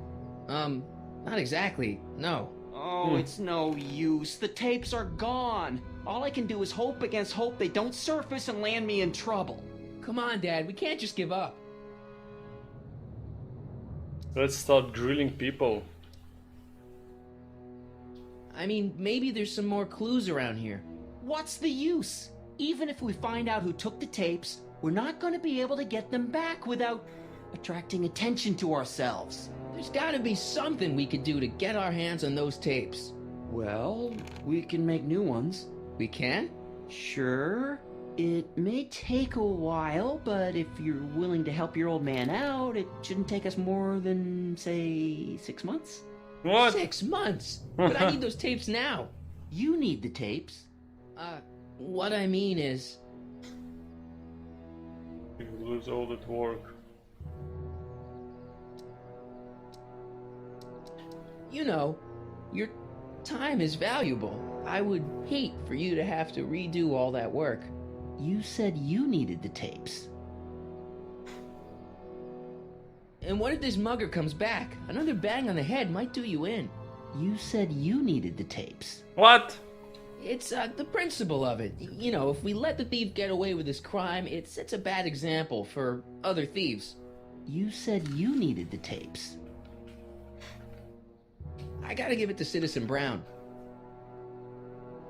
I: Not exactly, no.
N: Oh, it's no use. The tapes are gone. All I can do is hope against hope they don't surface and land me in trouble.
I: Come on, Dad, we can't just give up.
A: Let's start grilling people.
I: I mean, maybe there's some more clues around here.
N: What's the use? Even if we find out who took the tapes, we're not going to be able to get them back without attracting attention to ourselves.
I: There's gotta be something we could do to get our hands on those tapes.
N: Well, we can make new ones.
I: We can?
N: Sure. It may take a while, but if you're willing to help your old man out, it shouldn't take us more than, say, 6 months.
A: What?
I: 6 months? But I need those tapes now.
N: You need the tapes.
I: What I mean is...
A: You lose all that work.
I: You know, your time is valuable. I would hate for you to have to redo all that work.
N: You said you needed the tapes.
I: And what if this mugger comes back? Another bang on the head might do you in.
N: You said you needed the tapes.
A: What?
I: It's the principle of it. You know, if we let the thief get away with his crime, it sets a bad example for other thieves.
N: You said you needed the tapes.
I: I gotta give it to Citizen Brown.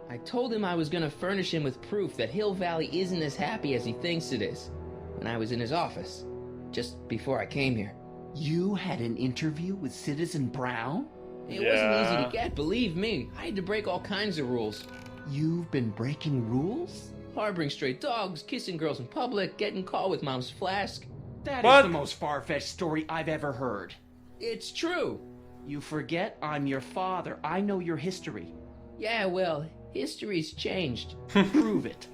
I: I told him I was gonna furnish him with proof that Hill Valley isn't as happy as he thinks it is when I was in his office, just before I came here.
N: You had an interview with Citizen Brown?
I: It wasn't easy to get, believe me. I had to break all kinds of rules.
N: You've been breaking rules?
I: Harboring stray dogs, kissing girls in public, getting caught with mom's flask.
N: That is the most far-fetched story I've ever heard.
I: It's true.
N: You forget I'm your father. I know your history.
I: Yeah, well, history's changed.
N: Prove it.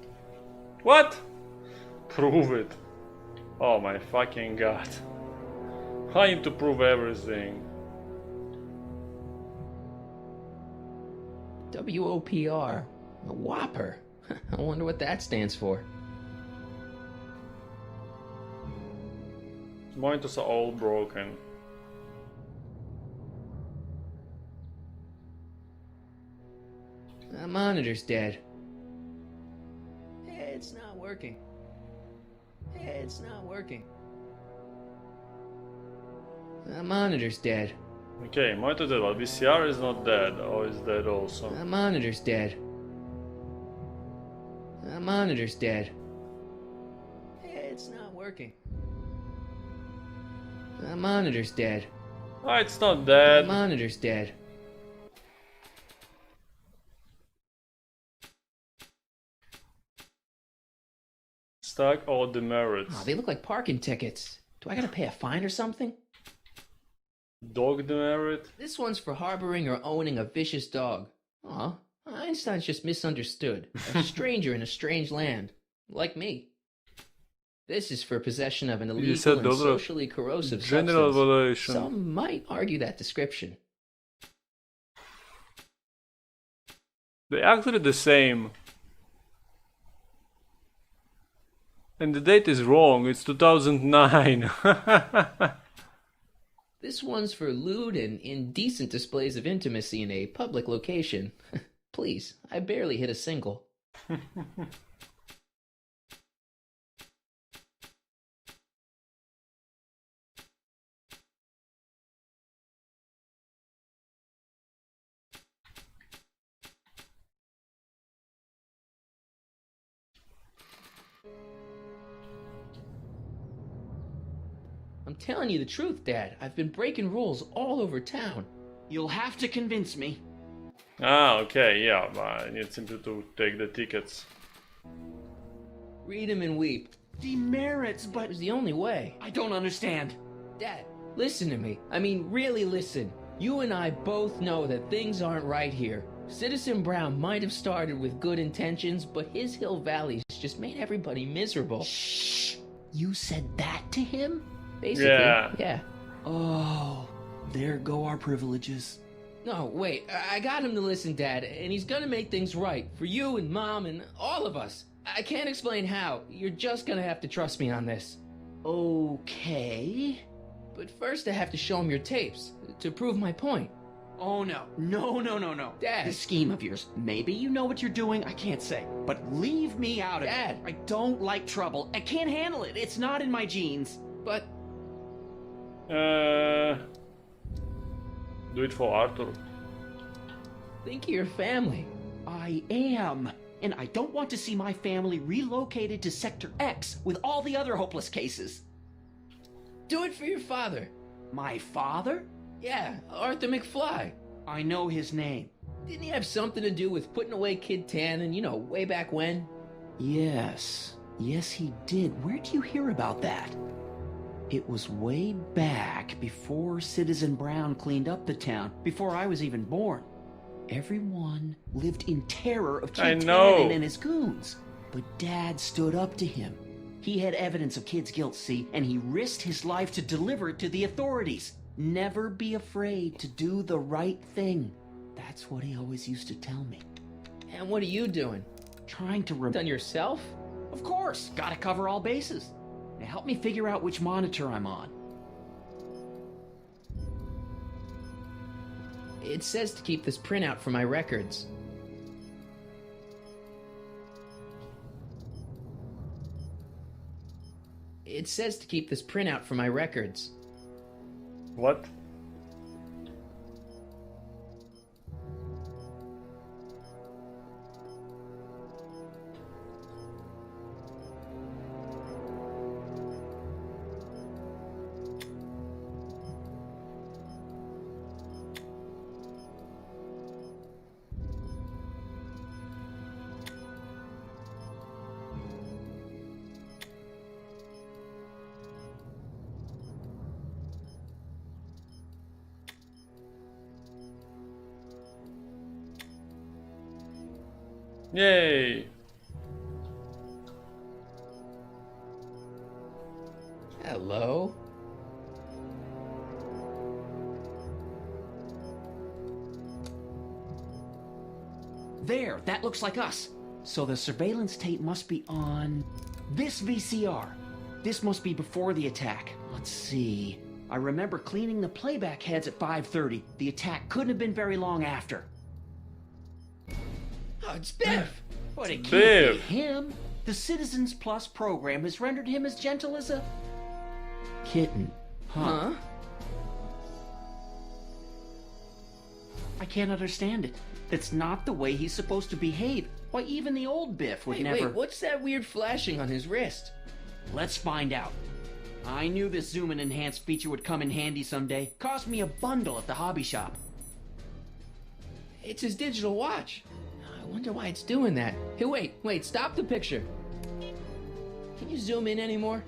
A: What? Prove it. Oh my fucking god. I need to prove everything.
I: WOPR. A Whopper. I wonder what that stands for.
A: Monitors are all broken.
I: The monitor's dead. It's not working. It's not working. The monitor's dead.
A: Okay, monitor dead, but VCR is not dead, or is dead also.
I: The monitor's dead. The monitor's dead. It's not working. The monitor's dead.
A: Oh, it's not dead.
I: The monitor's dead.
A: Stack all demerits.
I: Oh, they look like parking tickets. Do I gotta pay a fine or something?
A: Dog demerit?
I: This one's for harboring or owning a vicious dog. Aw, Einstein's just misunderstood. A stranger in a strange land. Like me. This is for possession of an illegal and socially corrosive
A: general
I: substance.
A: evaluation.
I: Some might argue that description.
A: They're actually the same. And the date is wrong, it's 2009.
I: This one's for lewd and indecent displays of intimacy in a public location. Please, I barely hit a single. I'm telling you the truth, Dad. I've been breaking rules all over town.
N: You'll have to convince me.
A: Ah, okay, yeah, but I need simply to take the tickets.
I: Read 'em and weep.
N: Demerits, but...
I: It was the only way.
N: I don't understand.
I: Dad, listen to me. I mean, really listen. You and I both know that things aren't right here. Citizen Brown might have started with good intentions, but his Hill Valley's just made everybody miserable.
N: Shh! You said that to him?
I: Basically, yeah.
N: Oh, there go our privileges.
I: No, wait, I got him to listen, Dad, and he's gonna make things right for you and Mom and all of us.
B: I can't explain how. You're just gonna have to trust me on this.
N: Okay.
B: But first I have to show him your tapes, to prove my point.
N: Oh, no. No.
B: Dad.
N: This scheme of yours, maybe you know what you're doing, I can't say. But leave me out of
B: Dad.
N: it. I don't like trouble. I can't handle it. It's not in my genes.
B: But...
A: Do it for Arthur.
B: Think of your family.
N: I am. And I don't want to see my family relocated to Sector X with all the other hopeless cases.
B: Do it for your father.
N: My father?
B: Yeah, Arthur McFly.
N: I know his name.
B: Didn't he have something to do with putting away Kid Tannen, you know, way back when?
N: Yes. Yes, he did. Where'd you hear about that? It was way back before Citizen Brown cleaned up the town, before I was even born. Everyone lived in terror of Kid Tannen and his goons. But Dad stood up to him. He had evidence of Kid's guilt, see, and he risked his life to deliver it to the authorities. Never be afraid to do the right thing. That's what he always used to tell me.
B: And what are you doing?
N: Trying to
B: on yourself?
N: Of course, gotta cover all bases. Now help me figure out which monitor I'm on.
B: It says to keep this printout for my records. It says to keep this printout for my records.
A: What? Yay!
B: Hello?
N: There, that looks like us. So the surveillance tape must be on this VCR. This must be before the attack. Let's see. I remember cleaning the playback heads at 5:30. The attack couldn't have been very long after.
B: Oh, it's Biff!
N: But it can't
A: Biff.
N: be him. The Citizens Plus program has rendered him as gentle as a kitten. Huh? I can't understand it. That's not the way he's supposed to behave. Why, even the old Biff would never...
B: Wait, what's that weird flashing on his wrist?
N: Let's find out. I knew this zoom and enhance feature would come in handy someday. Cost me a bundle at the hobby shop.
B: It's his digital watch. I wonder why it's doing that. Hey, wait, stop the picture. Can you zoom in anymore?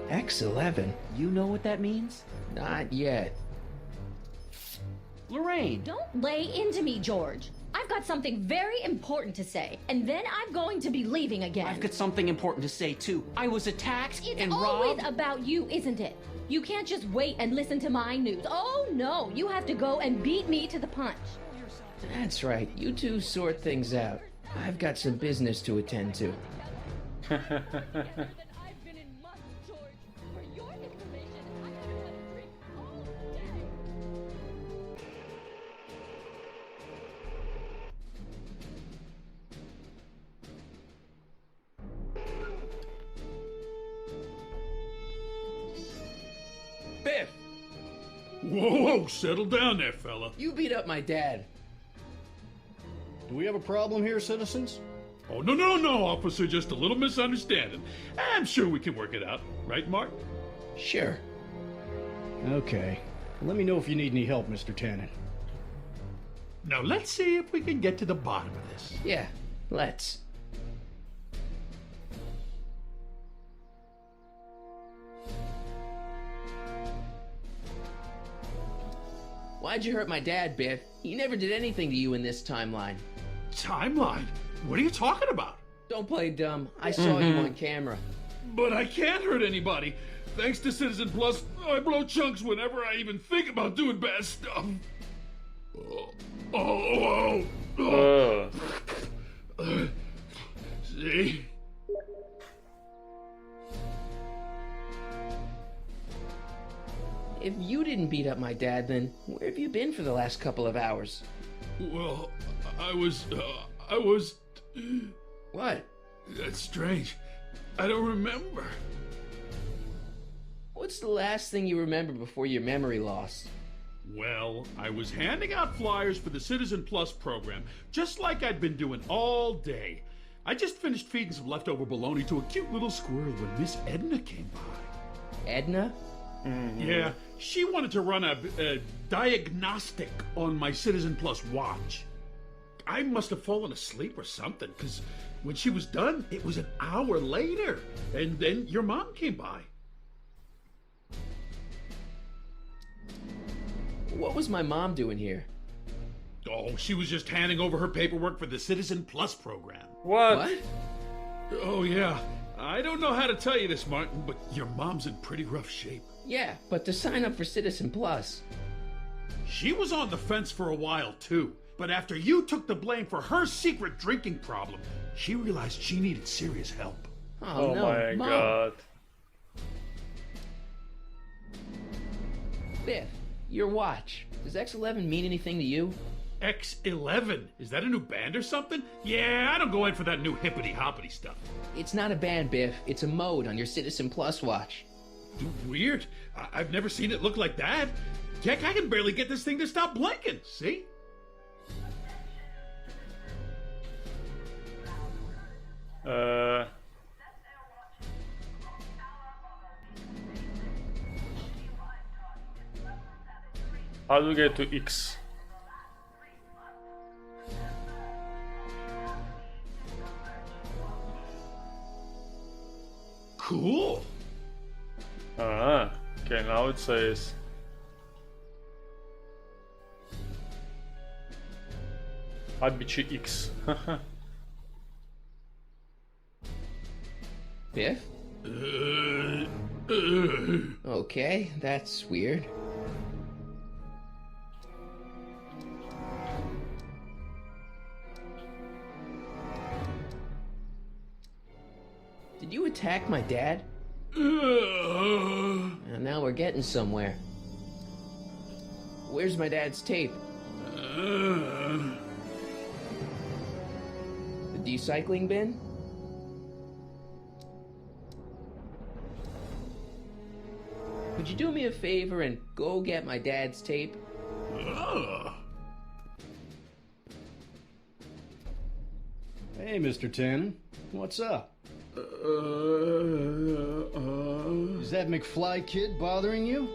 B: X11.
N: You know what that means?
B: Not yet.
N: Lorraine!
L: Don't lay into me, George. I've got something very important to say, and then I'm going to be leaving again.
N: I've got something important to say, too. I was attacked
L: It's
N: and
L: always
N: robbed.
L: about you, isn't it? You can't just wait and listen to my news. Oh, no. You have to go and beat me to the punch.
B: That's right. You two sort things out. I've got some business to attend to. Biff!
J: Whoa, settle down there, fella.
B: You beat up my dad.
F: Do we have a problem here, citizens?
J: Oh, no, officer, just a little misunderstanding. I'm sure we can work it out. Right, Mark?
B: Sure.
F: Okay. Let me know if you need any help, Mr. Tannen.
J: Now, let's see if we can get to the bottom of this.
B: Yeah, let's. Why'd you hurt my dad, Biff? He never did anything to you in this timeline.
J: Timeline? What are you talking about?
B: Don't play dumb. I saw you on camera.
J: But I can't hurt anybody. Thanks to Citizen Plus, I blow chunks whenever I even think about doing bad stuff. Oh. See?
B: If you didn't beat up my dad, then where have you been for the last couple of hours?
J: Well, I was...
B: What?
J: That's strange. I don't remember.
B: What's the last thing you remember before your memory loss?
J: Well, I was handing out flyers for the Citizen Plus program, just like I'd been doing all day. I just finished feeding some leftover bologna to a cute little squirrel when Miss Edna came by.
B: Edna?
J: Yeah, she wanted to run a diagnostic on my Citizen Plus watch. I must have fallen asleep or something, because when she was done, it was an hour later. And then your mom came by.
B: What was my mom doing here?
J: Oh, she was just handing over her paperwork for the Citizen Plus program.
A: What?
J: Oh, yeah. I don't know how to tell you this, Martin, but your mom's in pretty rough shape.
B: Yeah, but to sign up for Citizen Plus.
J: She was on the fence for a while, too. But after you took the blame for her secret drinking problem, she realized she needed serious help.
A: Oh
B: no,
A: my
B: Mom.
A: god.
B: Biff, your watch. Does X11 mean anything to you?
J: X11? Is that a new band or something? Yeah, I don't go in for that new hippity-hoppity stuff.
B: It's not a band, Biff. It's a mode on your Citizen Plus watch.
J: Weird. I've never seen it look like that. Heck, I can barely get this thing to stop blinking. See?
A: How do we get to X?
J: Cool.
A: Ah, okay, now it says Adbici X.
B: Biff? Okay, that's weird. Did you attack my dad? And now we're getting somewhere. Where's my dad's tape? The recycling bin? Could you do me a favor and go get my dad's tape?
F: Hey, Mr. Tannen. What's up? Is that McFly kid bothering you?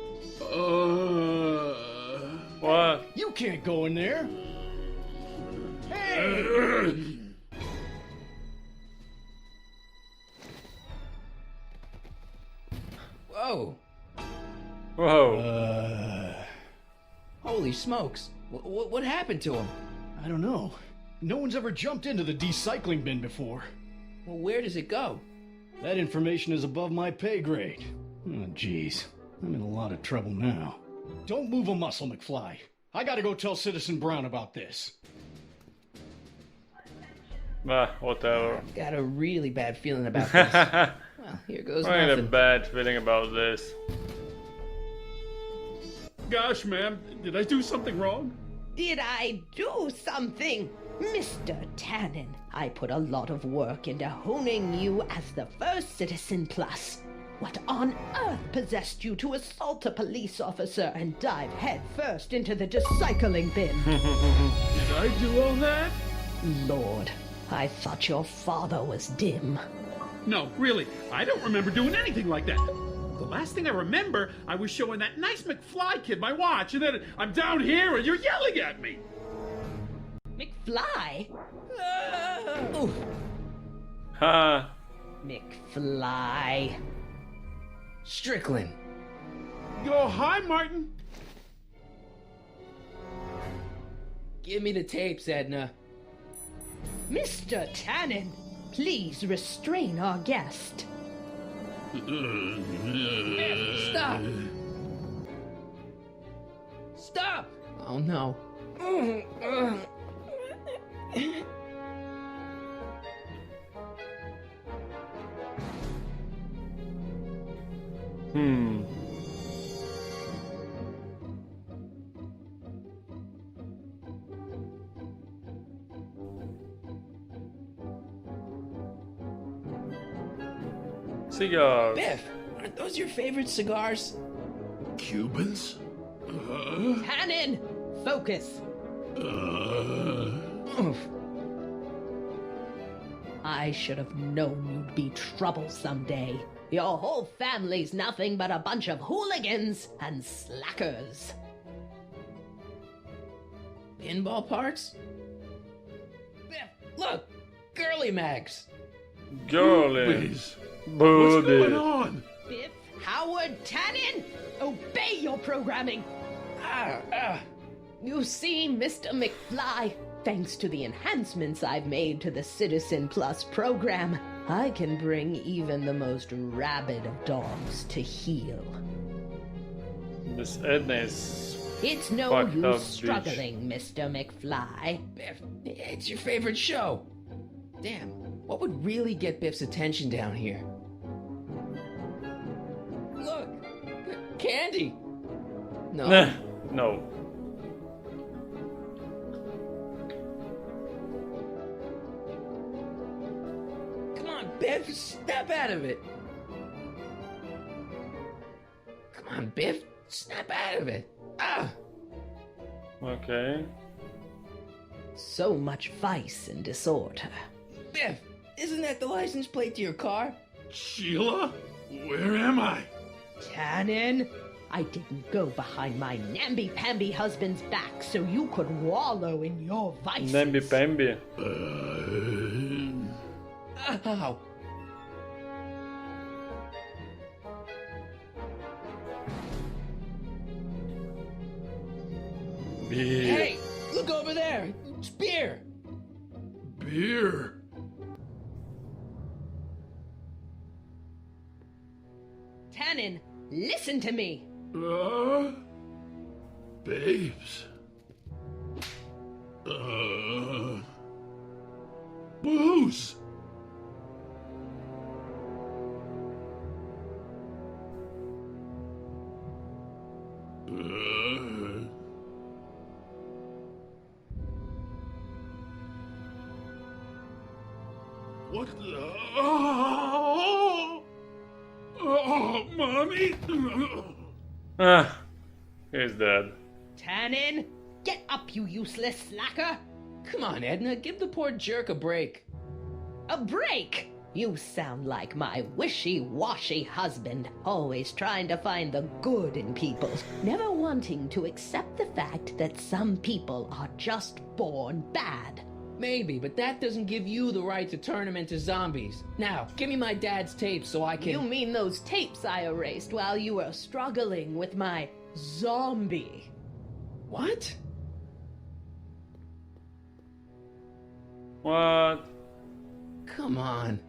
A: What?
F: You can't go in there. Hey!
B: Whoa!
A: Whoa.
B: Holy smokes. What happened to him?
F: I don't know. No one's ever jumped into the recycling bin before.
B: Well, where does it go?
F: That information is above my pay grade. Oh, jeez. I'm in a lot of trouble now. Don't move a muscle, McFly. I gotta go tell Citizen Brown about this.
A: Whatever.
B: Got a really bad feeling about this. Well, here goes
A: I got a
B: nothing.
A: bad feeling about this.
J: Gosh, ma'am, did I do something wrong?
I: Did I do something? Mr. Tannen, I put a lot of work into honing you as the first Citizen Plus. What on earth possessed you to assault a police officer and dive headfirst into the recycling bin?
J: Did I do all that?
I: Lord, I thought your father was dim.
J: No, really, I don't remember doing anything like that. The last thing I remember, I was showing that nice McFly kid my watch, and then I'm down here and you're yelling at me.
I: McFly?
A: Ha!
I: McFly.
B: Strickland.
J: Oh, hi, Martin.
B: Give me the tapes, Edna.
I: Mr. Tannen, please restrain our guest.
B: Stop! Stop! Oh no.
A: Cigars.
B: Biff, aren't those your favorite cigars?
J: Cubans?
I: Cannon! Focus! Oof. I should have known you'd be trouble someday. Your whole family's nothing but a bunch of hooligans and slackers.
B: Pinball parts? Biff, look! Girly mags!
A: Girly.
J: Boobies.
A: Boobies.
J: What's going on?
I: Biff, Howard, Tannen! Obey your programming! You see, Mr. McFly, thanks to the enhancements I've made to the Citizen Plus program, I can bring even the most rabid of dogs to heel.
A: This Edna is
I: It's no
A: fucked up
I: use
A: bitch.
I: struggling, Mr. McFly.
B: Biff, it's your favorite show. Damn, what would really get Biff's attention down here? Look! Candy! No.
A: No.
B: Come on, Biff, snap out of it! Come on, Biff, snap out of it! Ah!
A: Okay.
I: So much vice and disorder.
B: Biff, isn't that the license plate to your car?
J: Sheila? Where am I?
I: Tannen, I didn't go behind my namby-pamby husband's back so you could wallow in your vices.
A: Namby Pamby.
B: Ow!
A: Beer.
B: Hey, look over there! It's beer!
J: Beer.
I: Tannen, listen to me.
J: Babes. Booze. What the? Oh, mommy!
A: Ah, he's dead.
I: Tannen, get up, you useless slacker.
B: Come on, Edna, give the poor jerk a break.
I: A break? You sound like my wishy-washy husband, always trying to find the good in people, never wanting to accept the fact that some people are just born bad.
B: Maybe, but that doesn't give you the right to turn them into zombies. Now, give me my dad's tapes so I can...
I: You mean those tapes I erased while you were struggling with my zombie?
B: What?
A: What?
B: Come on.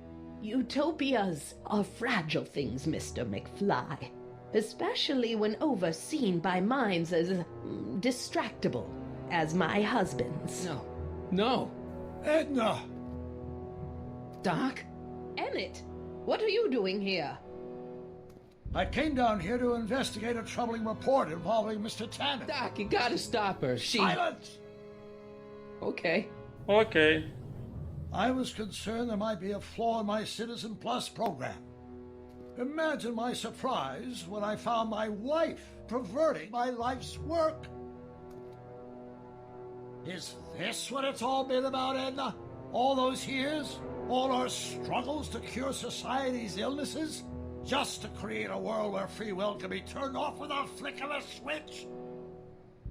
I: Utopias are fragile things, Mr. McFly. Especially when overseen by minds as distractible as my husband's.
B: No. No.
R: Edna!
B: Doc?
I: Emmett, what are you doing here?
R: I came down here to investigate a troubling report involving Mr. Tannen.
B: Doc, you gotta stop her.
R: Silence!
B: Okay.
A: Okay.
R: I was concerned there might be a flaw in my Citizen Plus program. Imagine my surprise when I found my wife perverting my life's work. Is this what it's all been about, Edna? All those years? All our struggles to cure society's illnesses? Just to create a world where free will can be turned off with a flick of a switch?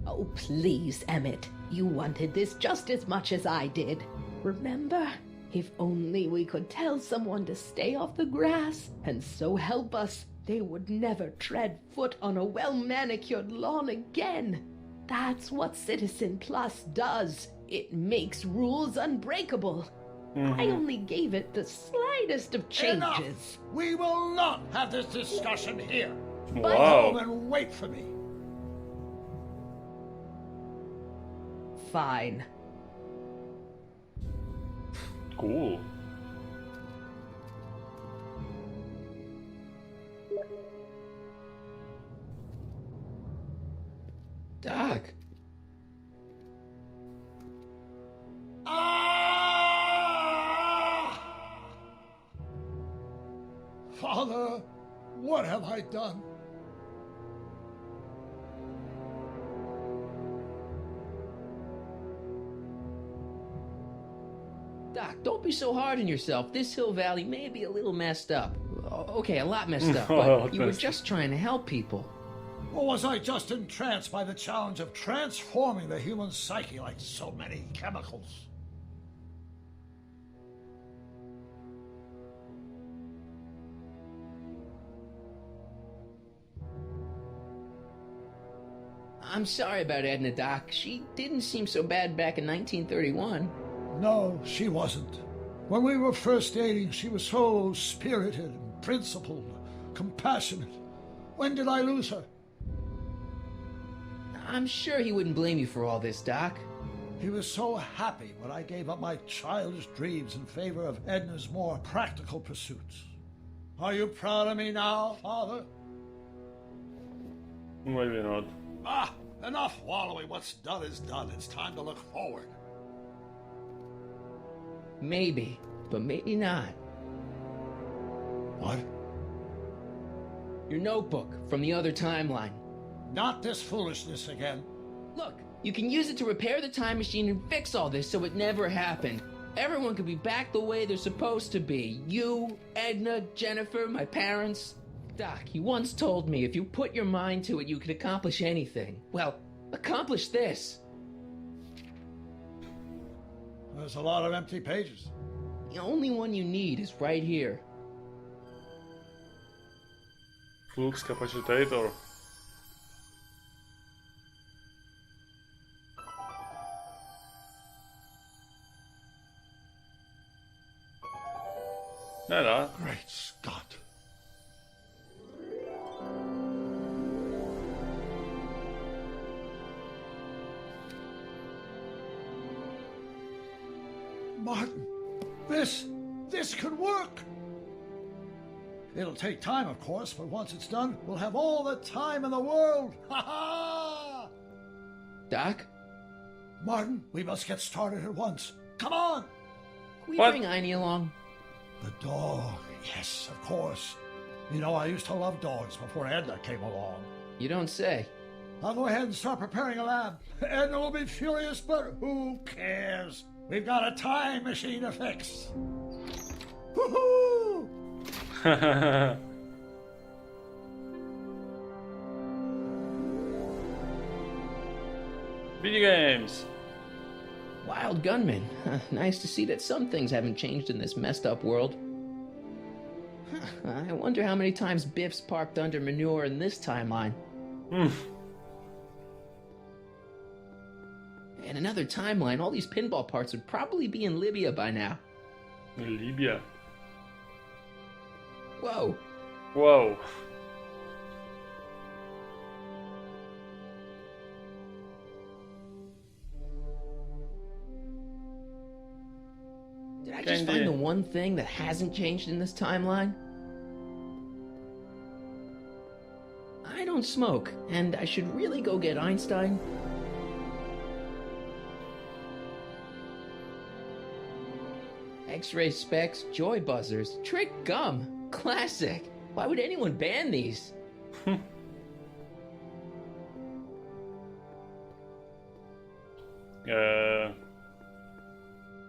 I: Oh, please, Emmett. You wanted this just as much as I did. Remember? If only we could tell someone to stay off the grass, and so help us, they would never tread foot on a well-manicured lawn again. That's what Citizen Plus does. It makes rules unbreakable. I only gave it the slightest of changes.
R: Enough! We will not have this discussion here.
A: Wow.
R: Go home and wait for me.
I: Fine.
A: Cool.
B: Doc.
R: Ah! Father, what have I done?
B: Doc, don't be so hard on yourself. This Hill Valley may be a little messed up. Okay, a lot messed up, but you were just trying to help people.
R: Or was I just entranced by the challenge of transforming the human psyche like so many chemicals?
B: I'm sorry about Edna, Doc. She didn't seem so bad back in 1931.
R: No, she wasn't. When we were first dating, she was so spirited and principled, compassionate. When did I lose her?
B: I'm sure he wouldn't blame you for all this, Doc.
R: He was so happy when I gave up my childish dreams in favor of Edna's more practical pursuits. Are you proud of me now, Father?
A: Maybe not.
R: Ah, enough wallowing. What's done is done. It's time to look forward.
B: Maybe, but maybe not.
R: What?
B: Your notebook from the other timeline.
R: Not this foolishness again.
B: Look, you can use it to repair the time machine and fix all this so it never happened. Everyone could be back the way they're supposed to be. You, Edna, Jennifer, my parents. Doc, you once told me if you put your mind to it, you could accomplish anything. Well, accomplish this.
R: There's a lot of empty pages.
B: The only one you need is right here.
A: Flux capacitator. Där.
R: Great Scott. Martin, this could work. It'll take time, of course, but once it's done, we'll have all the time in the world. Ha ha!
B: Doc?
R: Martin, we must get started at once. Come on!
B: Can we bring Einie along?
R: The dog, yes, of course. You know, I used to love dogs before Edna came along.
B: You don't say.
R: I'll go ahead and start preparing a lab. Edna will be furious, but who cares? We've got a time machine to fix. Woohoo!
A: Video games.
B: Wild gunman. Nice to see that some things haven't changed in this messed up world. I wonder how many times Biff's parked under manure in this timeline. In another timeline, all these pinball parts would probably be in Libya by now.
A: Libya.
B: Whoa.
A: Whoa.
B: Did I just find the one thing that hasn't changed in this timeline? I don't smoke, and I should really go get Einstein. X-ray specs, joy buzzers, trick gum, classic. Why would anyone ban these?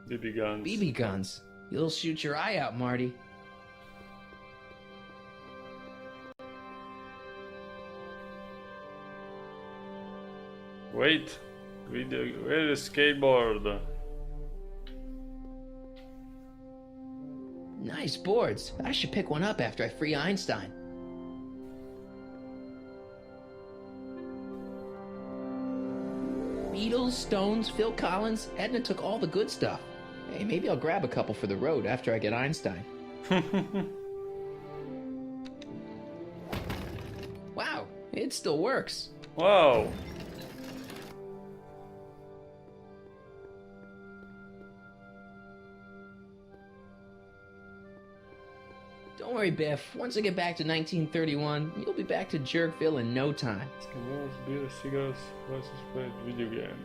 A: BB guns.
B: BB guns. You'll shoot your eye out, Marty.
A: Wait. Where is skateboard?
B: Nice boards. I should pick one up after I free Einstein. Beatles, Stones, Phil Collins. Edna took all the good stuff. Hey, maybe I'll grab a couple for the road after I get Einstein. Wow, it still works.
A: Wow.
B: Don't Don't worry, Biff. Once I get back to 1931, you'll be back to Jerkville in no time.
A: Cigars, beer, cigars, license plate, video game.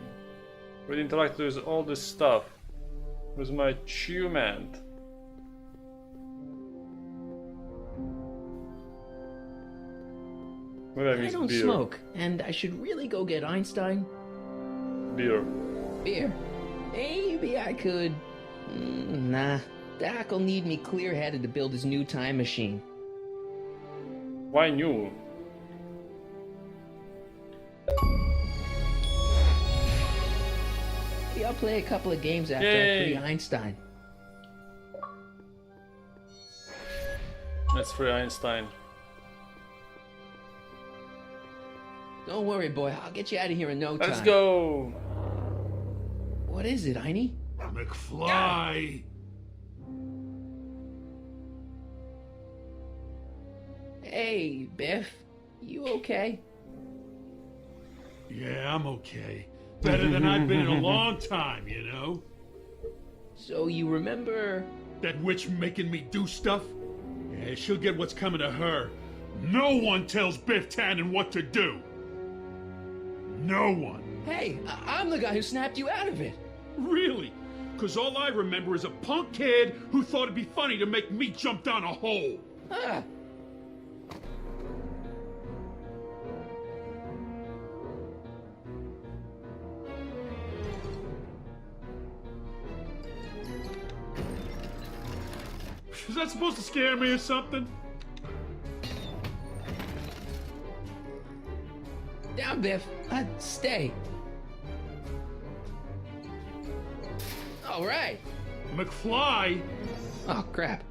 A: We interact with all this stuff. With my achievement. Maybe I
B: I
A: miss
B: don't
A: beer.
B: smoke, and I should really go get Einstein.
A: Beer.
B: Beer? Maybe I could. Nah. Doc'll need me clear-headed to build his new time machine.
A: Why new?
B: Maybe I'll play a couple of games after I
A: Yay.
B: free Einstein.
A: Let's free Einstein.
B: Don't worry, boy. I'll get you out of here in no time.
A: Let's go!
B: What is it, Einie?
J: McFly!
B: Hey, Biff. You okay?
J: Yeah, I'm okay. Better than I've been in a long time, you know?
B: So you remember...
J: That witch making me do stuff? Yeah, she'll get what's coming to her. No one tells Biff Tannen what to do! No one!
B: Hey, I'm the guy who snapped you out of it!
J: Really? Because all I remember is a punk kid who thought it'd be funny to make me jump down a hole!
B: Ah!
J: Is that supposed to scare me or something?
B: Down, Biff. Stay. All right.
J: McFly?
B: Oh, crap.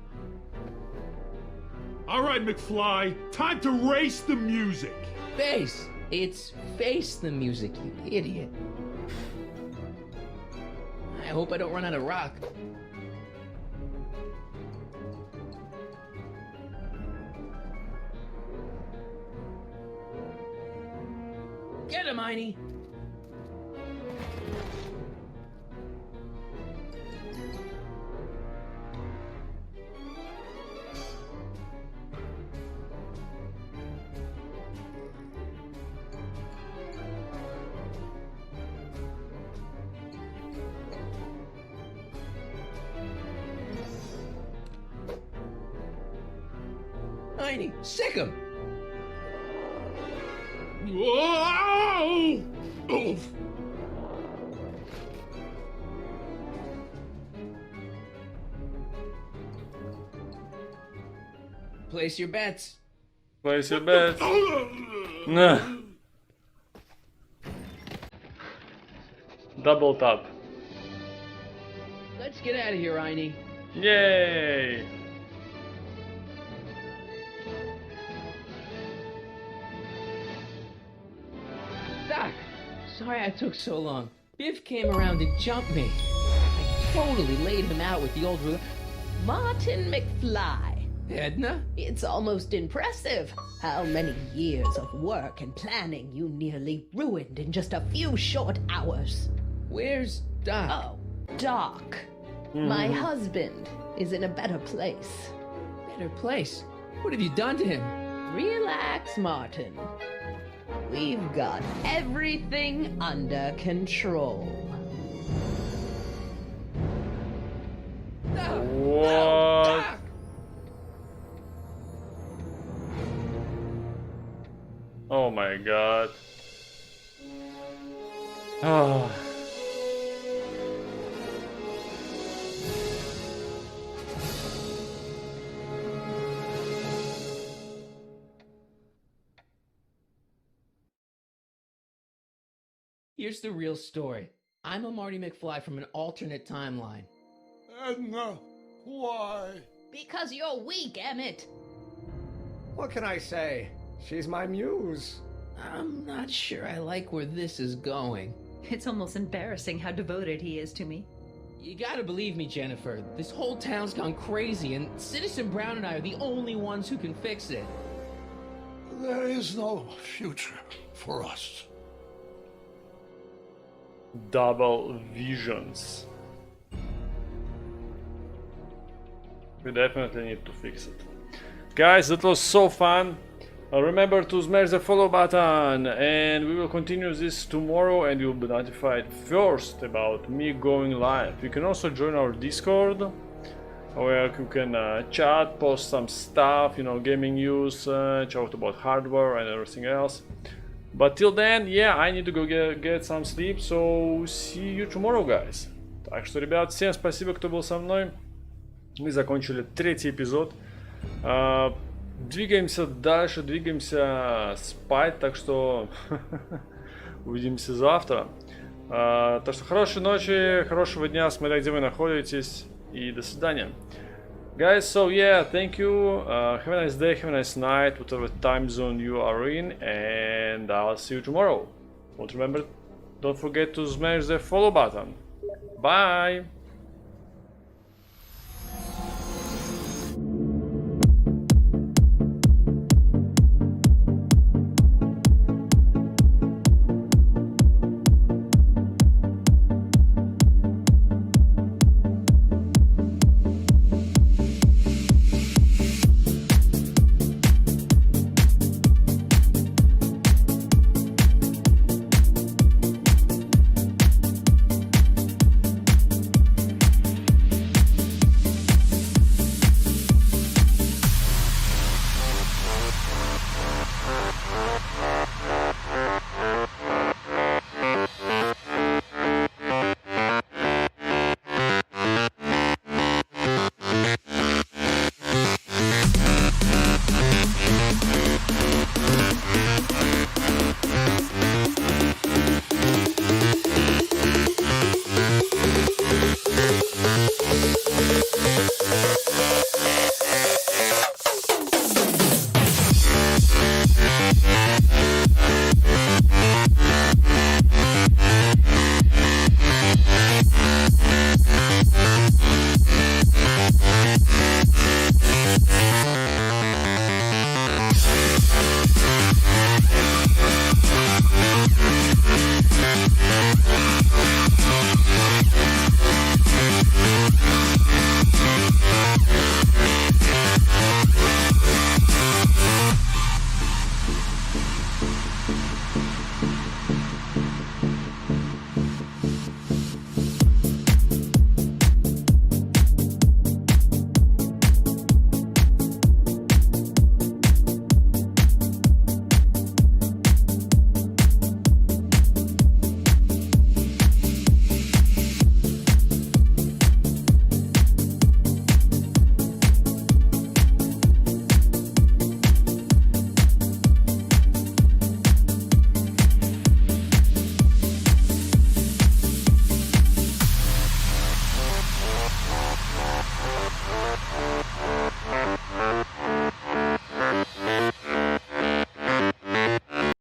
J: All right, McFly. Time to race the music.
B: Face. It's face the music, you idiot. I hope I don't run out of rock. Get him, Einie! Einie, sick him!
J: Whoa! Oof.
B: Place your bets.
A: Place your bets. Nah. Double tap.
B: Let's get out of here, Einie.
A: Yay!
B: Doc, sorry I took so long. Biff came around to jump me. I totally laid him out with the old ruler.
I: Martin McFly.
B: Edna?
I: It's almost impressive how many years of work and planning you nearly ruined in just a few short hours.
B: Where's Doc?
I: Oh, Doc. My husband is in a better place.
B: Better place? What have you done to him?
I: Relax, Martin. We've got everything under control.
A: What? Oh my god. Ah.
B: Here's the real story. I'm a Marty McFly from an alternate timeline.
R: Edna, why?
I: Because you're weak, Emmett.
S: What can I say? She's my muse.
B: I'm not sure I like where this is going.
T: It's almost embarrassing how devoted he is to me.
B: You gotta believe me, Jennifer. This whole town's gone crazy, and Citizen Brown and I are the only ones who can fix it.
R: There is no future for us.
A: Double visions. We definitely need to fix it. Guys, that was so fun. Remember to smash the follow button, and we will continue this tomorrow, and you'll be notified first about me going live. You can also join our Discord, where you can chat, post some stuff, you know, gaming news, chat about hardware and everything else. But till then, yeah, I need to go get some sleep, so see you tomorrow, guys. Так что, ребят, всем спасибо, кто был со мной. Мы закончили 3-й эпизод. Двигаемся дальше, двигаемся спать, так что увидимся завтра. Так что хорошей ночи, хорошего дня, смотря где вы находитесь, и до свидания. Guys, so yeah, thank you, have a nice day, have a nice night, whatever time zone you are in, and I'll see you tomorrow. Don't forget to smash the follow button. Bye!